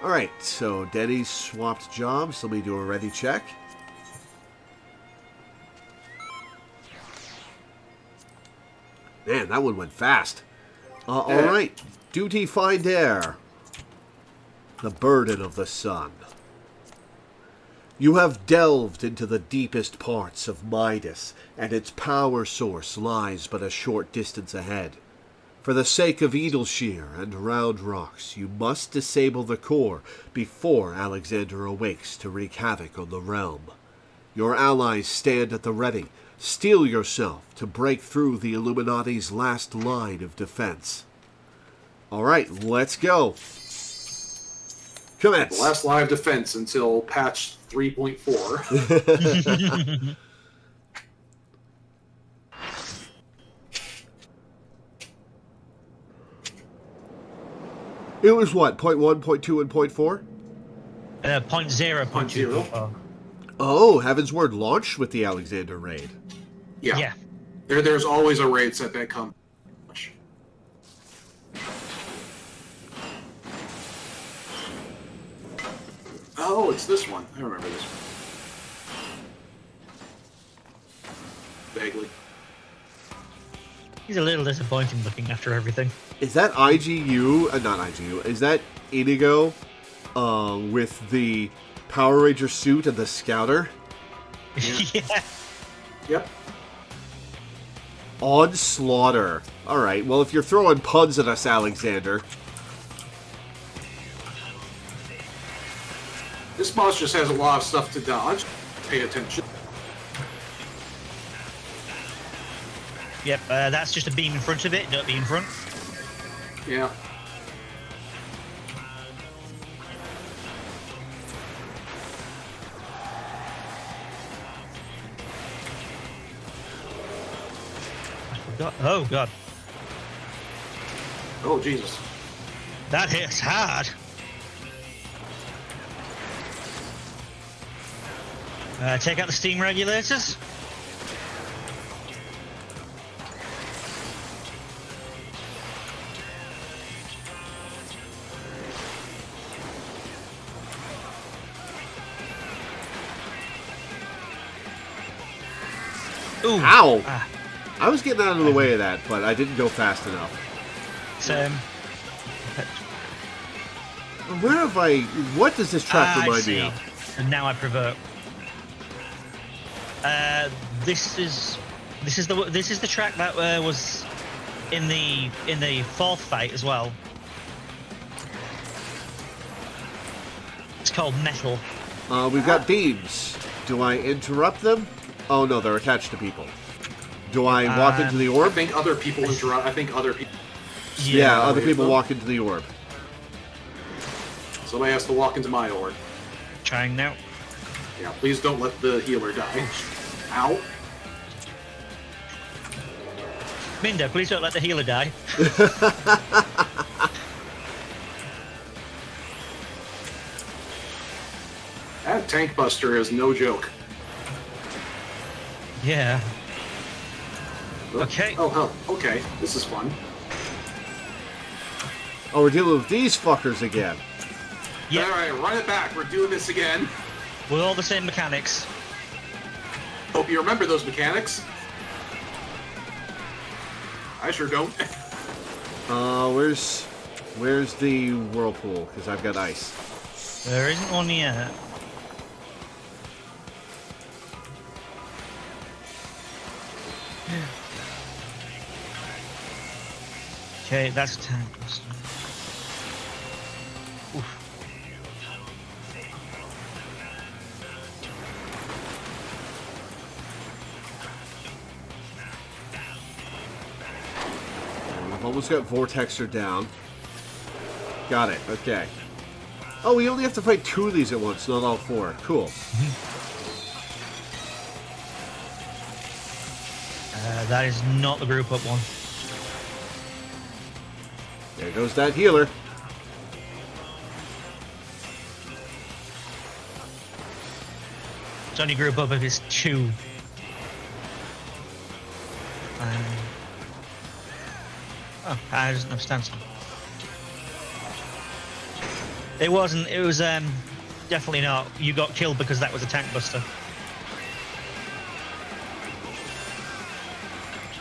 S1: Alright, so Denny's swapped jobs. Let me do a ready check. Man, that one went fast. Alright, duty find air. The Burden of the Sun. You have delved into the deepest parts of Midas, and its power source lies but a short distance ahead. For the sake of Edelshear and Round Rocks, you must disable the core before Alexander awakes to wreak havoc on the realm. Your allies stand at the ready. Steel yourself to break through the Illuminati's last line of defense. Alright, let's go. Commence.
S3: The last line of defense until patch 3.4.
S1: It was what, 0.1, 0.2, and 0.4?
S2: 0.0, 0.2.
S1: Oh, Heaven's Word launched with the Alexander raid.
S3: Yeah. There's always a raid set that comes. Oh, it's this one. I remember this one. Vaguely.
S2: He's a little disappointing looking after everything.
S1: Is that IGU? Not IGU. Is that Inigo with the Power Ranger suit and the Scouter?
S2: Yeah.
S3: Yep.
S1: Onslaughter. Alright, well, if you're throwing puns at us, Alexander.
S3: This boss just has a lot of stuff to dodge. Pay attention.
S2: Yep, that's just a beam in front of it. Don't be in front.
S3: Yeah.
S2: Oh god.
S3: Oh, Jesus.
S2: That hits hard. Take out the steam regulators. Ooh.
S1: Ow!
S2: Ah,
S1: I was getting out of the way of that, but I didn't go fast enough.
S2: same.
S1: Where have I... What does this track
S2: I
S1: remind
S2: see.
S1: me of?
S2: And now I provoke. This is the track that was in the fourth fight as well. It's called Metal.
S1: We've got beams. Do I interrupt them? Oh no, they're attached to people. Do I walk into the
S3: I
S1: orb?
S3: think other people interrupt. I think other people.
S1: Yeah, other people walk into the orb.
S3: Somebody has to walk into my orb.
S2: Trying now.
S3: Yeah, please don't let the healer die. Ow.
S2: Mindo, please don't let the healer die.
S3: That tank buster is no joke.
S2: Yeah. Okay.
S3: Oh, okay. This is fun.
S1: Oh, we're dealing with these fuckers again.
S2: Yep.
S3: Alright, run it back. We're doing this again.
S2: With all the same mechanics.
S3: Hope you remember those mechanics. I sure don't.
S1: Where's the whirlpool? Because I've got ice.
S2: There isn't one yet. Okay, that's 10. Oof.
S1: We've almost got Vortexer down. Got it. Okay. Oh, we only have to fight 2 of these at once, not all 4. Cool.
S2: That is not the group up one.
S1: There goes that healer.
S2: It's only group up if it's 2. Oh, I doesn't have stance. It wasn't. It was definitely not. You got killed because that was a tank buster.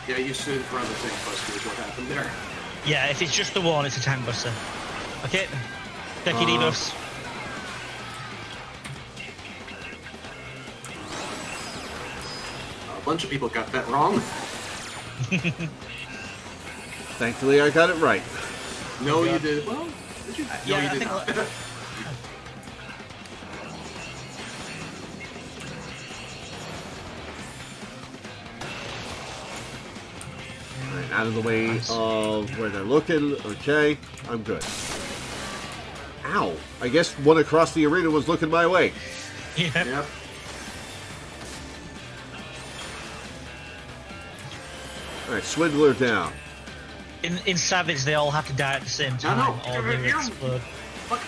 S3: Yeah, you stood in front of the tank buster is what happened there.
S2: Yeah, if it's just the one, it's a tank buster. Okay, take your debuffs.
S3: A bunch of people got that wrong.
S1: Thankfully, I got it right.
S3: No, you did. Well, did you? No,
S2: Yeah,
S3: you
S2: I
S3: did
S2: think
S3: not.
S1: Right, out of the way of where they're looking. Okay, I'm good. Ow! I guess one across the arena was looking my way.
S2: Yeah.
S3: Yep.
S1: Alright, Swindler down.
S2: In Savage, they all have to die at the same time,
S3: No.
S2: or they explode.
S3: Fuck.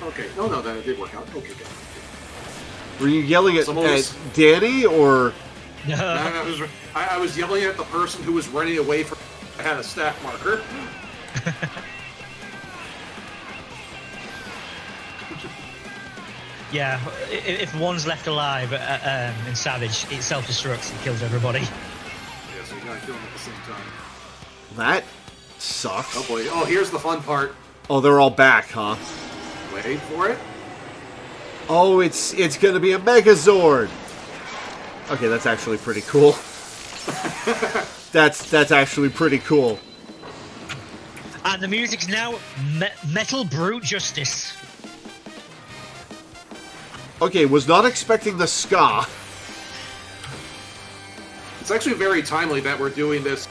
S3: Okay. No, that did work out. Okay, good.
S1: Were you yelling at
S3: Someone was-
S1: Danny, or...
S3: No, I was yelling at the person who was running away from. I had a stat marker.
S2: Yeah, if one's left alive in Savage, it self-destructs and kills everybody.
S3: Yeah, so you gotta kill them at the same time.
S1: That sucks.
S3: Oh boy. Oh, here's the fun part.
S1: Oh, they're all back, huh?
S3: Wait for it.
S1: Oh, it's gonna be a Megazord! Okay, that's actually pretty cool. That's actually pretty cool.
S2: And the music's now Metal Brute Justice.
S1: Okay, was not expecting the ska.
S3: It's actually very timely that we're doing this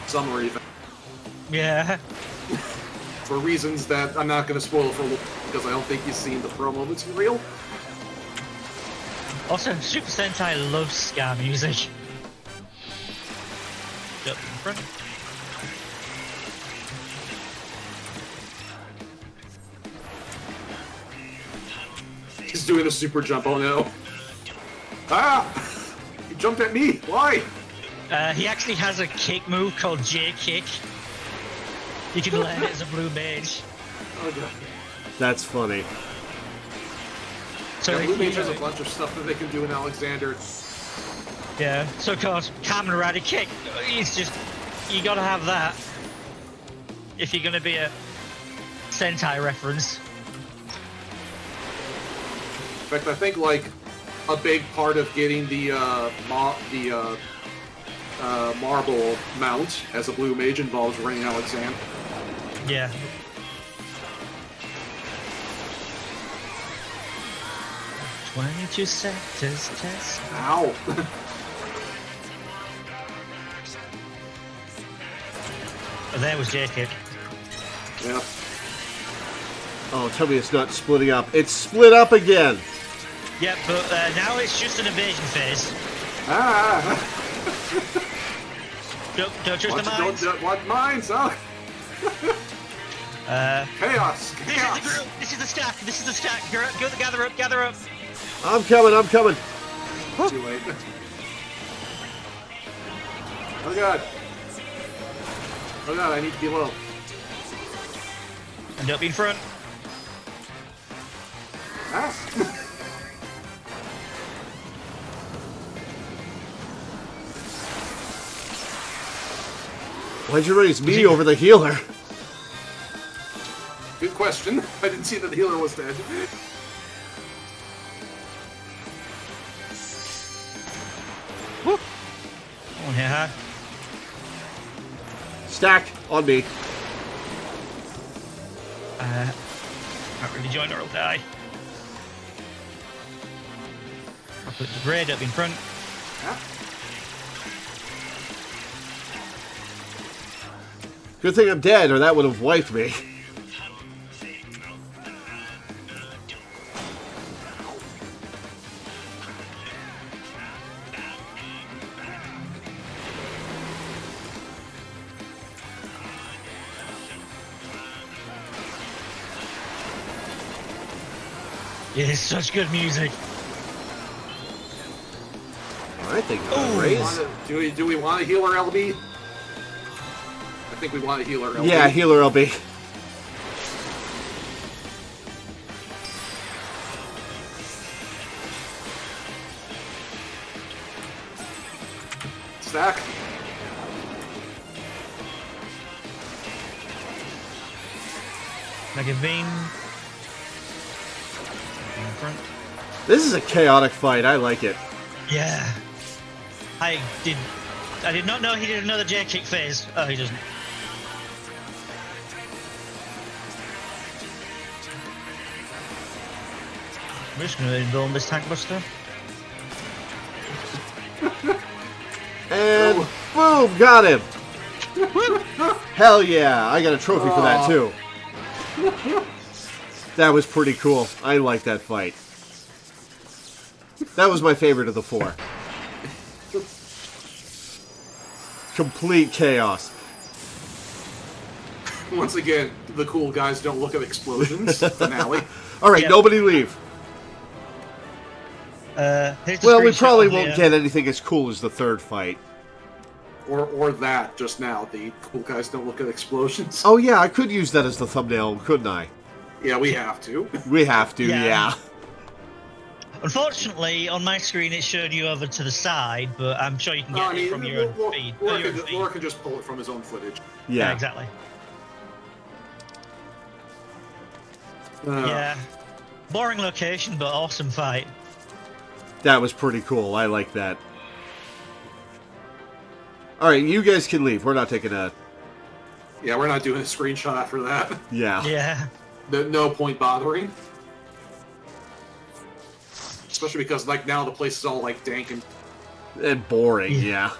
S3: summer event
S2: Yeah.
S3: for reasons that I'm not going to spoil for because I don't think you've seen the promo material.
S2: Also, Super Sentai loves ska music. Up in front.
S3: He's doing a super jump. Oh no! Ah! You jumped at me. Why?
S2: He actually has a kick move called J Kick. You can learn it as a blue mage.
S3: Oh god.
S1: That's funny.
S2: So
S3: Yeah,
S2: if
S3: Blue Mage
S2: you-
S3: has a bunch of stuff that they can do in Alexander.
S2: Yeah. So of course, Kamen Rider Kick. It's just you gotta have that if you're gonna be a Sentai reference.
S3: In fact, I think like a big part of getting the marble mount as a blue mage involves running Alexander.
S2: Yeah. "22 sectors test."
S3: Ow!
S2: Oh, there was J Kick.
S3: Yeah.
S1: Oh, tell me it's not splitting up. It's split up again!
S2: Yeah, but now it's just an evasion phase.
S3: Ah!
S2: Don't trust the mines.
S3: What mines, huh? Chaos!
S2: This is the
S3: Chaos!
S2: group. This is the stack. This is the stack. Go, gather up. Gather up.
S1: I'm coming, I'm coming!
S3: Too late. Oh god. Oh god, I need to be low.
S2: And up in front.
S3: Ah!
S1: Why'd you raise me over the healer?
S3: Good question. I didn't see that the healer was dead.
S2: Oh yeah.
S1: Stack on me.
S2: Can't really join or I'll die. I'll put the raid up in front.
S3: Yeah.
S1: Good thing I'm dead, or that would have wiped me.
S2: Yeah, it's such good music.
S1: I think I'll raise.
S3: Do we want a healer LB? I think we want a healer LB.
S1: Yeah, healer LB.
S3: Stack.
S2: Mega beam. In front.
S1: This is a chaotic fight. I like it.
S2: Yeah. I did not know he did another J kick phase. Oh, he doesn't. I'm just gonna invuln this tank buster.
S1: And boom, got him. Hell yeah, I got a trophy for that too. That was pretty cool. I like that fight. That was my favorite of the 4. Complete chaos.
S3: Once again, the cool guys don't look at explosions. Finale.
S1: All right,
S2: Yep.
S1: nobody leave.
S2: Here's the
S1: Well, we
S2: screenshot
S1: probably
S2: of the,
S1: won't get anything as cool as the 3rd fight.
S3: Or that just now. The cool guys don't look at explosions.
S1: Oh yeah, I could use that as the thumbnail, couldn't I?
S3: Yeah, we have to.
S1: We have to,
S2: Yeah.
S1: yeah.
S2: Unfortunately, on my screen it showed you over to the side, but I'm sure you can get it from your own feed.
S3: Laura can just pull it from his own footage.
S2: Yeah,
S1: Yeah.
S2: exactly.
S3: Uh,
S2: Yeah. Boring location, but awesome fight.
S1: That was pretty cool. I like that. Alright, you guys can leave. We're not taking a...
S3: Yeah, we're not doing a screenshot after that.
S1: Yeah.
S2: Yeah.
S3: No point bothering. Especially because, like, now the place is all, like, dank and...
S1: And boring, yeah.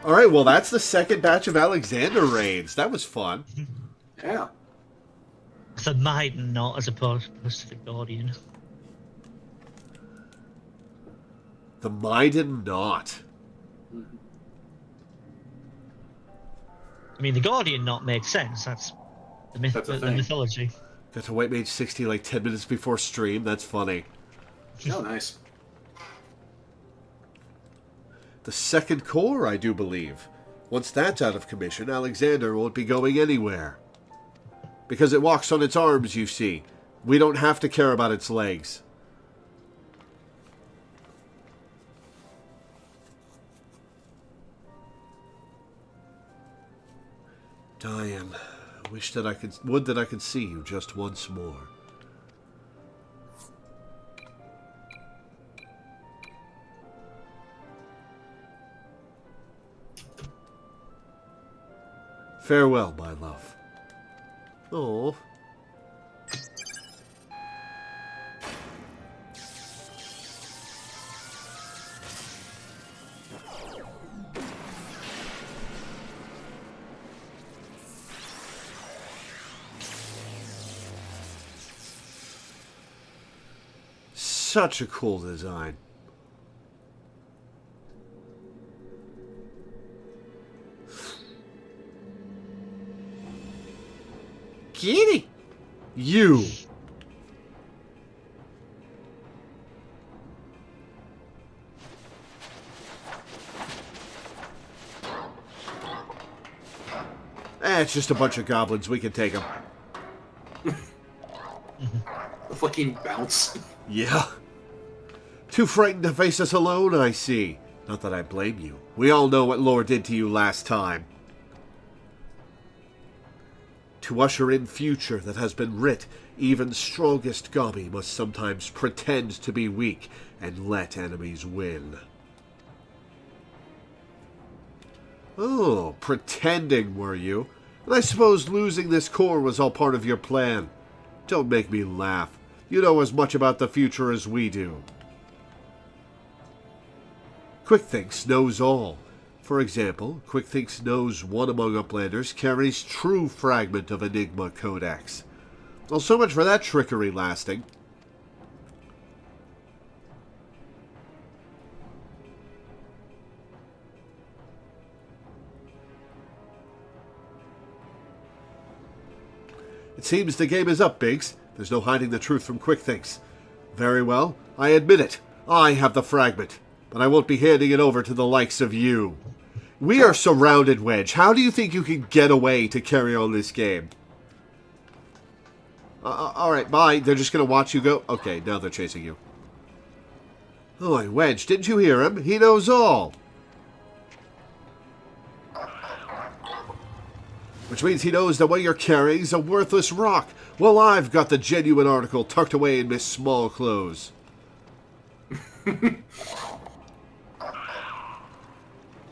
S1: Alright, well that's the second batch of Alexander raids. That was fun.
S3: Yeah.
S2: The Maiden not as opposed to the Guardian.
S1: The Maiden Knot.
S2: I mean, the Guardian not made sense. That's the myth,
S3: That's a
S2: the
S3: thing.
S2: mythology.
S1: Got to White Mage 60 like 10 minutes before stream. That's funny.
S3: Oh, nice.
S1: The second core, I do believe. Once that's out of commission, Alexander won't be going anywhere. Because it walks on its arms, you see. We don't have to care about its legs. Diane, would that I could see you just once more. Farewell, my love. Oh. Such a cool design. Kitty! You! It's just a bunch of goblins. We can take them.
S3: The fucking bounce.
S1: Yeah. Too frightened to face us alone, I see. Not that I blame you. We all know what Lore did to you last time. To usher in future that has been writ, even strongest Gobi must sometimes pretend to be weak and let enemies win. Oh, pretending, were you? And I suppose losing this core was all part of your plan. Don't make me laugh. You know as much about the future as we do. QuickThinks knows all. For example, QuickThinks knows one among Uplanders carries true fragment of Enigma Codex. Well, so much for that trickery lasting. It seems the game is up, Biggs. There's no hiding the truth from QuickThinks. Very well, I admit it. I have the fragment. But I won't be handing it over to the likes of you. We are surrounded, Wedge. How do you think you can get away to carry on this game? Alright, bye. They're just going to watch you go? Okay, now they're chasing you. Oh, Wedge, didn't you hear him? He knows all. Which means he knows that what you're carrying is a worthless rock. Well, I've got the genuine article tucked away in Miss Small Clothes.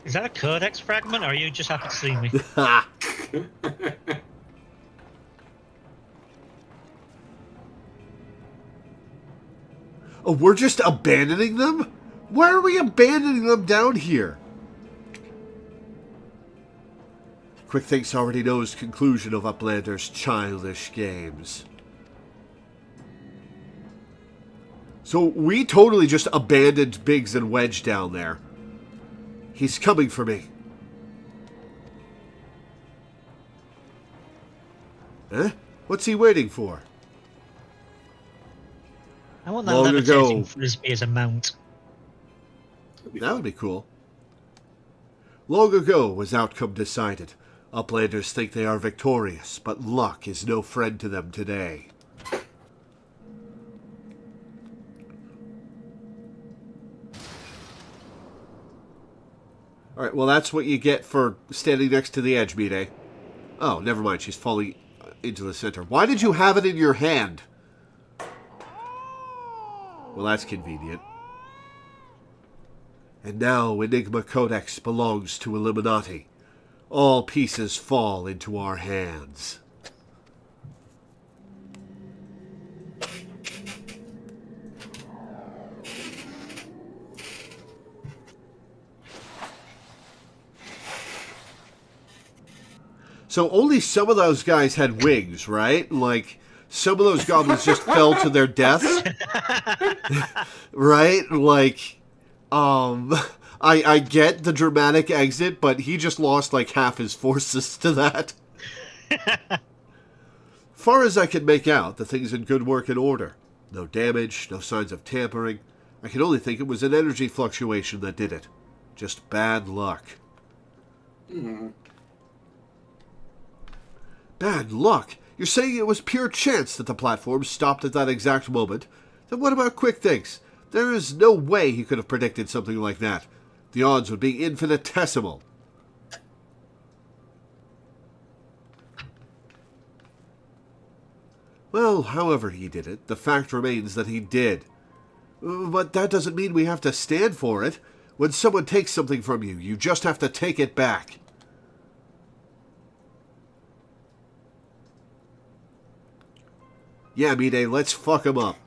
S2: Is that a codex fragment, or are you just happy to see me?
S1: Oh, we're just abandoning them? Why are we abandoning them down here? QuickThinks already knows conclusion of Uplander's childish games. So we totally just abandoned Biggs and Wedge down there. He's coming for me. Huh? What's he waiting for?
S2: I want that
S1: Long
S2: levitating
S1: ago.
S2: frisbee as a mount.
S1: That would be cool. Long ago was outcome decided. Uplanders think they are victorious, but luck is no friend to them today. Alright, well that's what you get for standing next to the edge, Mide. Oh, never mind, she's falling into the center. Why did you have it in your hand? Well, that's convenient. And now Enigma Codex belongs to Illuminati. All pieces fall into our hands. So only some of those guys had wings, right? Like, some of those goblins just fell to their deaths. Right? Like, I get the dramatic exit, but he just lost like half his forces to that. Far as I can make out, the thing's in good working order. No damage, no signs of tampering. I can only think it was an energy fluctuation that did it. Just bad luck. Bad luck? You're saying it was pure chance that the platform stopped at that exact moment? Then what about QuickThinks? There is no way he could have predicted something like that. The odds would be infinitesimal. Well, however he did it, the fact remains that he did. But that doesn't mean we have to stand for it. When someone takes something from you, you just have to take it back. Yeah, Mide, let's fuck him up.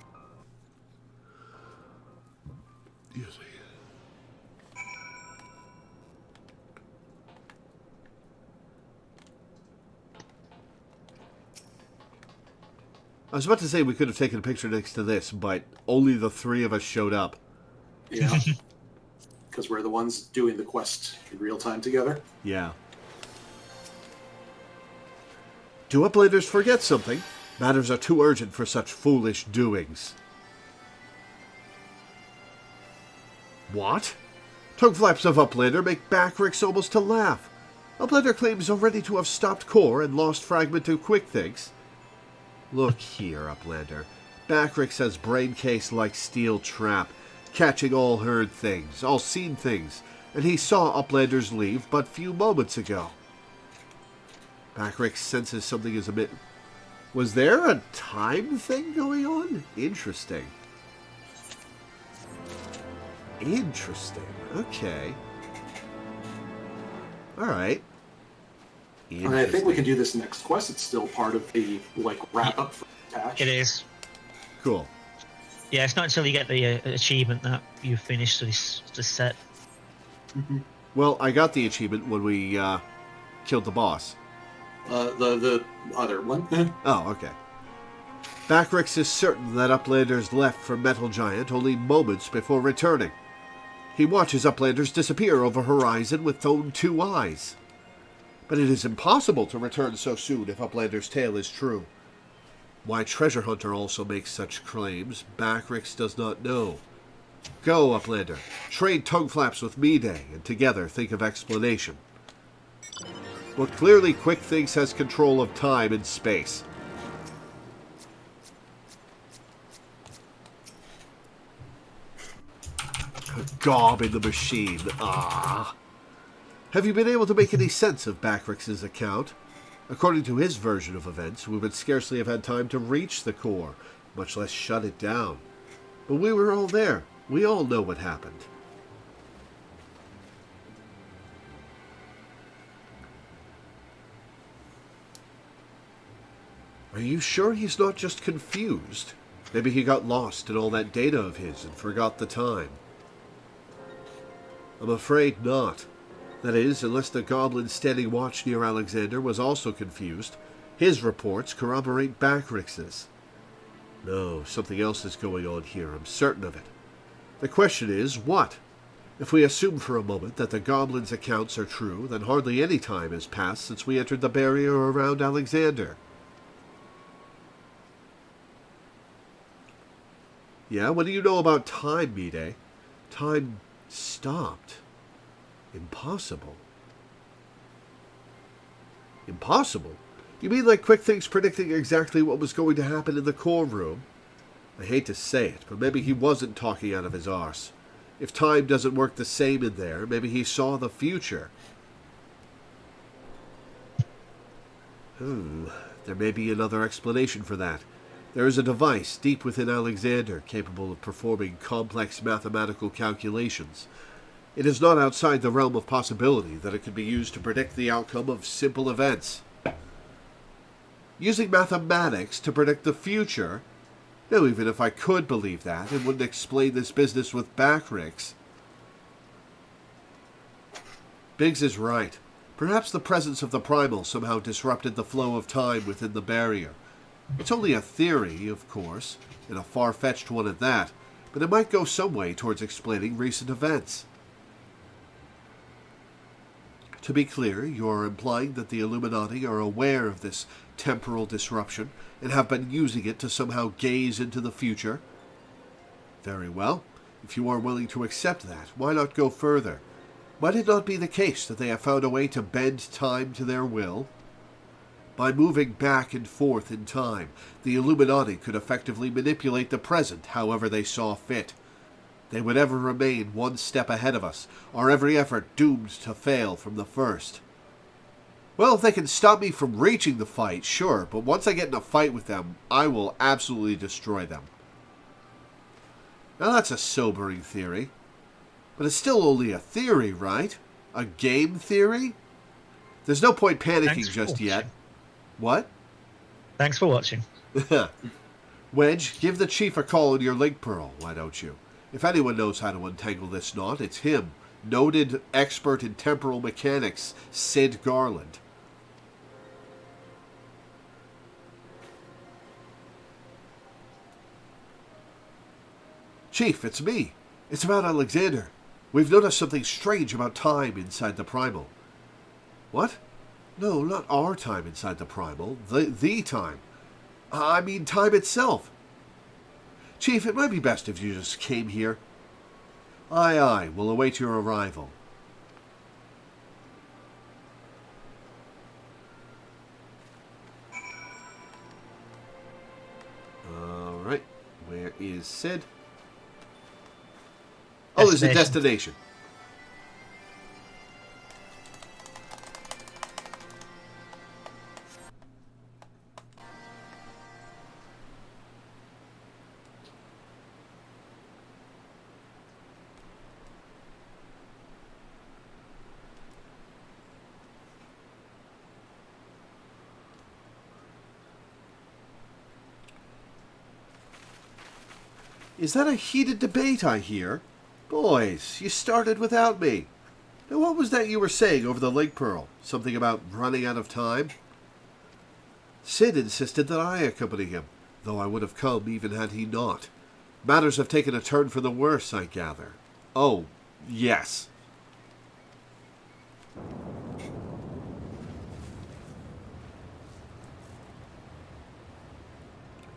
S1: Excuse me. I was about to say we could have taken a picture next to this, but only the three of us showed up.
S3: Yeah. Because we're the ones doing the quest in real time together.
S1: Yeah. Do Uplanders forget something? Matters are too urgent for such foolish doings. What? Tongue flaps of Uplander make Backrix almost to laugh. Uplander claims already to have stopped core and lost fragment to QuickThinks. Look here, Uplander. Backrix has brain case like steel trap, catching all heard things, all seen things, and he saw Uplanders leave but few moments ago. Backrick senses something is a bit... Was there a time thing going on? Interesting. Interesting. Okay. Alright.
S3: I think we can do this next quest. It's still part of the wrap-up for the patch.
S2: It is.
S1: Cool.
S2: Yeah, it's not until you get the achievement that you finish this set.
S3: Mm-hmm.
S1: Well, I got the achievement when we killed the boss.
S3: The other one.
S1: Oh, okay. Backrix is certain that Uplanders left for Metal Giant only moments before returning. He watches Uplanders disappear over horizon with own 2 eyes. But it is impossible to return so soon if Uplander's tale is true. Why Treasure Hunter also makes such claims, Backrix does not know. Go, Uplander. Trade tongue flaps with Mayday, and together think of explanation. Well, clearly Quick Thinks has control of time and space. A gob in the machine. Ah. Have you been able to make any sense of Backrix's account? According to his version of events, we would scarcely have had time to reach the core, much less shut it down. But we were all there. We all know what happened. Are you sure he's not just confused? Maybe he got lost in all that data of his and forgot the time. I'm afraid not. That is, unless the goblin standing watch near Alexander was also confused. His reports corroborate Backrix's. No, something else is going on here, I'm certain of it. The question is, what? If we assume for a moment that the goblin's accounts are true, then hardly any time has passed since we entered the barrier around Alexander. Yeah, what do you know about time, Mayday? Time stopped. Impossible. Impossible? You mean like Quick Things predicting exactly what was going to happen in the core room? I hate to say it, but maybe he wasn't talking out of his arse. If time doesn't work the same in there, maybe he saw the future. There may be another explanation for that. There is a device deep within Alexander capable of performing complex mathematical calculations. It is not outside the realm of possibility that it could be used to predict the outcome of simple events. Using mathematics to predict the future? No, even if I could believe that, it wouldn't explain this business with Backrix. Biggs is right. Perhaps the presence of the primal somehow disrupted the flow of time within the barrier. It's only a theory, of course, and a far-fetched one at that, but it might go some way towards explaining recent events. To be clear, you are implying that the Illuminati are aware of this temporal disruption and have been using it to somehow gaze into the future? Very well. If you are willing to accept that, why not go further? Might it not be the case that they have found a way to bend time to their will? By moving back and forth in time, the Illuminati could effectively manipulate the present however they saw fit. They would ever remain one step ahead of us, our every effort doomed to fail from the first. Well, if they can stop me from reaching the fight, sure, but once I get in a fight with them, I will absolutely destroy them. Now that's a sobering theory. But it's still only a theory, right? A game theory? There's no point panicking just yet. What?
S2: Thanks for watching.
S1: Wedge, give the chief a call on your link pearl, why don't you? If anyone knows how to untangle this knot, it's him. Noted expert in temporal mechanics, Sid Garland. Chief, it's me. It's about Alexander. We've noticed something strange about time inside the primal. What? No, not our time inside the primal. The time. I mean time itself. Chief, it might be best if you just came here. Aye, aye, we'll await your arrival. Alright, where is Sid? Oh, there's a destination. Is that a heated debate I hear? Boys, you started without me. Now what was that you were saying over the link pearl? Something about running out of time? Sid insisted that I accompany him, though I would have come even had he not. Matters have taken a turn for the worse, I gather. Oh, yes.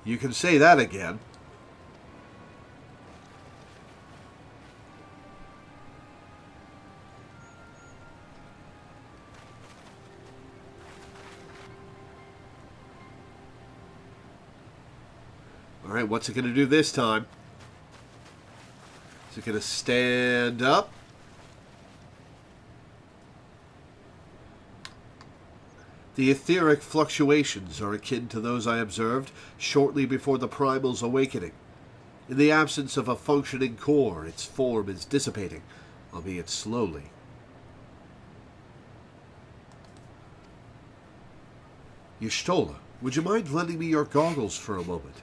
S1: You can say that again. Alright, what's it going to do this time? Is it going to stand up? The etheric fluctuations are akin to those I observed shortly before the Primal's awakening. In the absence of a functioning core, its form is dissipating, albeit slowly. Y'shtola, would you mind lending me your goggles for a moment?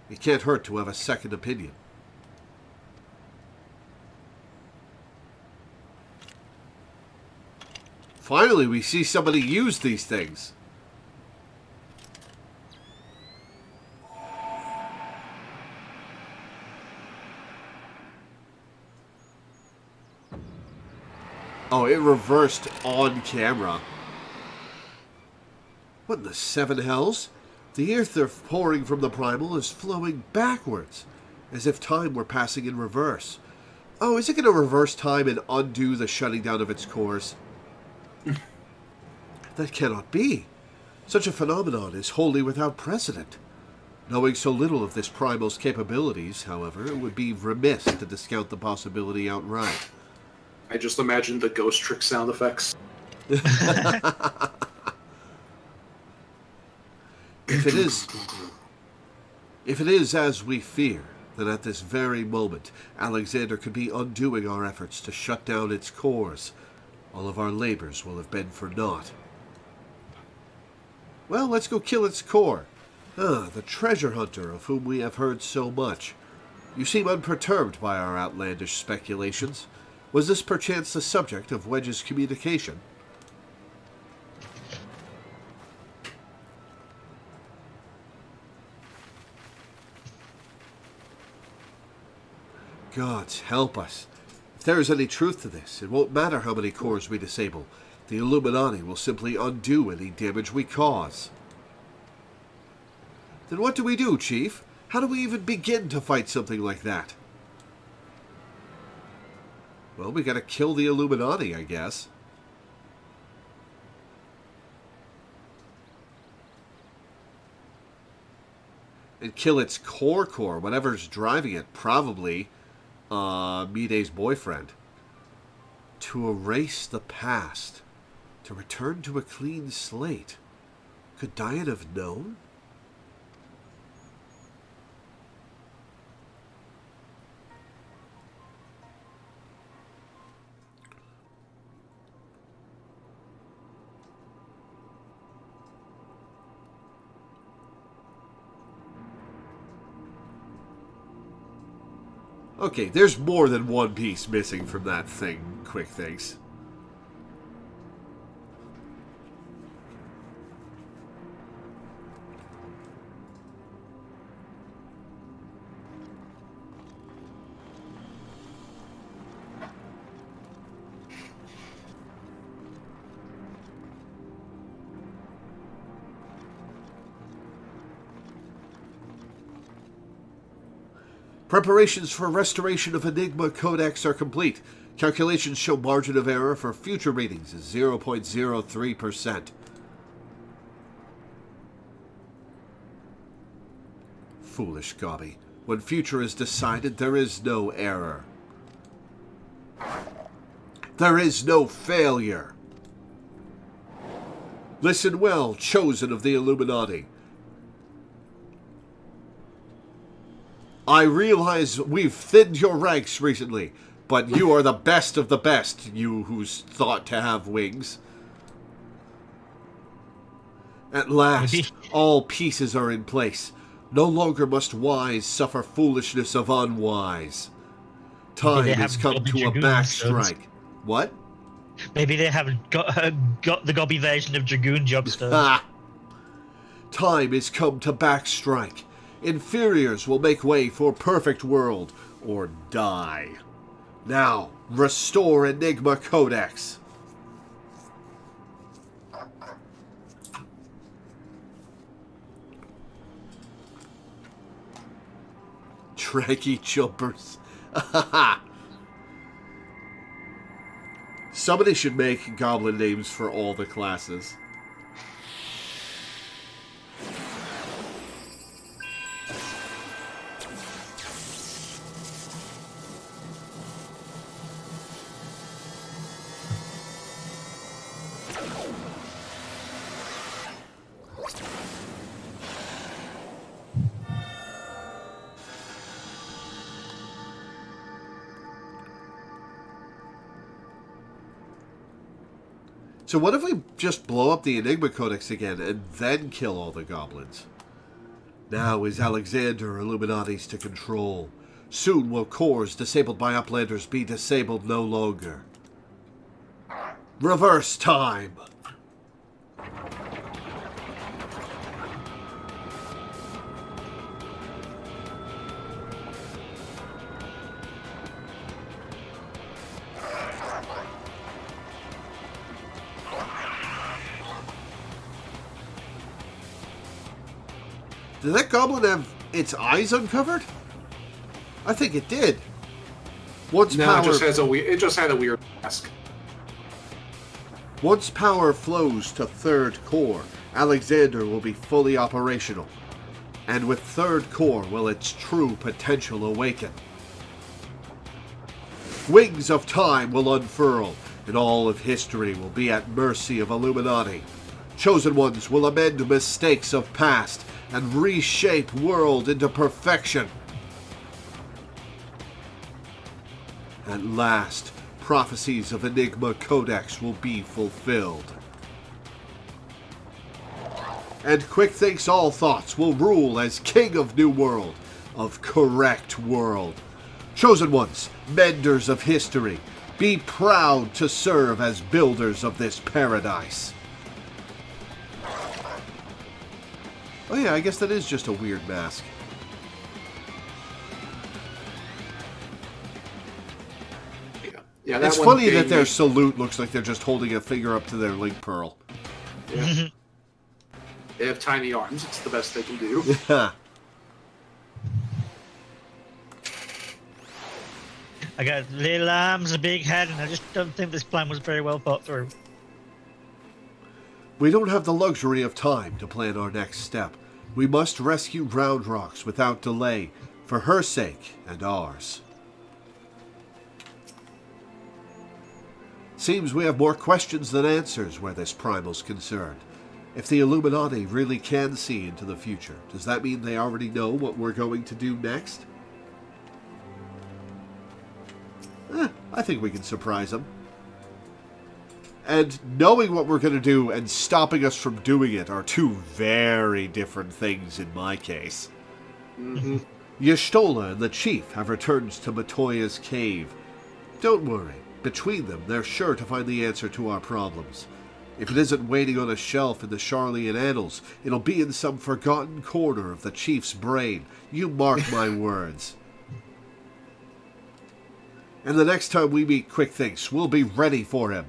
S1: It can't hurt to have a second opinion. Finally, we see somebody use these things. Oh, it reversed on camera. What in the seven hells? The ether pouring from the Primal is flowing backwards, as if time were passing in reverse. Oh, is it going to reverse time and undo the shutting down of its cores? That cannot be. Such a phenomenon is wholly without precedent. Knowing so little of this Primal's capabilities, however, it would be remiss to discount the possibility outright.
S3: I just imagined the ghost trick sound effects.
S1: If it is as we fear, then at this very moment, Alexander could be undoing our efforts to shut down its cores. All of our labors will have been for naught. Well, let's go kill its core. Ah, the treasure hunter of whom we have heard so much. You seem unperturbed by our outlandish speculations. Was this perchance the subject of Wedge's communication? Gods help us. If there is any truth to this, it won't matter how many cores we disable. The Illuminati will simply undo any damage we cause. Then what do we do, Chief? How do we even begin to fight something like that? Well, we gotta kill the Illuminati, I guess. And kill its core, whatever's driving it, probably Mide's boyfriend. To erase the past. To return to a clean slate. Could Diane have known? Okay, there's more than one piece missing from that thing, Quick thinks. Preparations for restoration of Enigma Codex are complete. Calculations show margin of error for future readings is 0.03%. Foolish Gobby. When future is decided, there is no error. There is no failure. Listen well, chosen of the Illuminati. I realize we've thinned your ranks recently, but you are the best of the best, you who's thought to have wings. At last, all pieces are in place. No longer must wise suffer foolishness of unwise. Time has come to a backstrike. What?
S2: Maybe they haven't got the gobby version of Dragoon Job stones.
S1: Ha! Time has come to backstrike. Inferiors will make way for perfect world or die. Now, restore Enigma Codex. Draggy jumpers. Somebody should make goblin names for all the classes. So what if we just blow up the Enigma Codex again and then kill all the goblins? Now is Alexander Illuminati's to control. Soon will cores disabled by Uplanders be disabled no longer. Reverse time! Did that goblin have its eyes uncovered? I think it did. Once
S3: no,
S1: power,
S3: it just had a weird mask.
S1: Once power flows to third core, Alexander will be fully operational. And with third core will its true potential awaken. Wings of time will unfurl, and all of history will be at mercy of Illuminati. Chosen ones will amend mistakes of past and reshape world into perfection. At last, prophecies of Enigma Codex will be fulfilled. And Quick thinks all thoughts will rule as king of New World, of correct world. Chosen ones, menders of history, be proud to serve as builders of this paradise. Oh yeah, I guess that is just a weird mask.
S3: Yeah,
S1: it's funny that their salute looks like they're just holding a finger up to their link pearl.
S3: Yeah. They have tiny arms. It's the best they can do.
S2: I got little arms, a big head, and I just don't think this plan was very well thought through.
S1: We don't have the luxury of time to plan our next step. We must rescue Round Rocks without delay, for her sake and ours. Seems we have more questions than answers where this primal's concerned. If the Illuminati really can see into the future, does that mean they already know what we're going to do next? I think we can surprise them. And knowing what we're going to do and stopping us from doing it are two very different things in my case.
S3: Mm-hmm.
S1: Y'shtola and the Chief have returned to Matoya's cave. Don't worry. Between them, they're sure to find the answer to our problems. If it isn't waiting on a shelf in the Charlian Annals, it'll be in some forgotten corner of the Chief's brain. You mark my words. And the next time we meet Quick Thinks, we'll be ready for him.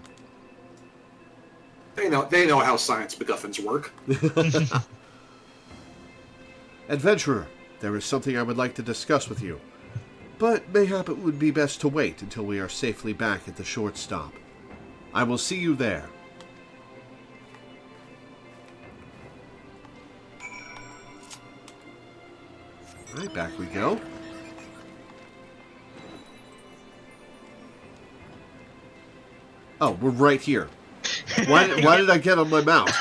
S3: They know how science MacGuffins work.
S1: Adventurer, there is something I would like to discuss with you. But mayhap it would be best to wait until we are safely back at the short stop. I will see you there. Alright, back we go. Oh, we're right here. Why did I get on my mouse?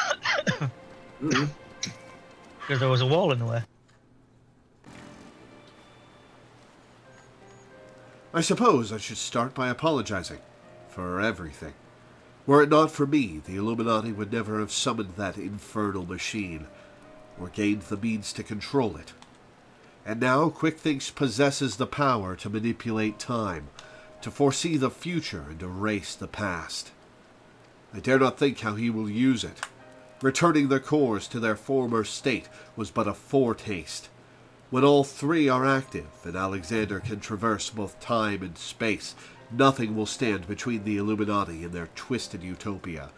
S2: Because there was a wall in the way.
S1: I suppose I should start by apologizing for everything. Were it not for me, the Illuminati would never have summoned that infernal machine, or gained the means to control it. And now Quickthink possesses the power to manipulate time, to foresee the future and erase the past. I dare not think how he will use it. Returning the cores to their former state was but a foretaste. When all three are active and Alexander can traverse both time and space, nothing will stand between the Illuminati and their twisted utopia.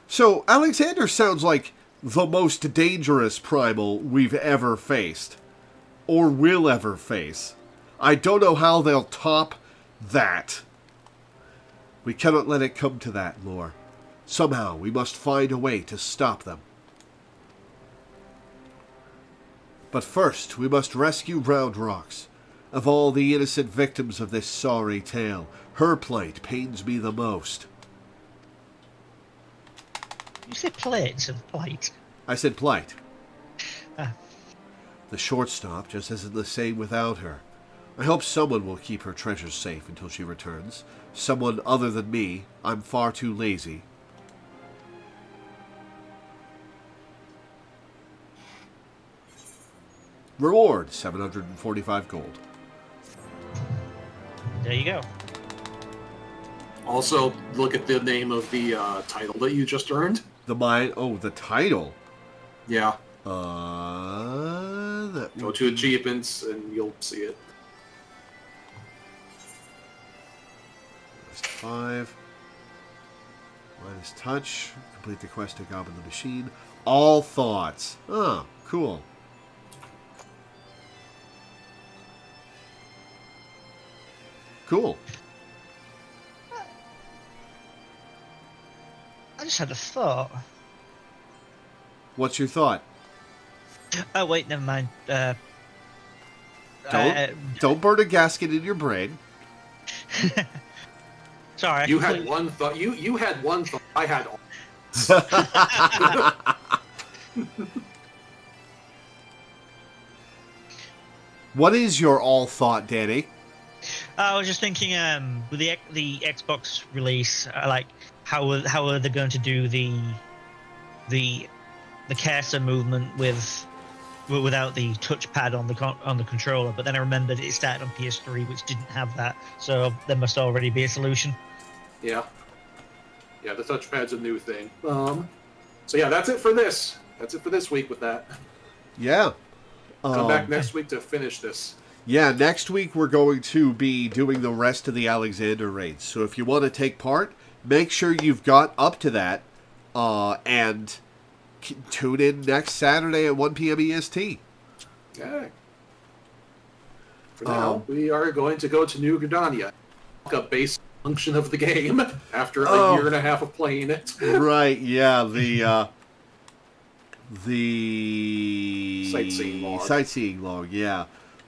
S1: So Alexander sounds like the most dangerous primal we've ever faced. Or will ever face. I don't know how they'll top that. We cannot let it come to that, Lore. Somehow we must find a way to stop them. But first, we must rescue Round Rocks. Of all the innocent victims of this sorry tale, her plight pains me the most.
S2: You said plate instead of plate.
S1: I said plight.
S2: Ah.
S1: The shortstop just isn't the same without her. I hope someone will keep her treasures safe until she returns. Someone other than me. I'm far too lazy. Reward, 745 gold.
S2: There you go.
S3: Also, look at the name of the title that you just earned.
S1: The title?
S3: Yeah.
S1: Go
S3: to achievements and you'll see it.
S1: 5. Minus touch. Complete the quest to goblin the machine. All thoughts. Oh, cool. Cool.
S2: I just had a thought.
S1: What's your thought?
S2: Oh wait, never mind.
S1: Don't burn a gasket in your brain.
S2: Sorry.
S3: You had one thought. You had one thought. I had all.
S1: What is your all thought, Danny?
S2: I was just thinking, with the Xbox release, like how are they going to do the cursor movement without the touchpad on the controller? But then I remembered it started on PS3, which didn't have that, so there must already be a solution.
S3: Yeah, the touchpad's a new thing. So yeah, that's it for this. That's it for this week with that.
S1: Yeah.
S3: Come back next week to finish this.
S1: Yeah, next week we're going to be doing the rest of the Alexander raids. So if you want to take part, make sure you've got up to that, and tune in next Saturday at 1 p.m. EST.
S3: Okay. For now, we are going to go to New Gridania, a base function of the game after a year and a half of playing it.
S1: Right, yeah, the sightseeing log, yeah.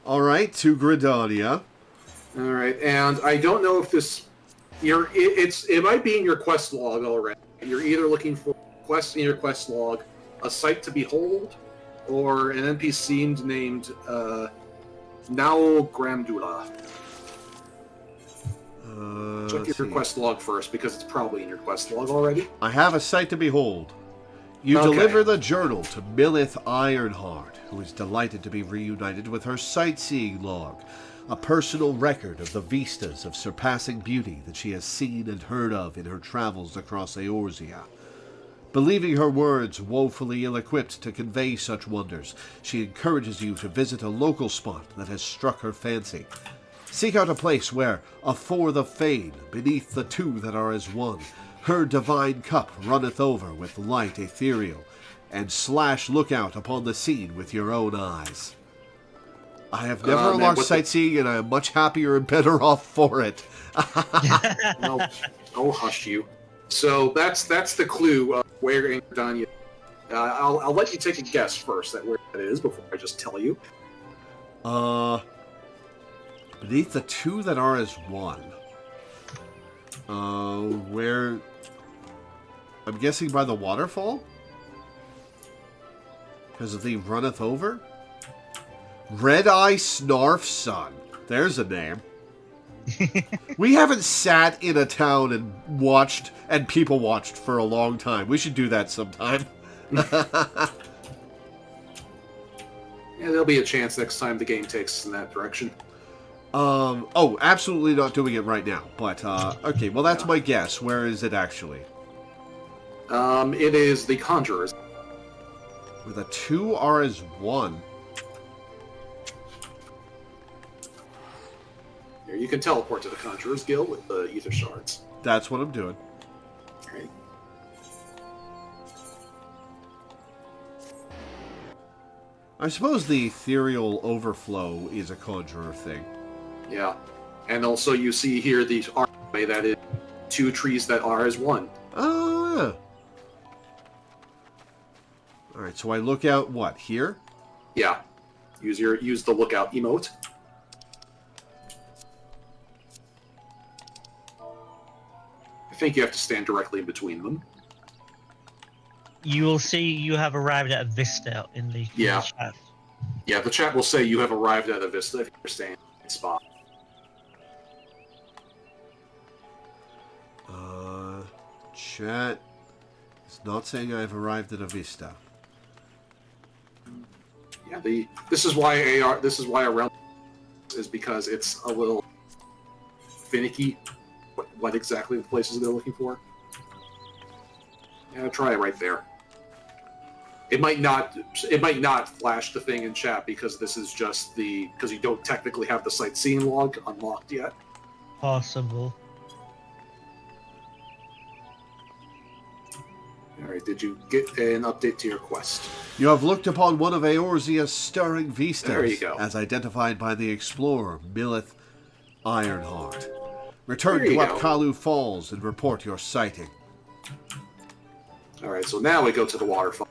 S1: All right, to Gridania.
S3: All right, and I don't know if this it might be in your quest log already. You're either looking for quests in your quest log, a sight to behold, or an NPC named Nao Gramdula. Check your quest log first, because it's probably in your quest log already.
S1: I have a sight to behold. You deliver the journal to Millith Ironheart, who is delighted to be reunited with her sightseeing log, a personal record of the vistas of surpassing beauty that she has seen and heard of in her travels across Eorzea. Believing her words woefully ill-equipped to convey such wonders, she encourages you to visit a local spot that has struck her fancy. Seek out a place where, afore the fane, beneath the two that are as one, her divine cup runneth over with light ethereal, and look out upon the scene with your own eyes. I have never unlocked sightseeing, and I am much happier and better off for it.
S3: Oh, hush you. So that's the clue of where in Gridania. I'll let you take a guess first at where it is before I just tell you.
S1: Beneath the two that are as one. Where... I'm guessing by the waterfall? Because of the runneth over? Red Eye Snarf Sun. There's a name. We haven't sat in a town and watched, and people watched for a long time. We should do that sometime.
S3: Yeah, there'll be a chance next time the game takes us in that direction.
S1: Oh, absolutely not doing it right now. But, okay, well, that's
S3: Yeah.
S1: my guess. Where is it actually?
S3: It is the Conjurers.
S1: Where the two are as one.
S3: Here, you can teleport to the Conjurers Guild with the Ether Shards.
S1: That's what I'm doing.
S3: Right.
S1: I suppose the ethereal overflow is a conjurer thing.
S3: Yeah. And also you see here the archway that is two trees that are as one.
S1: Oh, yeah. Alright, so I look out, what, here?
S3: Yeah. Use the lookout emote. I think you have to stand directly in between them.
S2: You will see you have arrived at a vista in the
S3: Yeah.
S2: chat.
S3: Yeah, the chat will say you have arrived at a vista if you're staying in the spot.
S1: Chat is not saying I've arrived at a vista.
S3: Yeah, this is why a realm is because it's a little finicky what exactly the places they're looking for. Yeah, try it right there. It might not flash the thing in chat because this is just because you don't technically have the sightseeing log unlocked yet.
S2: Possible.
S3: Alright, did you get an update to your quest?
S1: You have looked upon one of Eorzea's stirring vistas,
S3: There you go.
S1: as identified by the explorer Millith Ironheart. Return
S3: There
S1: to
S3: you go.
S1: Upkalu Falls and report your sighting.
S3: Alright, so now we go to the waterfall.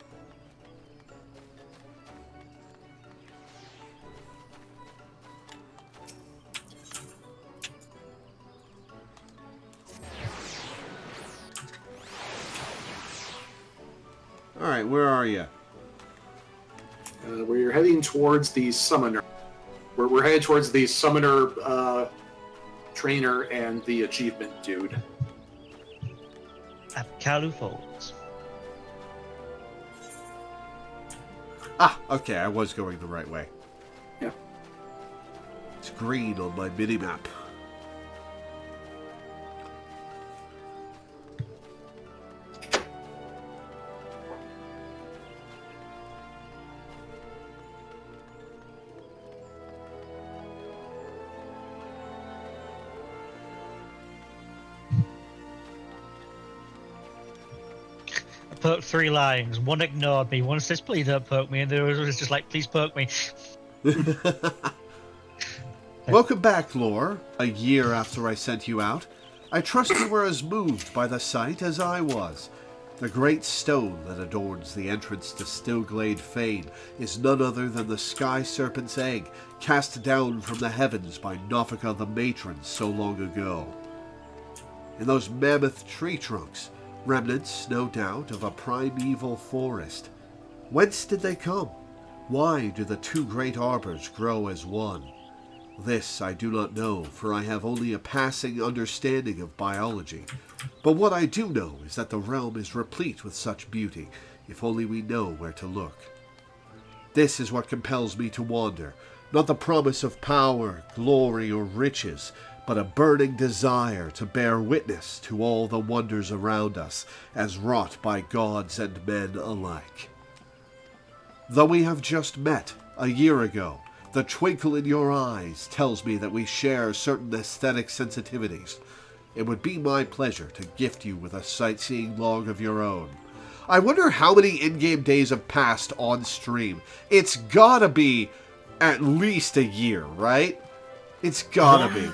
S1: Alright, where are you?
S3: We're heading towards the summoner. We're headed towards the summoner trainer and the achievement dude.
S2: At Kalu Falls.
S1: Ah, okay, I was going the right way.
S3: Yeah.
S1: It's green on my minimap.
S2: I poked 3 lions. One ignored me. One says, please don't poke me. And the other was just like, please poke me.
S1: Welcome back, Lore. A year after I sent you out. I trust you were as moved by the sight as I was. The great stone that adorns the entrance to Stillglade Fane is none other than the Sky Serpent's egg, cast down from the heavens by Nofika the Matron so long ago. In those mammoth tree trunks, remnants, no doubt, of a primeval forest. Whence did they come? Why do the two great arbors grow as one? This I do not know, for I have only a passing understanding of biology. But what I do know is that the realm is replete with such beauty, if only we know where to look. This is what compels me to wander, not the promise of power, glory, or riches, but a burning desire to bear witness to all the wonders around us, as wrought by gods and men alike. Though we have just met a year ago, the twinkle in your eyes tells me that we share certain aesthetic sensitivities. It would be my pleasure to gift you with a sightseeing log of your own. I wonder how many in-game days have passed on stream. It's gotta be at least a year, right? It's gotta be.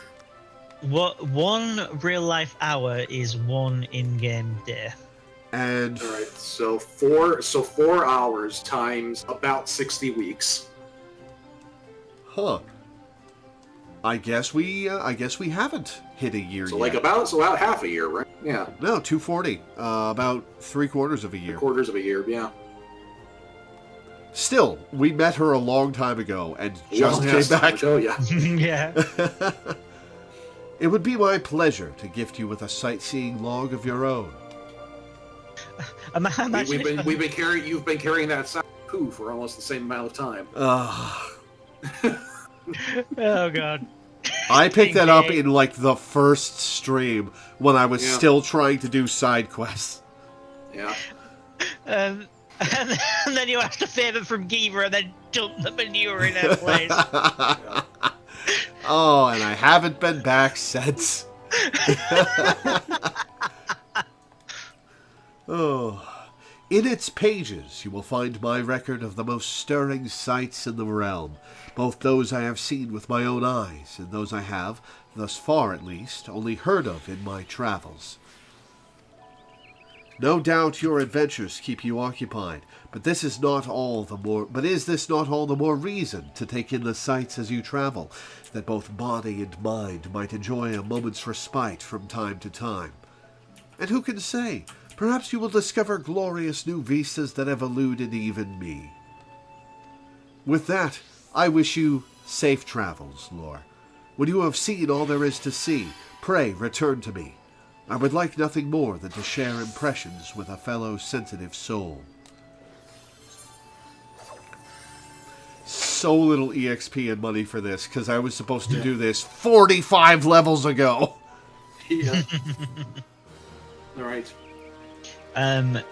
S2: What 1 real life hour is 1 in-game day.
S1: And
S3: All right, so 4 hours times about 60 weeks.
S1: huh. I guess we haven't hit a year
S3: So
S1: yet.
S3: about half a year, right? Yeah,
S1: No, 240. About 3/4 of a year.
S3: quarters of a year. Yeah.
S1: Still, we met her a long time ago and just
S3: Well,
S1: came
S3: yes,
S1: back.
S3: Oh yeah.
S2: Yeah.
S1: It would be my pleasure to gift you with a sightseeing log of your own.
S2: I'm actually,
S3: You've been carrying that poo for almost the same amount of time.
S2: Oh god.
S1: I picked that up in like the first stream when I was
S3: Yeah.
S1: still trying to do side quests.
S3: Yeah.
S2: And then you asked a favour from Geever and then dump the manure in her place.
S1: Oh, and I haven't been back since. Oh. In its pages, you will find my record of the most stirring sights in the realm, both those I have seen with my own eyes and those I have, thus far at least, only heard of in my travels. No doubt your adventures keep you occupied, but is this not all the more reason to take in the sights as you travel, that both body and mind might enjoy a moment's respite from time to time? And who can say? Perhaps you will discover glorious new vistas that have eluded even me. With that, I wish you safe travels, Lore. When you have seen all there is to see, pray return to me. I would like nothing more than to share impressions with a fellow sensitive soul. So little EXP and money for this, because I was supposed to do this 45 levels ago.
S3: Yeah. All right.
S2: Right,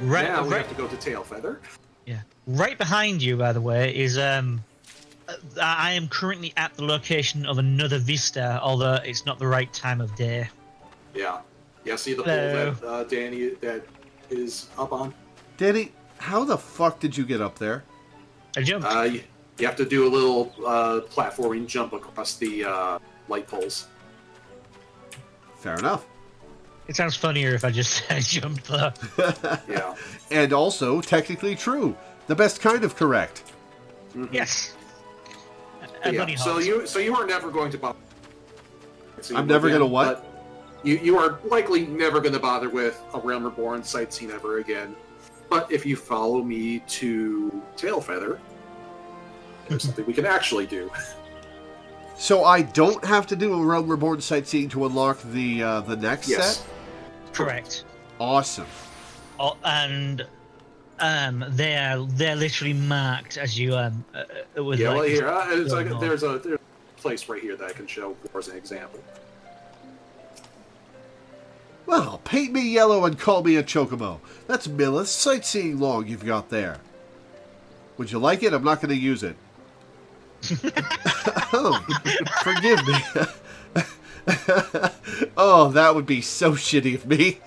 S3: Now we
S2: right,
S3: have to go to Tailfeather.
S2: yeah. Right behind you, by the way, is I am currently at the location of another vista, although it's not the right time of day.
S3: Yeah. Yeah, see the
S2: Hello.
S3: pole that Danny that is up on?
S1: Danny, how the fuck did you get up there?
S2: I jumped.
S3: You have to do a little platforming jump across the light poles.
S1: Fair enough.
S2: It sounds funnier if I just jumped though.
S3: Yeah.
S1: And also, technically true. The best kind of correct.
S3: Mhm.
S2: Yes.
S3: Yeah,
S2: Bunny
S3: so
S2: hops.
S3: you are never going to bother.
S1: I'm never gonna what?
S3: But you are likely never going to bother with a Realm Reborn sightseeing ever again. But if you follow me to Tailfeather, there's something we can actually do.
S1: So I don't have to do a Realm Reborn sightseeing to unlock the next
S3: Yes.
S1: set?
S2: Correct.
S1: Awesome.
S2: Oh, and they're literally marked as you with
S3: Yeah,
S2: like,
S3: well, here it's
S2: going
S3: like
S2: on.
S3: there's a place right here that I can show for as an example.
S1: Well, paint me yellow and call me a chocobo. That's Millis sightseeing log you've got there. Would you like it? I'm not going to use it. Oh, forgive me. Oh, that would be so shitty of me.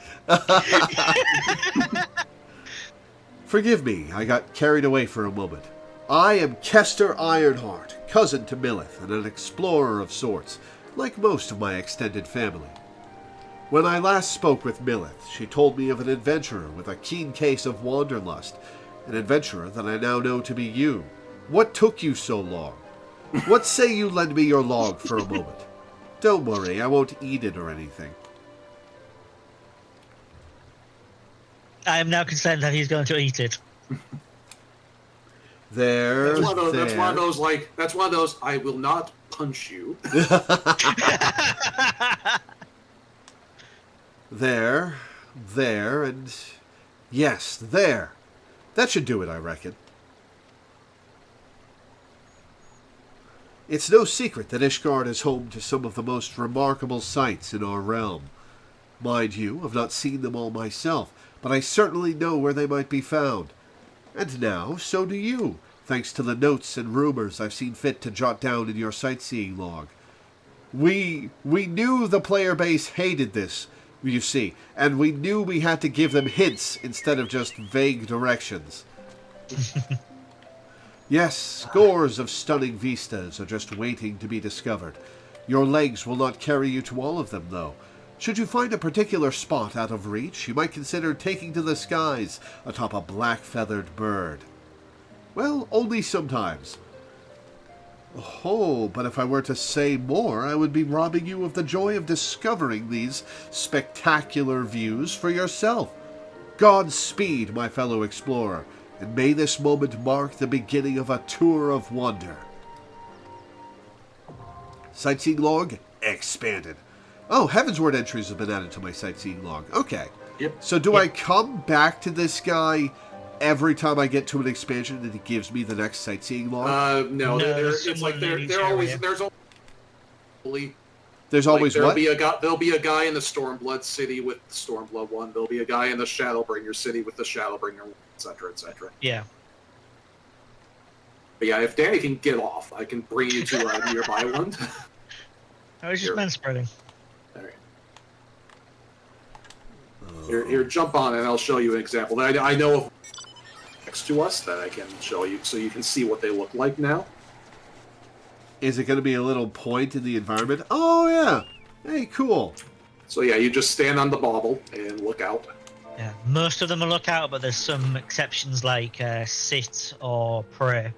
S1: Forgive me, I got carried away for a moment. I am Kester Ironheart, cousin to Millith, and an explorer of sorts, like most of my extended family. When I last spoke with Millith, she told me of an adventurer with a keen case of wanderlust, an adventurer that I now know to be you. What took you so long? What say you lend me your log for a moment? Don't worry, I won't eat it or anything.
S2: I am now concerned that he's going to eat it.
S1: There's
S3: That's one of those I will not punch you.
S1: There, and yes, there. That should do it, I reckon. It's no secret that Ishgard is home to some of the most remarkable sights in our realm. Mind you, I've not seen them all myself, but I certainly know where they might be found. And now, so do you, thanks to the notes and rumors I've seen fit to jot down in your sightseeing log. We knew the player base hated this, you see, and we knew we had to give them hints instead of just vague directions. Yes, scores of stunning vistas are just waiting to be discovered. Your legs will not carry you to all of them, though. Should you find a particular spot out of reach, you might consider taking to the skies atop a black-feathered bird. Well, only sometimes. Oh, but if I were to say more, I would be robbing you of the joy of discovering these spectacular views for yourself. Godspeed, my fellow explorer, and may this moment mark the beginning of a tour of wonder. Sightseeing log expanded. Oh, Heavensward entries have been added to my sightseeing log. Okay.
S3: Yep.
S1: So do I come back to this guy every time I get to an expansion, it gives me the next sightseeing log?
S3: No,
S2: there's
S3: it's like
S2: someone in each
S3: they're always
S2: area.
S1: There's always
S3: there'll
S1: what?
S3: There'll be a guy in the Stormblood city with the Stormblood one. There'll be a guy in the Shadowbringer city with the Shadowbringer one, etc., etc.
S2: Yeah.
S3: But yeah, if Danny can get off, I can bring you to a nearby one.
S2: I was just man spreading.
S3: All right. Here, jump on and I'll show you an example that I know of next to us that I can show you so you can see what they look like now.
S1: Is it going to be a little point in the environment? Oh, yeah. Hey, cool.
S3: So yeah, you just stand on the bauble and look out.
S2: Yeah, most of them are lookout, but there's some exceptions like sit or pray.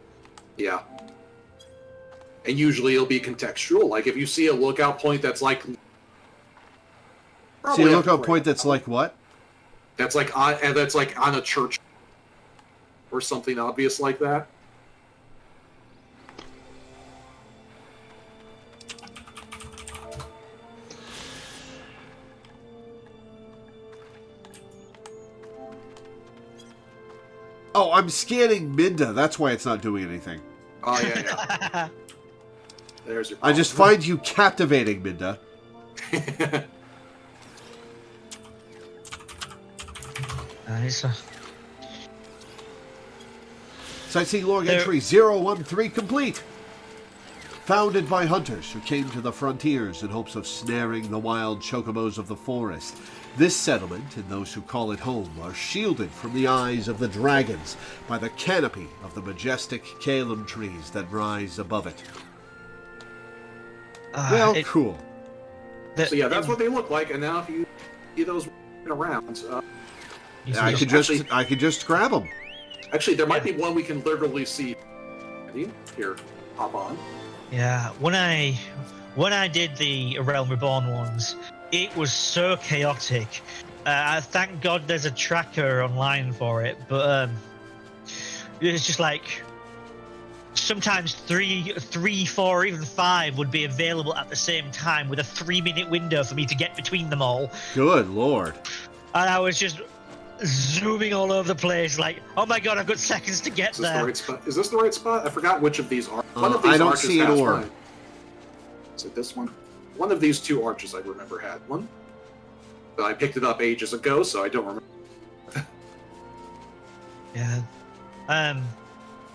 S3: Yeah. And usually it'll be contextual. Like if you see a lookout point that's like...
S1: See a lookout point that's like what?
S3: That's like on a church or something obvious like that.
S1: Oh, I'm scanning Minda. That's why it's not doing anything.
S3: Oh, yeah. There's your
S1: I just find you captivating, Minda.
S2: Nice.
S1: Sightseeing log entry 013 complete. Founded by hunters who came to the frontiers in hopes of snaring the wild chocobos of the forest, this settlement and those who call it home are shielded from the eyes of the dragons by the canopy of the majestic Calum trees that rise above it. Cool.
S3: So yeah, that's what they look like, and now if you see those around,
S1: I could just grab them.
S3: Actually, there might be one we can literally see. Here, hop on.
S2: Yeah, when I did the Realm Reborn ones, it was so chaotic. Thank God there's a tracker online for it, but it's just like sometimes three, 4, even 5 would be available at the same time with a 3-minute window for me to get between them all.
S1: Good Lord.
S2: And I was just zooming all over the place, like, oh my God, I've got seconds to get there.
S3: Is this the right spot? I forgot which of these are. One of these
S1: I don't
S3: arches
S1: see an
S3: has
S1: orb.
S3: one. Is it this one? One of these 2 arches I remember had one. But I picked it up ages ago, so I don't remember.
S2: Yeah.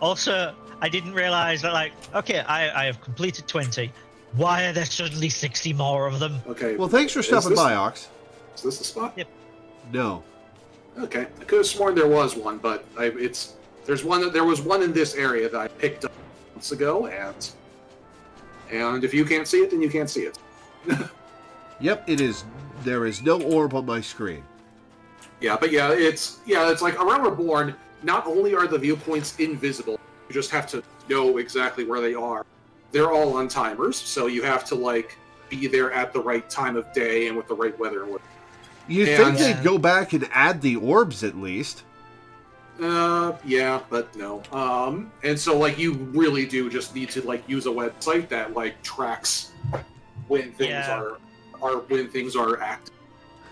S2: Also, I didn't realize that, like, okay, I have completed 20. Why are there suddenly 60 more of them?
S3: Okay.
S1: Well, thanks for stopping by, Ox.
S3: Is this the spot?
S2: Yep.
S1: No.
S3: Okay. I could have sworn there was one, but there was one in this area that I picked up months ago, and if you can't see it, then you can't see it.
S1: Yep, it is. There is no orb on my screen.
S3: Yeah, but it's like around Reborn. Not only are the viewpoints invisible, you just have to know exactly where they are. They're all on timers, so you have to like be there at the right time of day and with the right weather.
S1: You'd think they'd go back and add the orbs at least.
S3: Yeah, but no. And so like you really do just need to like use a website that like tracks when things are active.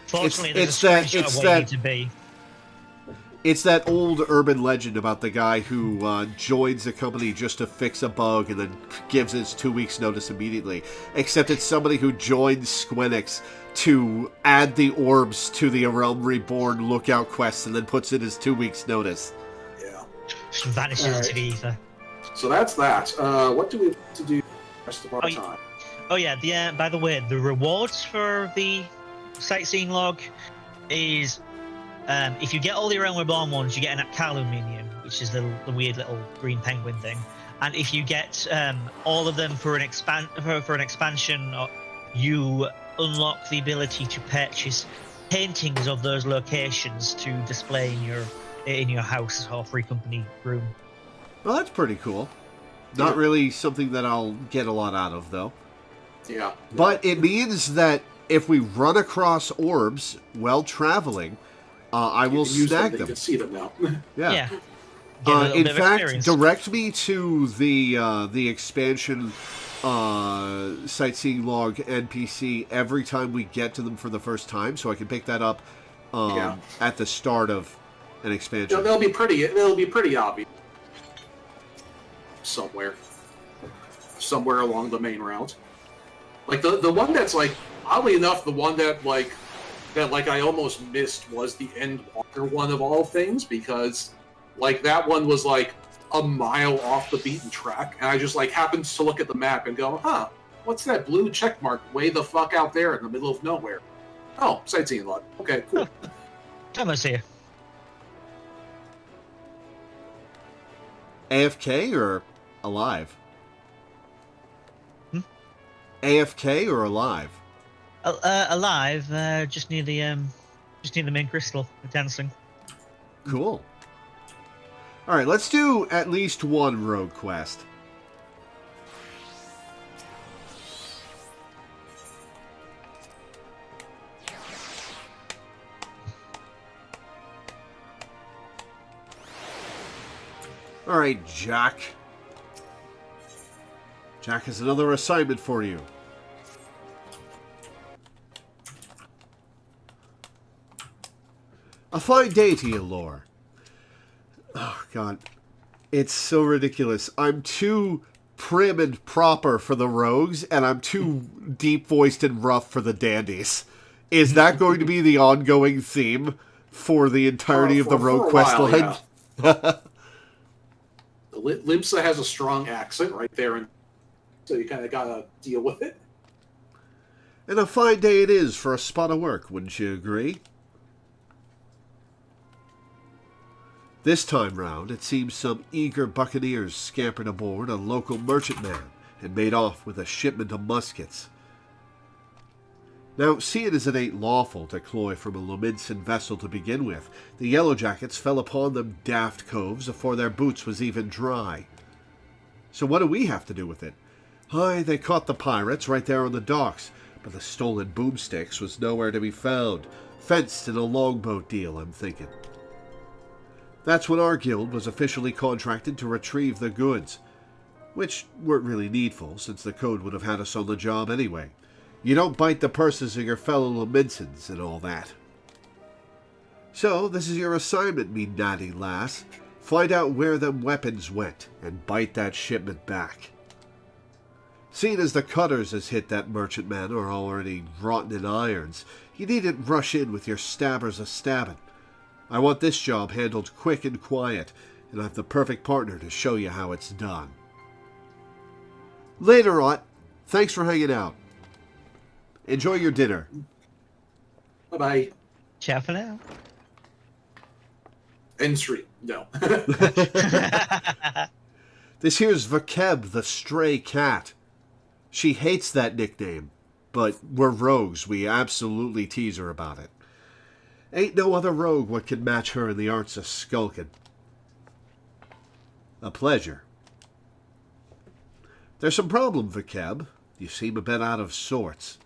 S2: Fortunately, there's a screenshot of where you need to be.
S1: It's that old urban legend about the guy who joins a company just to fix a bug and then gives his 2 weeks notice immediately. Except it's somebody who joins Squenix to add the orbs to the Realm Reborn lookout quest and then puts in his 2 weeks notice.
S3: Yeah.
S2: Just vanishes into the ether.
S3: So that's that. What do we have to do the rest of our time?
S2: Oh yeah, by the way, the rewards for the sightseeing log is if you get all the Realm Reborn ones, you get an Aluminium, which is the weird little green penguin thing. And if you get all of them for an expansion, you unlock the ability to purchase paintings of those locations to display in your house or free company room.
S1: Well, that's pretty cool. Not really something that I'll get a lot out of, though.
S3: Yeah.
S1: But it means that if we run across orbs while traveling, I will snag them.
S3: You can see them now.
S1: Yeah.
S2: In
S1: fact, direct me to the expansion sightseeing log NPC every time we get to them for the first time, so I can pick that up at the start of an expansion.
S3: They'll be pretty obvious somewhere along the main route. Like the one that's like, oddly enough, the one that I almost missed was the Endwalker one of all things, because like that one was like a mile off the beaten track, and I just like happened to look at the map and go, huh, what's that blue check mark way the fuck out there in the middle of nowhere? Oh, sightseeing lot. Okay, cool.
S2: Almost here.
S1: AFK or alive? AFK or alive?
S2: Alive, just near the main crystal, the dancing.
S1: Cool. All right, let's do at least one rogue quest. All right, Jack. Jack has another assignment for you. A fine day to you, Lore. Oh, God. It's so ridiculous. I'm too prim and proper for the rogues, and I'm too deep-voiced and rough for the dandies. Is that going to be the ongoing theme for the entirety of the rogue quest line?
S3: Yeah. Limsa has a strong accent right there, and so you kind of gotta deal with it.
S1: And a fine day it is for a spot of work, wouldn't you agree? This time round, it seems some eager buccaneers scampered aboard a local merchantman and made off with a shipment of muskets. Now, seeing as it ain't lawful to cloy from a Lominsan vessel to begin with, the Yellowjackets fell upon them daft coves afore their boots was even dry. So what do we have to do with it? Aye, they caught the pirates right there on the docks, but the stolen boomsticks was nowhere to be found. Fenced in a longboat deal, I'm thinking. That's when our guild was officially contracted to retrieve the goods, which weren't really needful, since the code would have had us on the job anyway. You don't bite the purses of your fellow Lominsans and all that. So, this is your assignment, me natty lass. Find out where them weapons went, and bite that shipment back. Seeing as the cutters as hit that merchantman are already rotten in irons, you needn't rush in with your stabbers a-stabbing. I want this job handled quick and quiet, and I've the perfect partner to show you how it's done. Later on, thanks for hanging out. Enjoy your dinner.
S3: Bye-bye.
S2: Ciao for now.
S3: End stream. No.
S1: This here's Vakeb, the stray cat. She hates that nickname, but we're rogues. We absolutely tease her about it. Ain't no other rogue what can match her in the arts of skulking. A pleasure. There's some problem, Vakeb. You seem a bit out of sorts.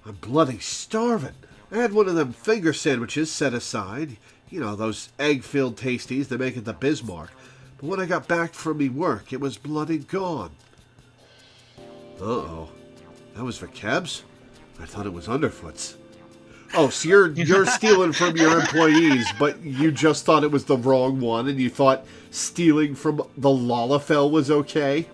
S1: I'm bloody starving. I had one of them finger sandwiches set aside. You know, those egg-filled tasties they make at the Bismarck. But when I got back from me work, it was bloody gone. Uh-oh. That was Vakeb's? I thought it was Underfoot's. Oh, so you're stealing from your employees, but you just thought it was the wrong one, and you thought stealing from the Lalafell was okay?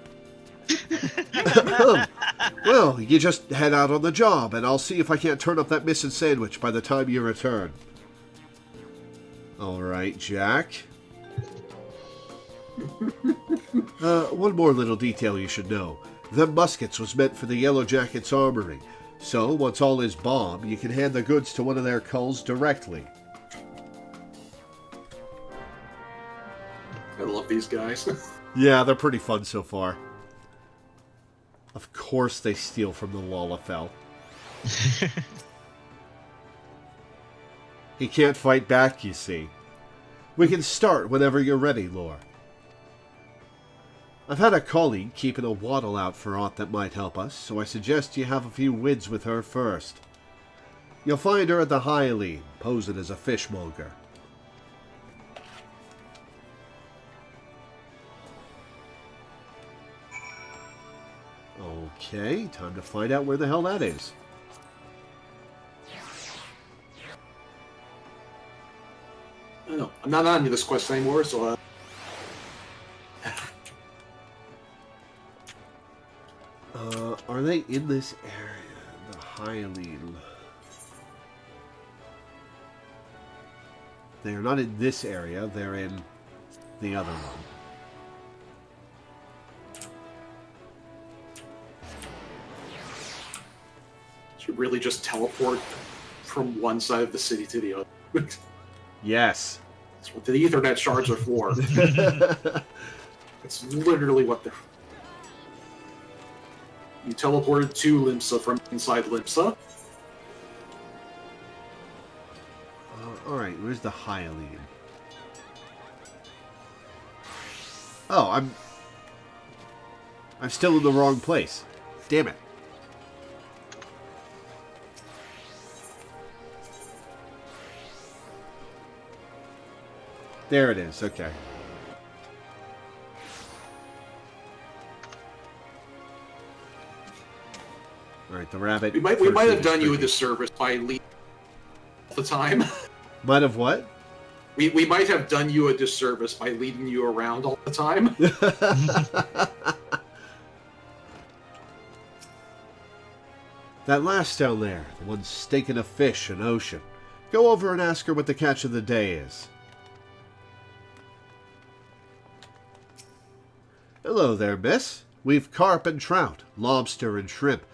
S1: Well, you just head out on the job, and I'll see if I can't turn up that missing sandwich by the time you return. All right, Jack. One more little detail you should know. Them muskets was meant for the Yellowjackets' armory. So, once all is bomb, you can hand the goods to one of their culls directly.
S3: I love these guys.
S1: Yeah, they're pretty fun so far. Of course they steal from the Lalafell. He can't fight back, you see. We can start whenever you're ready, Lore. I've had a colleague keeping a waddle out for aught that might help us, so I suggest you have a few wids with her first. You'll find her at the Hylian, posing as a fishmonger. Okay, time to find out where the hell that is.
S3: I don't know. I'm not on this quest anymore, so
S1: are they in this area? The Hylian. They are not in this area. They're in the other one.
S3: you really just teleport from one side of the city to the other.
S1: Yes.
S3: That's what the Ethernet shards are for. It's literally what they're... You teleported to Limsa from inside Limsa.
S1: Alright, where's the Hylian? Oh, I'm still in the wrong place. Damn it. There it is, okay. Alright, the rabbit...
S3: We might have done you a disservice by leaving all the time.
S1: Might have what?
S3: We might have done you a disservice by leading you around all the time.
S1: That lass down there, the one staking a fish in ocean. Go over and ask her what the catch of the day is. Hello there, miss. We've carp and trout, lobster and shrimp.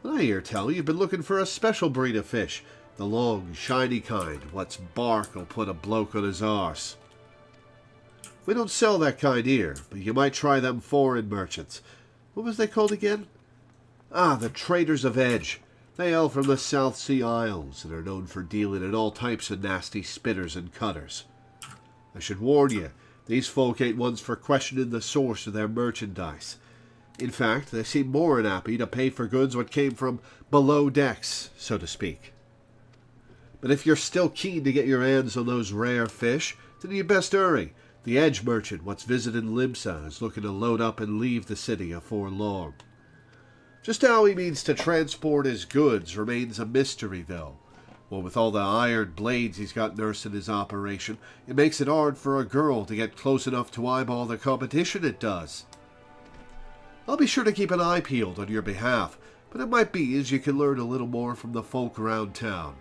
S1: I hear tell you've been looking for a special breed of fish. The long, shiny kind, what's bark'll put a bloke on his arse. We don't sell that kind here, but you might try them foreign merchants. What was they called again? Ah, the Traders of Edge. They hail from the South Sea Isles and are known for dealing in all types of nasty spitters and cutters. I should warn you, these folk ain't ones for questioning the source of their merchandise. In fact, they seem more than happy to pay for goods what came from below decks, so to speak. But if you're still keen to get your hands on those rare fish, then you best hurry. The Edge merchant what's visiting Limsa is looking to load up and leave the city afore long. Just how he means to transport his goods remains a mystery, though. Well, with all the iron blades he's got nursing his operation, it makes it hard for a girl to get close enough to eyeball the competition it does. I'll be sure to keep an eye peeled on your behalf, but it might be as you can learn a little more from the folk around town.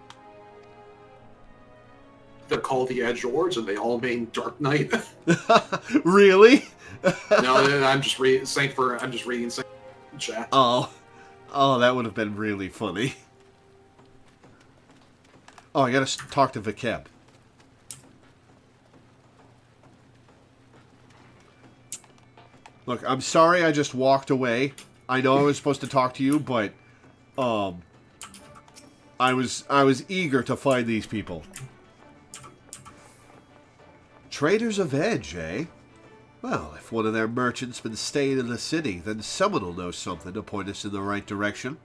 S3: They're called the Edge Lords, and they all mean Dark Knight.
S1: Really?
S3: No, I'm just reading. I'm just reading chat.
S1: Oh, that would have been really funny. Oh, I gotta talk to Vikeb. Look, I'm sorry I just walked away. I know I was supposed to talk to you, but I was eager to find these people. Traders of Edge, eh? Well, if one of their merchants been staying in the city, then someone will know something to point us in the right direction.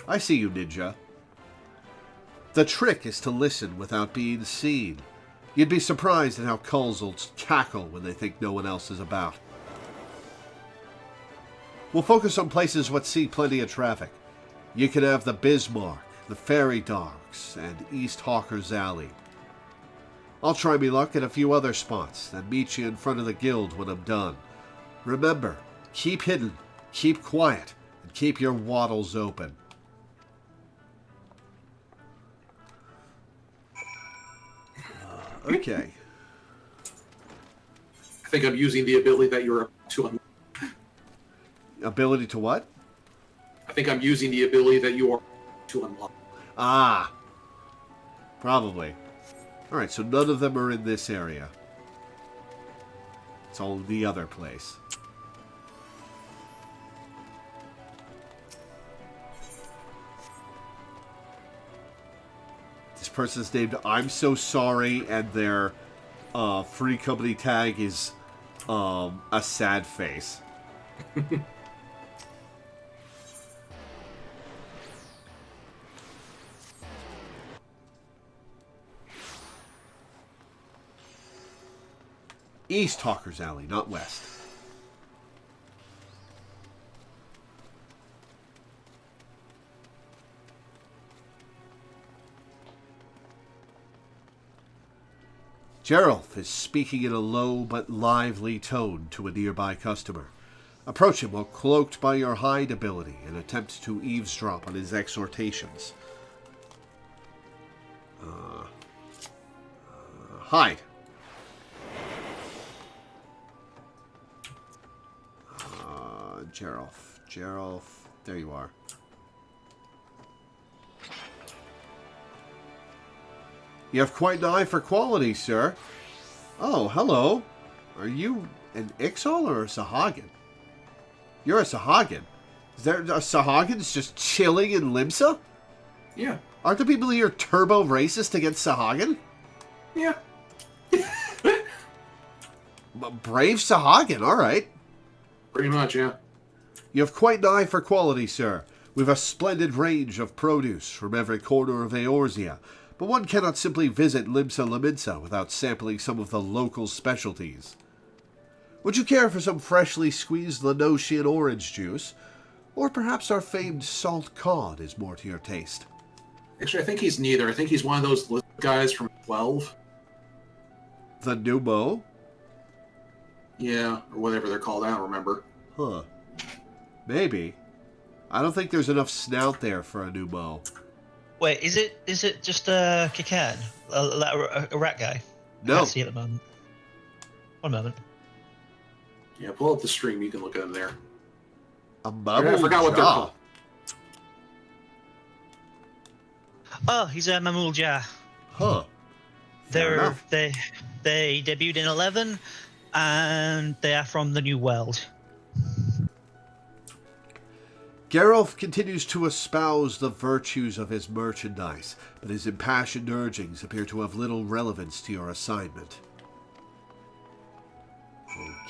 S1: I see you, Ninja. The trick is to listen without being seen. You'd be surprised at how culls will cackle when they think no one else is about. We'll focus on places what see plenty of traffic. You can have the Bismarck, the Ferry Docks, and East Hawker's Alley. I'll try me luck at a few other spots, then meet you in front of the guild when I'm done. Remember, keep hidden, keep quiet, and keep your wattles open. Okay.
S3: I think I'm using the ability that you're to unlock.
S1: Ability to what?
S3: I think I'm using the ability that you are to unlock.
S1: Ah. Probably. Alright, so none of them are in this area. It's all in the other place. This person's named I'm So Sorry, and their free company tag is a sad face. East Hawker's Alley, not west. Geralf is speaking in a low but lively tone to a nearby customer. Approach him while cloaked by your hide ability and attempt to eavesdrop on his exhortations. Hide. Geralf. There you are. You have quite an eye for quality, sir. Oh, hello. Are you an Ixal or a Sahagin? You're a Sahagin. Is there a Sahagins just chilling in Limsa?
S3: Yeah.
S1: Aren't the people here turbo racist against Sahagin?
S3: Yeah.
S1: Brave Sahagin, alright.
S3: Pretty much, yeah.
S1: You have quite an eye for quality, sir. We've a splendid range of produce from every corner of Eorzea, but one cannot simply visit Limsa Laminsa without sampling some of the local specialties. Would you care for some freshly squeezed Lenosian orange juice? Or perhaps our famed salt cod is more to your taste?
S3: Actually, I think he's neither. I think he's one of those guys from 12.
S1: The Numo?
S3: Yeah, or whatever they're called. I don't remember.
S1: Huh. Maybe. I don't think there's enough snout there for a Numo.
S2: Wait, is it just a Kikan? A rat guy?
S1: No.
S2: I can't see at the moment. One moment.
S3: Yeah, pull up the stream. You can look at him there.
S1: A Mammal
S3: I forgot what they're
S1: Jaw.
S3: called.
S2: Oh, he's a Mamul Jah.
S1: Huh. Fair enough.
S2: They debuted in 11, and they are from the New World.
S1: Geralf continues to espouse the virtues of his merchandise, but his impassioned urgings appear to have little relevance to your assignment.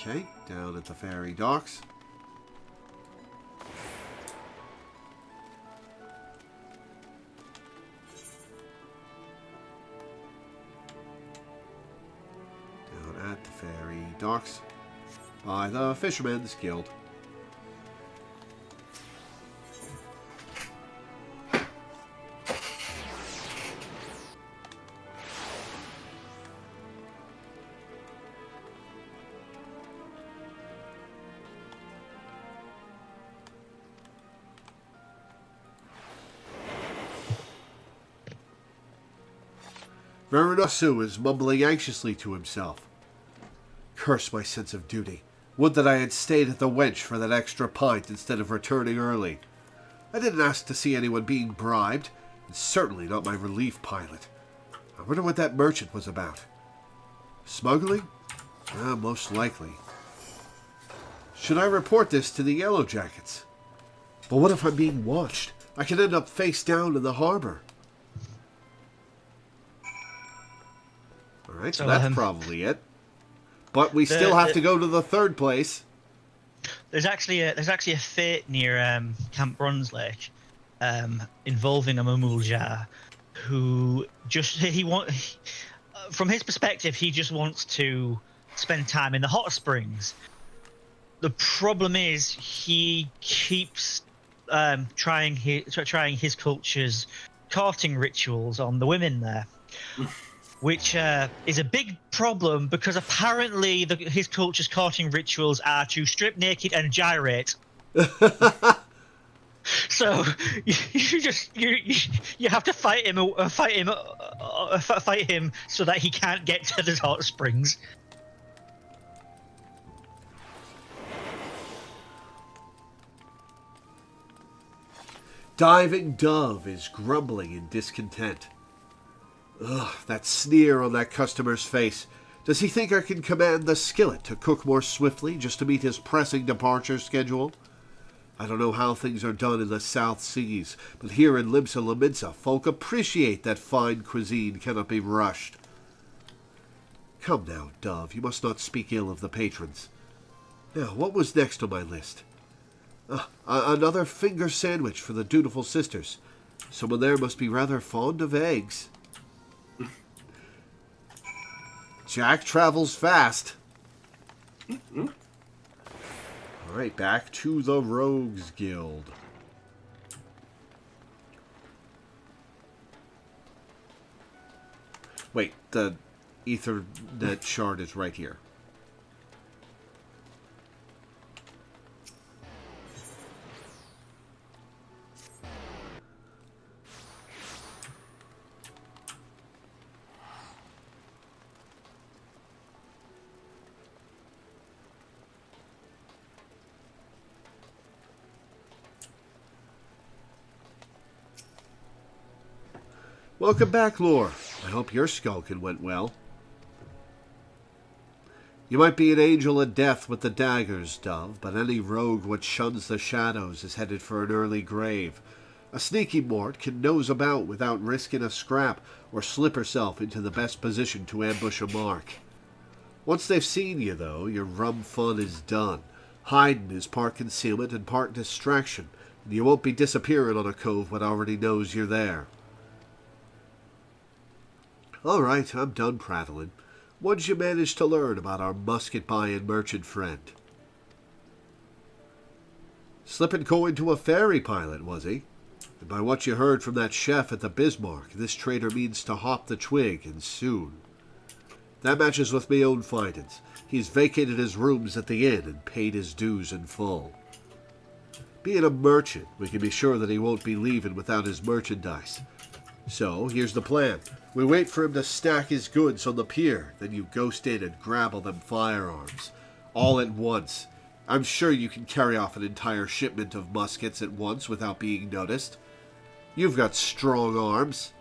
S1: Okay, down at the ferry docks. Down at the ferry docks by the Fisherman's Guild. Verunasu is mumbling anxiously to himself. Curse my sense of duty. Would that I had stayed at the wench for that extra pint instead of returning early. I didn't ask to see anyone being bribed, and certainly not my relief pilot. I wonder what that merchant was about. Smuggling? Most likely. Should I report this to the Yellow Jackets? But what if I'm being watched? I could end up face down in the harbor. Alright, so that's probably it. But we still have to go to the third place.
S2: There's actually a fate near Camp Bronzelake involving a Mamul Jah who from his perspective, he just wants to spend time in the hot springs. The problem is he keeps trying his culture's courting rituals on the women there. Which is a big problem because apparently his culture's courting rituals are to strip naked and gyrate. So you have to fight him so that he can't get to the hot springs.
S1: Diving Dove is grumbling in discontent. Ugh, that sneer on that customer's face. Does he think I can command the skillet to cook more swiftly just to meet his pressing departure schedule? I don't know how things are done in the South Seas, but here in Limsa Laminsa, folk appreciate that fine cuisine cannot be rushed. Come now, Dove, you must not speak ill of the patrons. Now, what was next on my list? Another finger sandwich for the dutiful sisters. Someone there must be rather fond of eggs. Jack travels fast.
S3: Mm-hmm.
S1: Alright, back to the Rogues Guild. Wait, the Ethernet shard is right here. Welcome back, Lore. I hope your skulking went well. You might be an angel of death with the daggers, Dove, but any rogue which shuns the shadows is headed for an early grave. A sneaky mort can nose about without risking a scrap or slip herself into the best position to ambush a mark. Once they've seen you, though, your rum fun is done. Hiding is part concealment and part distraction, and you won't be disappearing on a cove what already knows you're there. All right, I'm done prattling. What'd you manage to learn about our musket-buying merchant friend? Slipping coin to a ferry pilot, was he? And by what you heard from that chef at the Bismarck, this trader means to hop the twig, and soon. That matches with me own findings. He's vacated his rooms at the inn and paid his dues in full. Being a merchant, we can be sure that he won't be leaving without his merchandise. So, here's the plan. We wait for him to stack his goods on the pier, then you ghost in and grab all them firearms. All at once. I'm sure you can carry off an entire shipment of muskets at once without being noticed. You've got strong arms.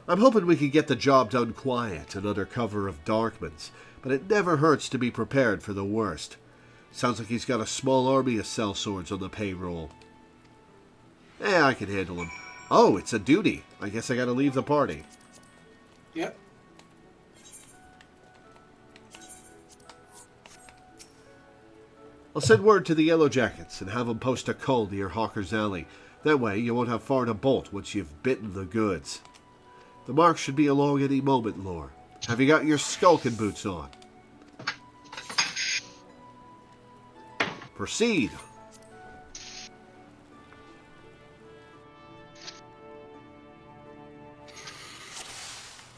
S1: I'm hoping we can get the job done quiet and under cover of Darkman's, but it never hurts to be prepared for the worst. Sounds like he's got a small army of sellswords on the payroll. I can handle him. Oh, it's a duty. I guess I gotta leave the party.
S3: Yep.
S1: I'll send word to the Yellow Jackets and have them post a cull near Hawker's Alley. That way you won't have far to bolt once you've bitten the goods. The mark should be along any moment, Lore. Have you got your skulking boots on? Proceed.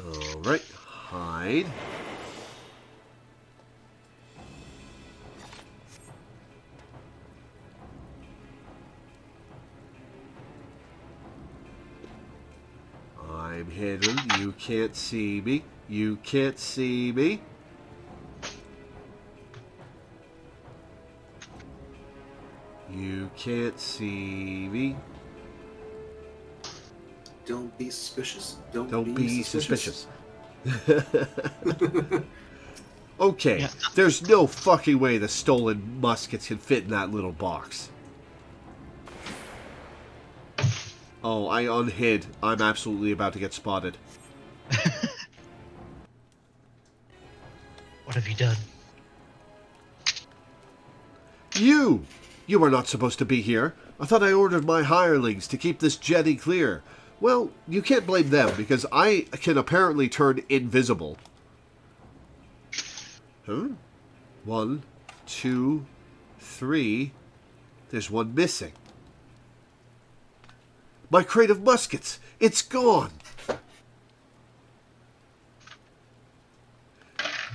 S1: Alright, hide. I'm hidden. You can't see me. You can't see me. You can't see me.
S3: Don't be suspicious.
S1: Don't be suspicious. Okay, yeah. There's no fucking way the stolen muskets can fit in that little box. Oh, I unhid. I'm absolutely about to get spotted.
S2: What have you done?
S1: You! You are not supposed to be here. I thought I ordered my hirelings to keep this jetty clear. Well, you can't blame them, because I can apparently turn invisible. Huh? 1, 2, 3. There's one missing. My crate of muskets! It's gone!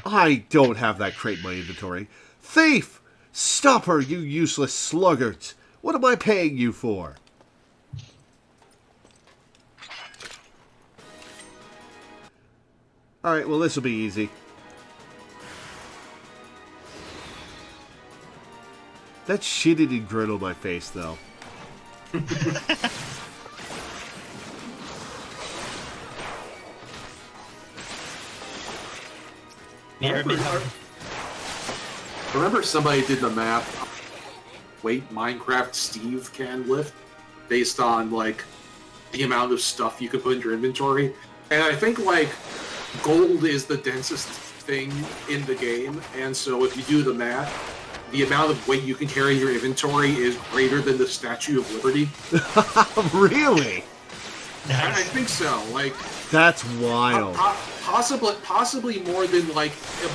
S1: I don't have that crate in my inventory. Thief! Stop her, you useless sluggards! What am I paying you for? Alright, well, this will be easy. That shit-eating grin on my face, though.
S3: Remember somebody did the math. Weight Minecraft Steve can lift based on, like, the amount of stuff you can put in your inventory. And I think, like, gold is the densest thing in the game, and so if you do the math, the amount of weight you can carry in your inventory is greater than the Statue of Liberty.
S1: Really?
S3: I think so. Like,
S1: that's wild.
S3: Possibly more than, like,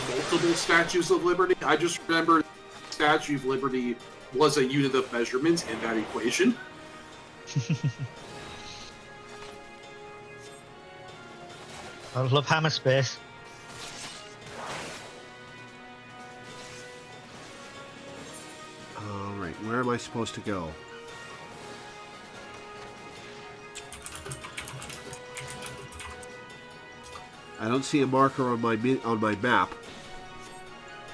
S3: multiple Statues of Liberty. I just remember Statue of Liberty was a unit of measurement in that equation.
S2: I love hammer space.
S1: where am I supposed to go? I don't see a marker on my map,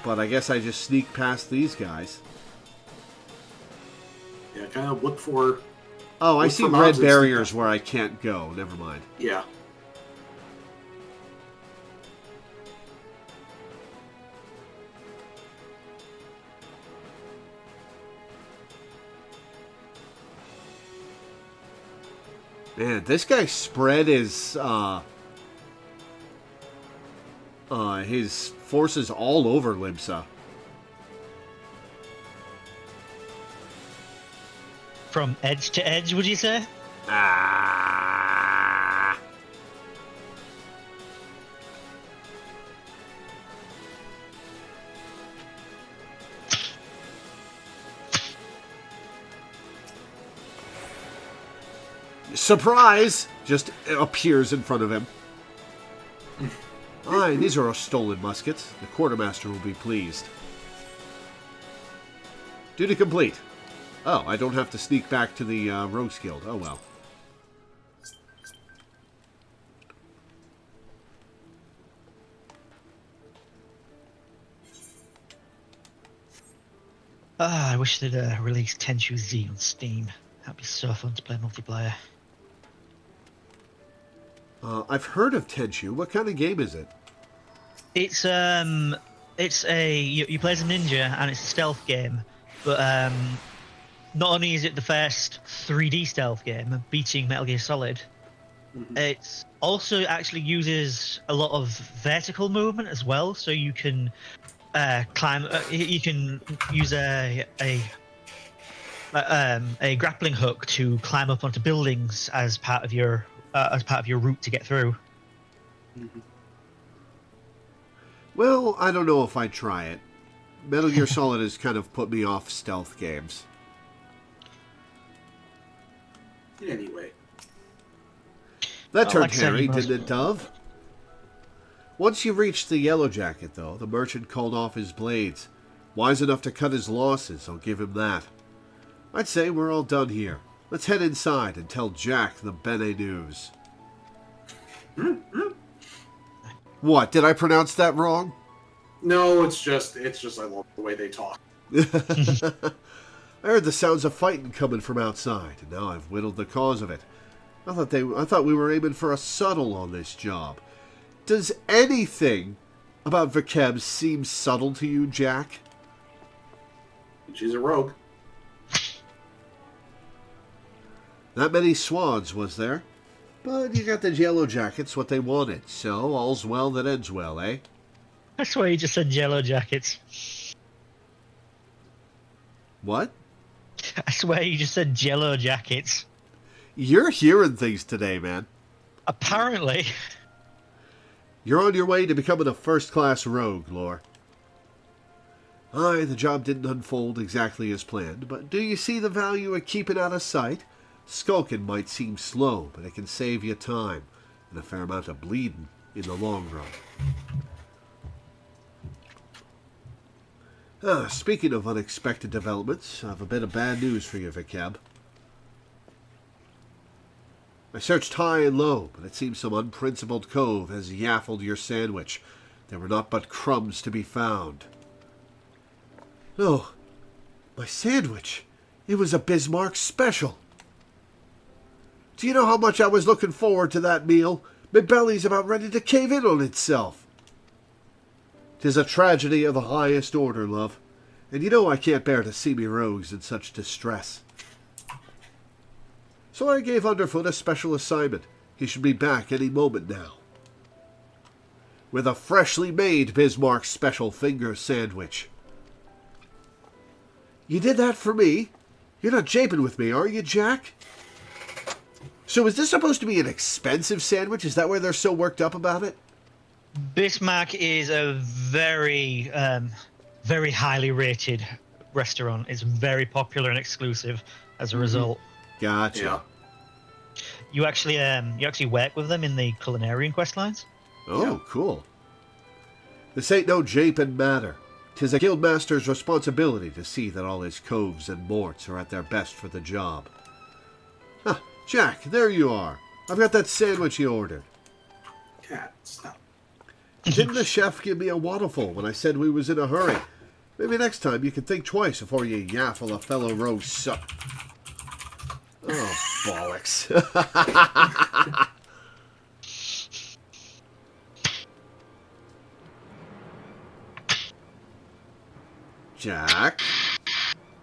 S1: but I guess I just sneak past these guys.
S3: Yeah, kind of look for...
S1: Oh, I
S3: look
S1: see
S3: for
S1: red
S3: mobs and
S1: barriers
S3: sneak
S1: where I can't go. Never mind.
S3: Yeah.
S1: Man, this guy spread his forces all over Limsa.
S2: From edge to edge, would you say?
S1: Ah. Surprise! Just appears in front of him. Aye, these are our stolen muskets. The quartermaster will be pleased. Duty complete. Oh, I don't have to sneak back to the Rogues Guild. Oh, well.
S2: I wish they'd release Tenchu Z on Steam. That'd be so fun to play multiplayer.
S1: I've heard of Tenchu. What kind of game is it?
S2: It's a you play as a ninja and it's a stealth game, but not only is it the first 3D stealth game beating Metal Gear Solid, it also actually uses a lot of vertical movement as well. So you can climb. You can use a grappling hook to climb up onto buildings as part of your route to get through.
S1: Well, I don't know if I'd try it. Metal Gear Solid has kind of put me off stealth games.
S3: Anyway.
S1: That turned
S2: like I said,
S1: hairy,
S2: you must-
S1: didn't it, Dove? Once you reached the Yellow Jacket, though, the merchant called off his blades. Wise enough to cut his losses, I'll give him that. I'd say we're all done here. Let's head inside and tell Jack the Bene news. What, did I pronounce that wrong?
S3: No, it's just I love the way they talk.
S1: I heard the sounds of fighting coming from outside, and now I've whittled the cause of it. I thought we were aiming for a subtle on this job. Does anything about Vakeb seem subtle to you, Jack?
S3: She's a rogue.
S1: Not many swads, was there? But you got the Yellow Jackets what they wanted, so all's well that ends well, eh?
S2: I swear you just said Yellow Jackets.
S1: What?
S2: I swear you just said Jello Jackets.
S1: You're hearing things today, man.
S2: Apparently.
S1: You're on your way to becoming a first-class rogue, Lore. Aye, the job didn't unfold exactly as planned, but do you see the value of keeping out of sight? Skulking might seem slow, but it can save you time, and a fair amount of bleeding in the long run. Speaking of unexpected developments, I have a bit of bad news for you, Vakeb. I searched high and low, but it seems some unprincipled cove has yaffled your sandwich. There were not but crumbs to be found. No, my sandwich. It was a Bismarck special. Do you know how much I was looking forward to that meal? My belly's about ready to cave in on itself. 'Tis a tragedy of the highest order, love, and you know I can't bear to see me rogues in such distress. So I gave Underfoot a special assignment. He should be back any moment now. With a freshly made Bismarck special finger sandwich. You did that for me? You're not japing with me, are you, Jack? So is this supposed to be an expensive sandwich? Is that why they're so worked up about it?
S2: Bismarck is a very, very highly rated restaurant. It's very popular and exclusive as a result.
S1: Gotcha.
S3: Yeah.
S2: You actually work with them in the Culinarian quest lines.
S1: Oh,
S3: Yeah.
S1: cool. This ain't no japing matter. 'Tis a guildmaster's responsibility to see that all his coves and morts are at their best for the job. Ah, Jack, there you are. I've got that sandwich you ordered.
S3: Cat, stop.
S1: Didn't the chef give me a waterful when I said we was in a hurry? Maybe next time you can think twice before you yaffle a fellow rogue suck. Oh, bollocks. Jack,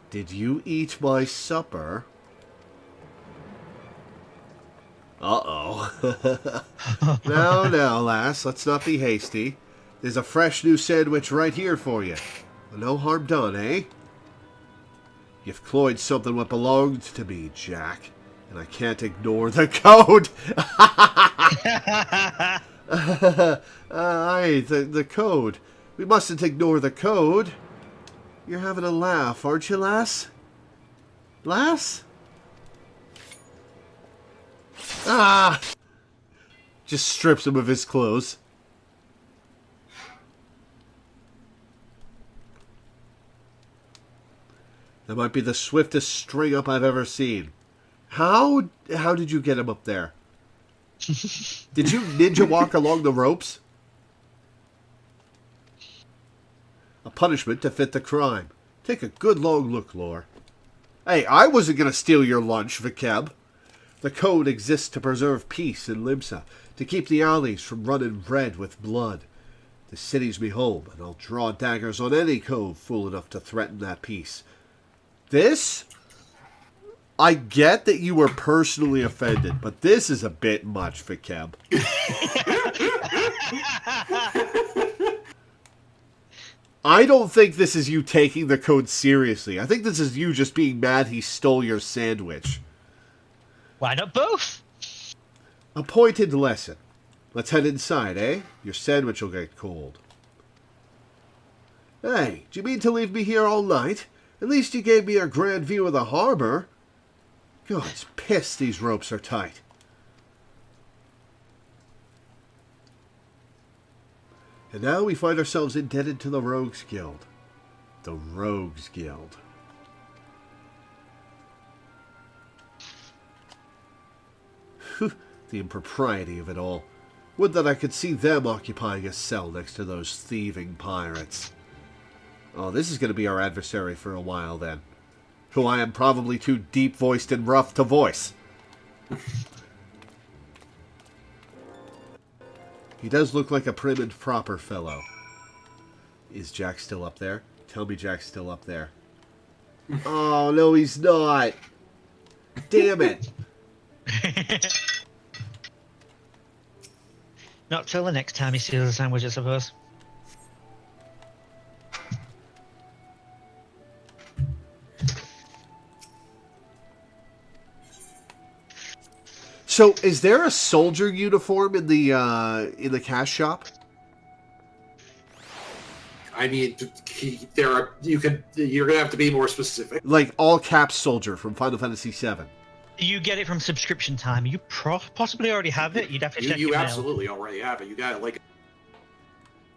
S1: did you eat my supper? Uh-oh. Now, lass, let's not be hasty. There's a fresh new sandwich right here for you. No harm done, eh? You've cloyed something what belonged to me, Jack, and I can't ignore the code. Aye, the code. We mustn't ignore the code. You're having a laugh, aren't you, lass? Lass? Ah! Just strips him of his clothes. That might be the swiftest string up I've ever seen. How did you get him up there? Did you ninja walk along the ropes? A punishment to fit the crime. Take a good long look, Lore. Hey, I wasn't going to steal your lunch, Vikeb. The code exists to preserve peace in Limsa, to keep the alleys from running red with blood. The city's me home, and I'll draw daggers on any cove fool enough to threaten that peace. This? I get that you were personally offended, but this is a bit much, Vikeb. I don't think this is you taking the code seriously. I think this is you just being mad he stole your sandwich.
S2: Why not both?
S1: A pointed lesson. Let's head inside, eh? Your sandwich will get cold. Hey, do you mean to leave me here all night? At least you gave me a grand view of the harbor. God's pissed these ropes are tight. And now we find ourselves indebted to the Rogues Guild. The Rogues Guild. The impropriety of it all. Would that I could see them occupying a cell next to those thieving pirates. Oh, this is going to be our adversary for a while then. Who I am probably too deep-voiced and rough to voice. He does look like a prim and proper fellow. Is Jack still up there? Tell me Jack's still up there. Oh, no, he's not. Damn it.
S2: Not till the next time he steals a sandwich, I suppose.
S1: So, is there a soldier uniform in the cash shop?
S3: I mean, there are. You're gonna have to be more specific.
S1: Like all caps soldier from Final Fantasy VII.
S2: You get it from subscription time. You possibly already have it. You'd have to check
S3: You
S2: your mail.
S3: absolutely already have it. You got it. Like,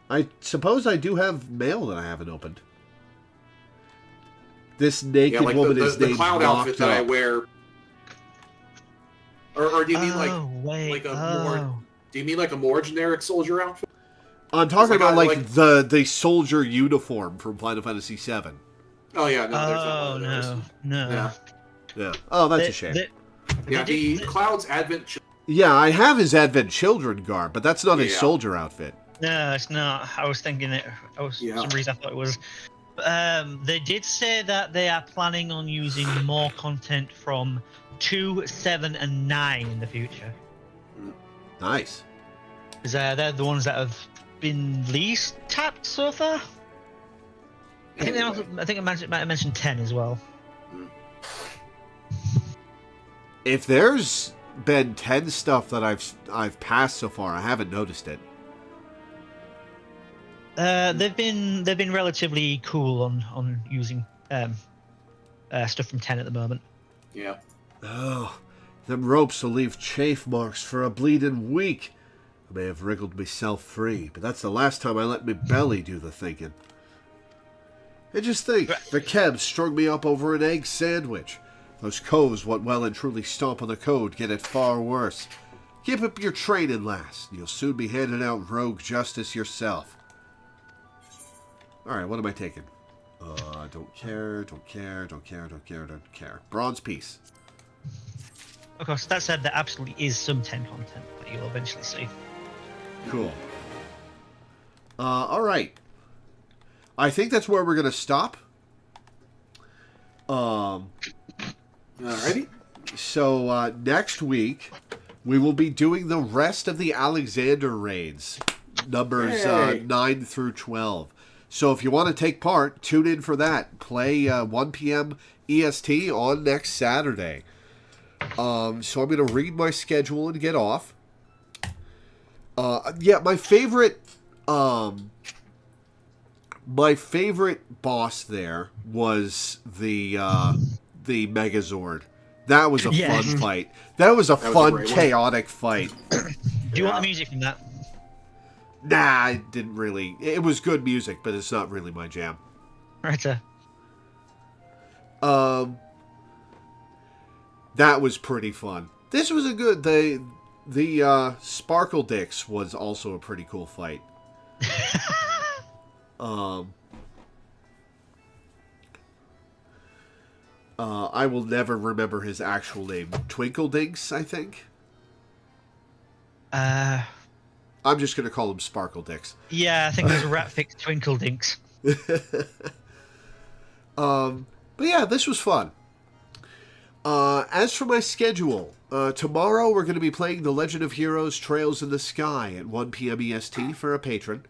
S1: I suppose I do have mail that I haven't opened. This naked
S3: like
S1: woman
S3: the
S1: is named
S3: cloud outfit
S1: Locked
S3: that I
S1: Up.
S3: wear. Or do you mean
S2: wait,
S3: more? Do you mean like a more generic soldier outfit?
S1: I'm talking about
S3: like
S1: the soldier uniform from Final Fantasy VII.
S3: Oh yeah, no, there's
S2: Oh,
S3: not one of those.
S2: no.
S3: Yeah.
S1: Yeah. Oh, that's a shame.
S3: Yeah, the Cloud's Advent.
S1: Yeah, I have his Advent Children garb, but that's not his
S3: Yeah.
S1: soldier outfit.
S2: No, it's not. I was thinking it. For some reason, I thought it was. They did say that they are planning on using more content from 2, 7, and 9 in the future.
S1: Nice.
S2: Because they're the ones that have been least tapped so far. I think I might have mentioned 10 as well.
S1: If there's been 10 stuff that I've passed so far, I haven't noticed it.
S2: They've been relatively cool on using stuff from 10 at the moment.
S3: Yeah.
S1: Oh, them ropes will leave chafe marks for a bleeding week. I may have wriggled myself free, but that's the last time I let me belly do the thinking. And just think, the Kebs strung me up over an egg sandwich. Those coves, what well and truly stomp on the code, get it far worse. Keep up your training, lass. You'll soon be handing out rogue justice yourself. Alright, what am I taking? Don't care. Bronze piece.
S2: Of course, that said, there absolutely is some 10 content that you'll eventually see.
S1: Cool. Alright. I think that's where we're going to stop.
S3: Alrighty.
S1: So, next week, we will be doing the rest of the Alexander raids. Numbers 9 through 12. So if you want to take part, tune in for that. Play 1 p.m. EST on next Saturday. So I'm going to read my schedule and get off. Yeah, my favorite boss there was the Megazord. That was a fun fight. That was a fun, chaotic fight.
S2: Do you want the music from that?
S1: Nah, I didn't really. It was good music, but it's not really my jam.
S2: Right, sir.
S1: That was pretty fun. This was a good. The Sparkle Dicks was also a pretty cool fight. I will never remember his actual name. Twinkle Dinks, I think. I'm just going to call him Sparkle Dicks.
S2: Yeah, I think there's a Ratfix Twinkle Dinks.
S1: But yeah, this was fun. As for my schedule, tomorrow we're going to be playing The Legend of Heroes Trails in the Sky at 1 p.m. EST for a patron.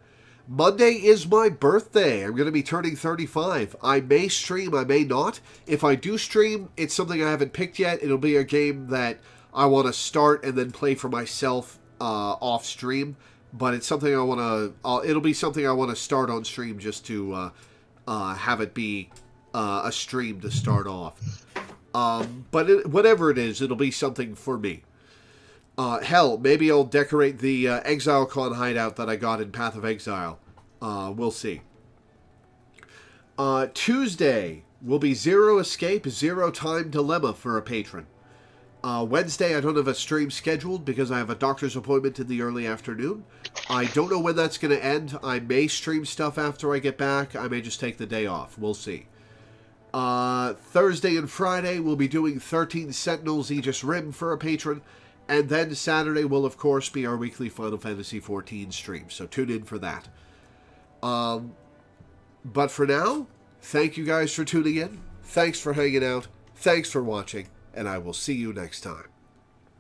S1: Monday is my birthday. I'm going to be turning 35. I may stream, I may not. If I do stream, it's something I haven't picked yet. It'll be a game that I want to start and then play for myself off stream. But it's something I want to. It'll be something I want to start on stream just to have it be a stream to start off. But whatever it is, it'll be something for me. Hell, maybe I'll decorate the ExileCon hideout that I got in Path of Exile. We'll see. Tuesday will be Zero Escape, Zero Time Dilemma for a patron. Wednesday, I don't have a stream scheduled because I have a doctor's appointment in the early afternoon. I don't know when that's going to end. I may stream stuff after I get back. I may just take the day off. We'll see. Thursday and Friday, we'll be doing 13 Sentinels Aegis Rim for a patron. And then Saturday will, of course, be our weekly Final Fantasy XIV stream. So tune in for that. But for now, thank you guys for tuning in. Thanks for hanging out. Thanks for watching. And I will see you next time.